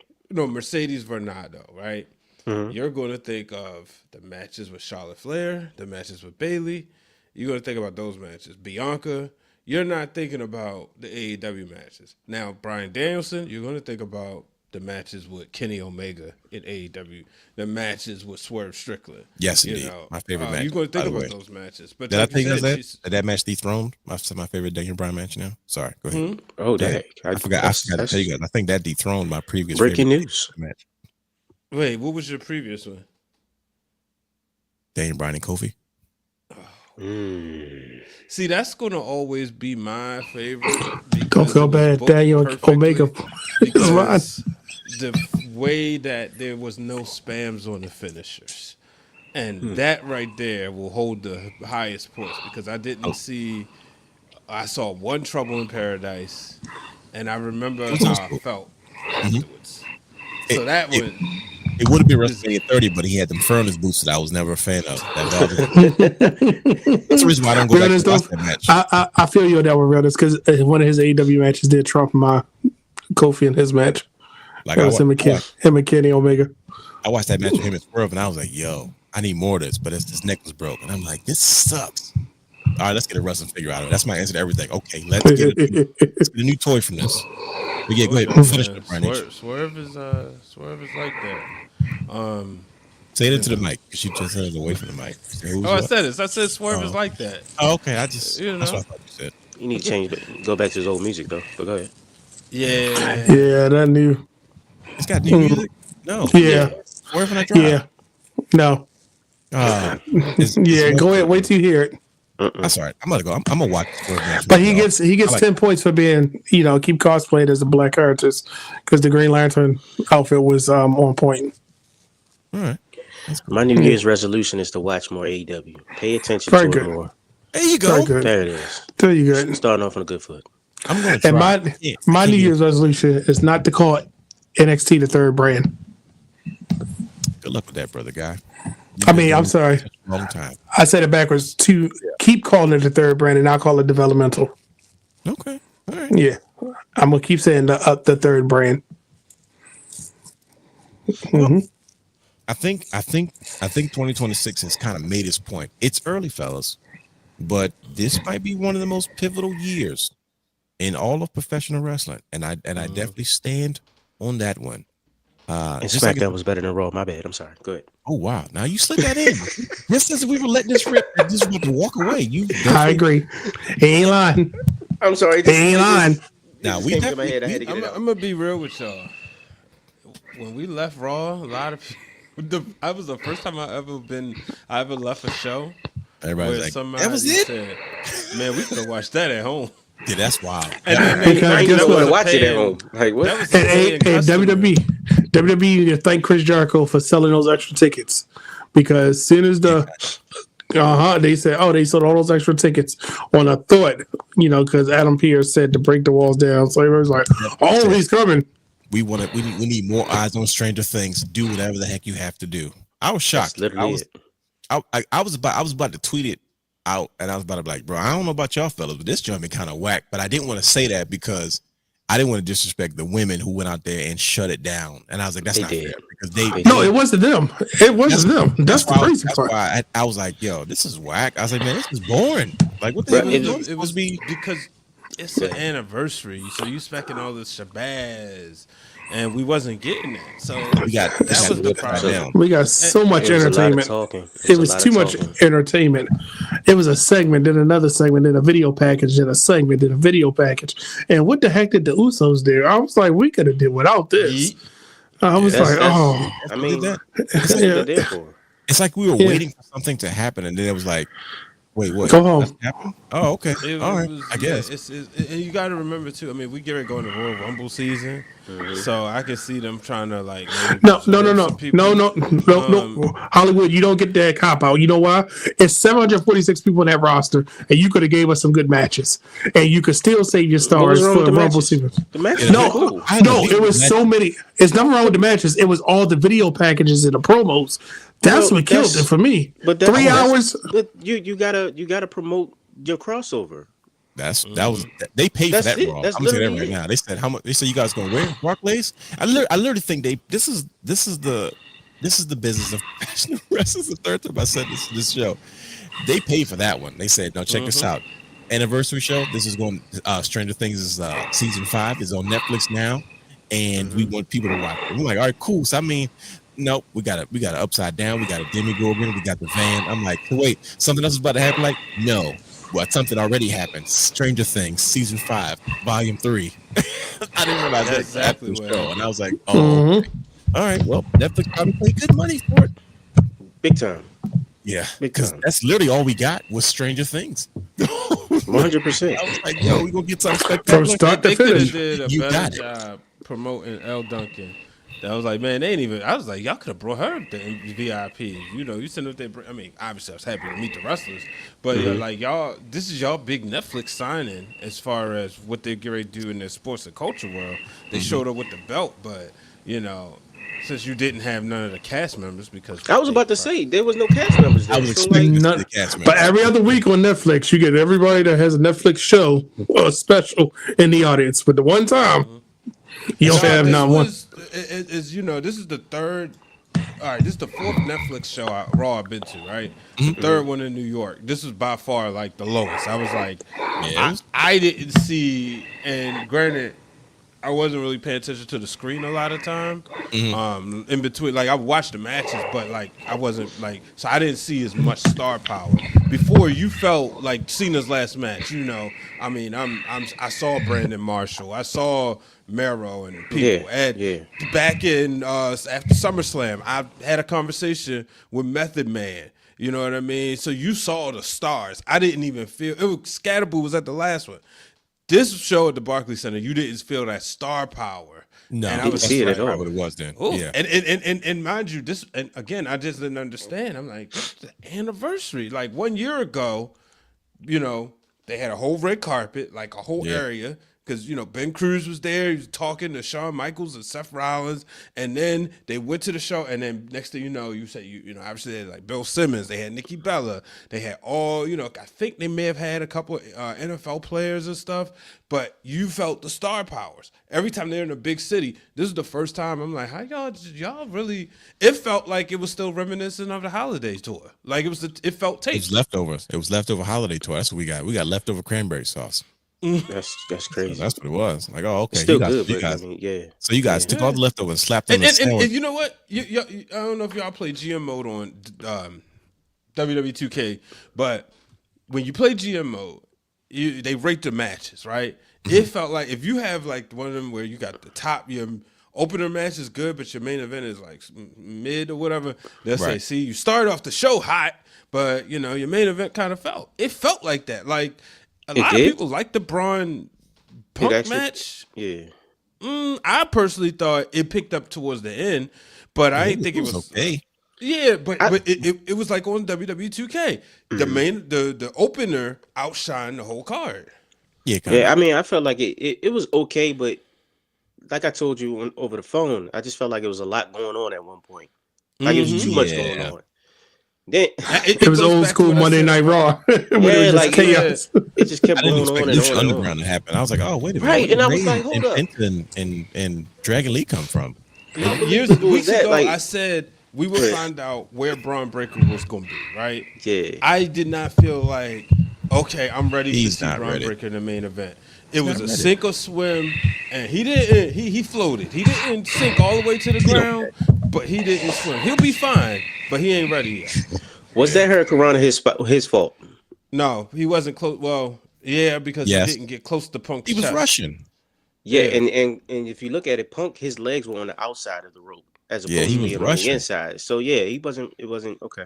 right? You're going to think of the matches with Charlotte Flair, the matches with Bailey. You're going to think about those matches. Bianca, you're not thinking about the AEW matches. Now, Bryan Danielson, you're going to think about the matches with Kenny Omega in AEW, the matches with Swerve Strickland. Yes, indeed. My favorite match. You're going to by think the about way. those matches. But Did I like you think said, that match dethroned my favorite Daniel Bryan match now? Sorry, go ahead. Oh, that. I forgot to tell you guys. I think that dethroned my previous Breaking favorite news. match. Wait, what was your previous one? Daniel Bryan and Kofi. See, that's going to always be my favorite. Don't feel bad. Daniel Omega is mine. Because the way that there was no spams on the finishers. And that right there will hold the highest points, because I didn't see. I saw one Trouble in Paradise, and I remember how I felt afterwards. So that one. It would have been WrestleMania 30, but he had them furnace boots that I was never a fan of. That's the reason why I don't go back to watch that match. I feel you on that one, Realness, because one of his AEW matches did trump my Kofi in his match. Like, That was him and Kenny Omega. I watched that match with him and Swerve, and I was like, yo, I need more of this, but his neck was broken. I'm like, this sucks. All right, let's get a wrestling figure out of it. That's my answer to everything. Okay, let's get a new toy from this. But yeah, go ahead. Finish it, Brian. Swerve is like that. Say it into the mic, because you just said it away from the mic. I said this. I said Swerve is like that. Oh, okay. That's You know. what I thought you said. You need to change, go back to his old music though. But go ahead. Yeah. Yeah, that new. It's got new music. No. Yeah. Swerve and I drive. Yeah. No. Yeah, go ahead. Wait till you hear it. That's all right. I'm gonna go. I'm gonna watch Swerve match. But he gets 10 points for being, keep cosplaying as a black artist, because the Green Lantern outfit was on point. All right. My New Year's resolution is to watch more AEW. Pay attention Very to good. it more. There you go. Very good. There it is. There you go. Starting off on a good foot. I'm gonna try. And my New Year's resolution is not to call NXT the third brand. Good luck with that, brother guy. I'm sorry. Long time. I said it backwards. To keep calling it the third brand and not call it developmental. Okay. All right. Yeah. I'm going to keep saying the third brand. I think 2026 has kind of made its point. It's early, fellas, but this might be one of the most pivotal years in all of professional wrestling, and I definitely stand on that one. And SmackDown was better than Raw. My bad. I'm sorry. Go ahead. Oh wow! Now you slid that in. Just as we were letting this rip, just about to walk away. I agree. He ain't lying. I'm sorry. He ain't lying. Now we came to my head. I had to get it out. I'm gonna be real with y'all. When we left Raw, a lot of people. I was the first time I ever left a show. Everybody's where like, somebody that was it. said, "Man, we could have watched that at home." Yeah, that's wild. And then Because they- I ain't guess even what? want to watch it at home. Like what? That was the And paying customer. WWE need to thank Chris Jericho for selling those extra tickets, because as soon as they said, oh, they sold all those extra tickets on a thought, because Adam Pearce said to break the walls down. So everyone's like, oh, he's coming. We need more eyes on Stranger Things. Do whatever the heck you have to do. I was shocked. That's literally it. I was about to tweet it out, and I was about to be like, bro, I don't know about y'all fellas, but this joint been kind of whack. But I didn't want to say that because I didn't want to disrespect the women who went out there and shut it down. And I was like, that's They not did. fair, because they No, it wasn't them. It wasn't them. That's the crazy that's part. why I was like, yo, this is whack. I was like, man, this is boring. Like, what the Right, hell is it- this It was supposed to be? because it's an anniversary, so you expecting all this shabazz, and we wasn't getting that. So that was the problem. We got so much It was a lot of entertainment. talking. It was too much entertainment. It was a segment, then another segment, then a video package, then a segment, then a video package. And what the heck did the Usos do? I was like, we could have did without this. I was like, oh. I mean, Did that? that's what they're there for. It's like we were Yeah. waiting for something to happen, and then it was like, wait, what? Go home. That's happened? Oh, okay. All right. I guess. And you got to remember too. I mean, we get ready to go into Royal Rumble season, so I can see them trying to like. maybe No. preserve some people. No. Hollywood, you don't get that cop out. You know why? It's 746 people in that roster, and you could have gave us some good matches, and you could still save your What stars was wrong for with the Rumble matches? season. The matches Yeah. were cool. No, it was so many. It's nothing wrong with the matches. It was all the video packages and the promos. That's Well, what killed that's- it for me. But that's, 3 hours. But you gotta promote your crossover. That was they paid for That's that. it. Raw. That's I'm gonna say that literally right it. now. They said how much. They said you guys gonna wear Barclays. I literally think this is the business of professional wrestling. The third time I said this show. They paid for that one. They said, no, check this out. Anniversary show. This is going. Stranger Things is season 5 is on Netflix now, and we want people to watch it. We're like, all right, cool. So I mean, nope, we got it upside down. We got a Demogorgon. We got the van. I'm like, wait, something else is about to happen. Like, no, well, something already happened. Stranger Things season 5, volume 3. I didn't realize that exactly was what show, it and I was like, oh, okay. All right. Well, Netflix probably paid good money for it. Big time. Yeah, Big because time. that's literally all we got was Stranger Things. 100%. I was like, yo, we gonna get something From spectacular. start to They could have finish. did a You better got it. job promoting L. Duncan. That was like, man, they ain't even. I was like, y'all could have brought her up to VIP. You send up there. I mean, obviously, I was happy to meet the wrestlers, but like y'all, this is y'all big Netflix signing as far as what they get ready to do in the sports and culture world. They showed up with the belt, but since you didn't have none of the cast members, because I was about to say there was no cast members there. I was So, expecting like, to see None- the cast members. But every other week on Netflix, you get everybody that has a Netflix show or a special in the audience. But the one time, you don't have not one. This is the third. All right, this is the 4th Netflix show Raw I've been to. Right, the third one in New York. This is by far like the lowest. I was like, I didn't see, and granted, I wasn't really paying attention to the screen a lot of time. In between, like I watched the matches, but like I wasn't like, so I didn't see as much star power. Before you felt like Cena's last match, I mean, I saw Brandon Marshall, I saw Mero and people. Back in after SummerSlam, I had a conversation with Method Man. You know what I mean? So you saw the stars. I didn't even feel it. Scatterboo was at the last one. This show at the Barclays Center, you didn't feel that star power. No, and I didn't see it at all. What it was then. Ooh. Yeah, And mind you, this, and again, I just didn't understand. I'm like, it's the anniversary. Like 1 year ago, they had a whole red carpet, like a whole area. Because, Ben Cruz was there. He was talking to Shawn Michaels and Seth Rollins. And then they went to the show. And then next thing you know, obviously they had like Bill Simmons. They had Nikki Bella. They had all, I think they may have had a couple of NFL players and stuff. But you felt the star powers. Every time they're in a big city, this is the first time I'm like, how y'all really, it felt like it was still reminiscent of the holiday tour. Like it felt it was tasty. leftovers. It was leftover holiday tour. That's what we got. We got leftover cranberry sauce. That's crazy. That's what it was. Like, oh, okay. It's still you good, guys, but I mean, yeah. So you guys took all the leftovers and slapped them in the And sandwich. you know what? I don't know if y'all play GM mode on WWE 2K, but when you play GM mode, they rate the matches, right? It felt like if you have like one of them where you got the top, your opener match is good, but your main event is like mid or whatever, they'll say, see, you started off the show hot, but your main event kind of felt. It felt like that. Like A lot of people like the Braun Punk match. Yeah. I personally thought it picked up towards the end, but I didn't think it was okay. Yeah, but it was like on WWE 2K. The opener outshined the whole card. Yeah. I mean, I felt like it was okay, but like I told you over the phone, I just felt like it was a lot going on at one point. Like it was too much going on. Then it was old school Monday Night Raw. It like chaos. It just kept going on and on. Underground to happen. I was like, oh wait a minute, right? And I was like, hold up, and Dragon Lee come from? Weeks ago, like, I said we would find out where Braun Breaker was going to be. Right? Yeah. I did not feel like okay, I'm ready to see Braun Breaker in the main event. It was a sink or swim, and he didn't. He floated. He didn't sink all the way to the ground, but he didn't swim. He'll be fine, but he ain't ready yet. Was that Hurricane his fault? No, he wasn't close. Well, yeah, because he didn't get close to Punk's He was chest. rushing. Yeah, and if you look at it, Punk, his legs were on the outside of the rope as opposed to being on the inside. So yeah, it wasn't okay.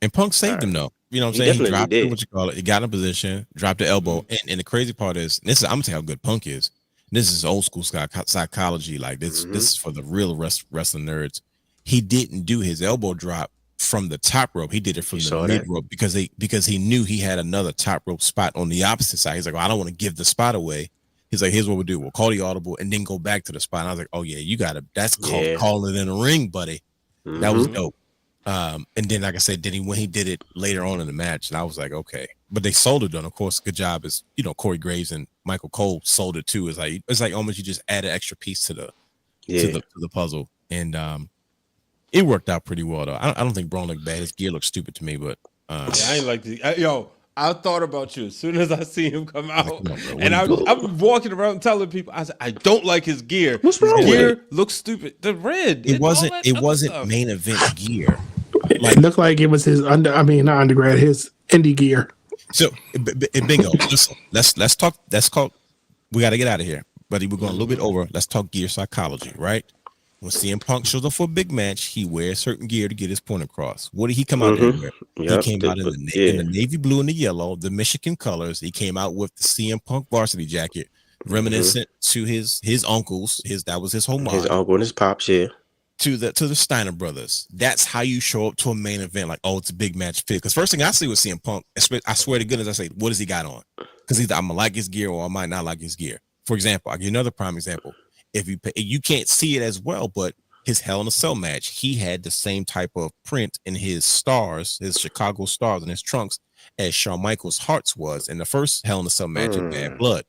And Punk saved him though. You know what I'm saying? He dropped it, he got in position, dropped the elbow. And the crazy part is, I'm gonna tell you how good Punk is. This is old school psychology. Like this is for the real wrestling nerds. He didn't do his elbow drop from the top rope. He did it from the mid rope because he knew he had another top rope spot on the opposite side. He's like, I don't want to give the spot away. He's like, here's what we'll do. We'll call the audible and then go back to the spot. And I was like, oh yeah, you got it. That's called calling it in a ring, buddy. That was dope. And then, like I said, when he did it later on in the match, and I was like, okay. But they sold it, and of course, good job is Corey Graves and Michael Cole sold it too. It's like almost you just add an extra piece to the puzzle, and it worked out pretty well though. I don't think Braun looked bad. His gear looked stupid to me, but I ain't like the I thought about you as soon as I see him come out, and I'm walking around telling people, I said, I don't like his gear. What's wrong his with gear it? Looks stupid. The red. It wasn't main event gear. It looked like it was his not undergrad, his indie gear. So bingo. Listen, let's talk. We got to get out of here, buddy. We're going a little bit over. Let's talk gear psychology, right? When CM Punk shows up for a big match, he wears certain gear to get his point across. What did he come out in with? He came out in the navy blue and the yellow, the Michigan colors. He came out with the CM Punk varsity jacket, reminiscent to his uncles. That was his whole mom. His uncle and his pops, yeah. To the Steiner brothers. That's how you show up to a main event. Like, oh, it's a big match fit. Because first thing I see with CM Punk, I swear to goodness, I say, what does he got on? Because either I'm gonna like his gear or I might not like his gear. For example, I'll give you another prime example. If you can't see it as well, but his Hell in a Cell match, he had the same type of print in his stars, his Chicago stars and his trunks, as Shawn Michaels' hearts was in the first Hell in a Cell match in Bad Blood.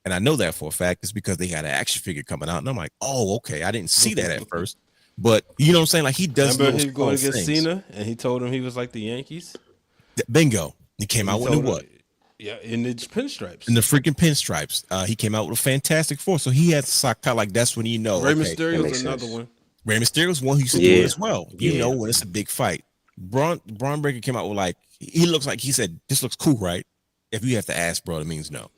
And I know that for a fact. It's because they had an action figure coming out, and I'm like, oh, okay, I didn't see that at first. But you know what I'm saying? Like he does. Remember he going against Cena, and he told him he was like the Yankees. Bingo. He came out with what? Yeah, in the pinstripes. In the freaking pinstripes. He came out with a Fantastic Four. So he had kind of like that's when you know. Rey Mysterio's another one. Rey Mysterio's one who used to do it as well. You know when it's a big fight. Braun Breaker came out with like he looks like he said, "This looks cool, right?" If you have to ask, bro, it means no.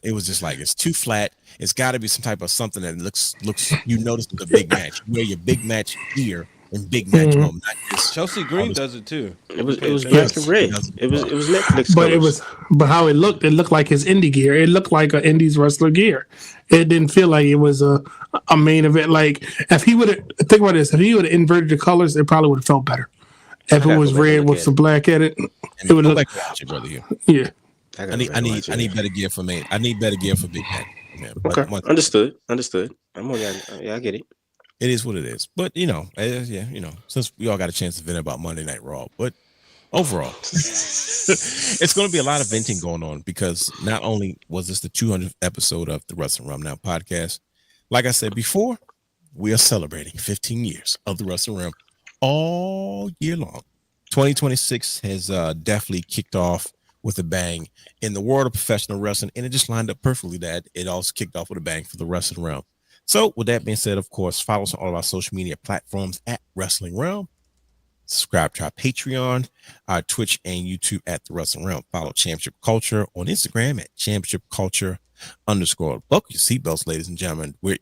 It was just like it's too flat. It's got to be some type of something that looks. You notice the big match. You wear your big match gear and big match home. Chelsea Green does it too. It was black and red. It was Netflix. But how it looked like his indie gear. It looked like an indies wrestler gear. It didn't feel like it was a main event. Like if he would have think about this, if he would have inverted the colors, it probably would have felt better. If it was red with some black at it, it would look like brother here. Yeah. I need better gear for me. I need better gear for Big Mac. Man. Okay, understood. I'm on that. Yeah, I get it. It is what it is. But since we all got a chance to vent about Monday Night Raw, but overall, it's going to be a lot of venting going on because not only was this the 200th episode of the Wrestling Wrealm Now podcast, like I said before, we are celebrating 15 years of the Wrestling Wrealm all year long. 2026 has definitely kicked off with a bang in the world of professional wrestling, and it just lined up perfectly that it also kicked off with a bang for the Wrestling Wrealm. So with that being said, of course, follow us on all of our social media platforms at Wrestling Wrealm. Subscribe to our Patreon, our Twitch, and YouTube at the Wrestling Wrealm. Follow Championship Culture on Instagram at Championship Culture _. Buckle your seatbelts, ladies and gentlemen. We're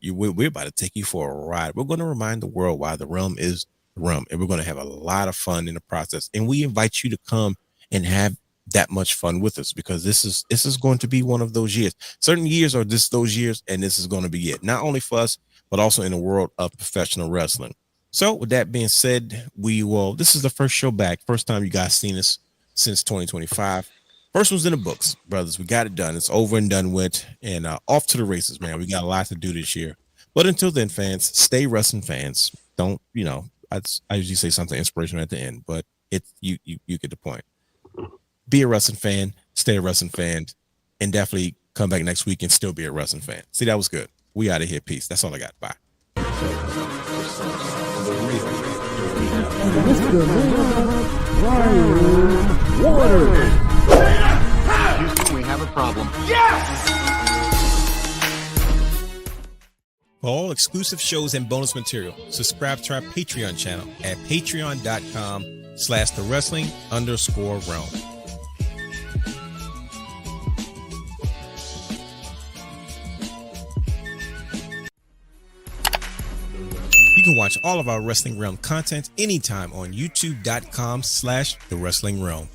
about to take you for a ride. We're going to remind the world why the realm is the realm, and we're going to have a lot of fun in the process. And we invite you to come and have that much fun with us, because this is going to be one of those years. Certain years are just those years, and this is going to be it. Not only for us, but also in the world of professional wrestling. So with that being said, this is the first show back. First time you guys seen us since 2025. First one's in the books, brothers. We got it done. It's over and done with, and off to the races, man. We got a lot to do this year. But until then, fans, stay wrestling fans. Don't, I usually say something inspirational at the end, but you get the point. Be a wrestling fan, stay a wrestling fan, and definitely come back next week and still be a wrestling fan. See, that was good. We out of here. Peace. That's all I got. Bye. Houston, we have a problem. For all exclusive shows and bonus material, subscribe to our Patreon channel at patreon.com/thewrestling_realm. You can watch all of our Wrestling Realm content anytime on youtube.com/thewrestling realm.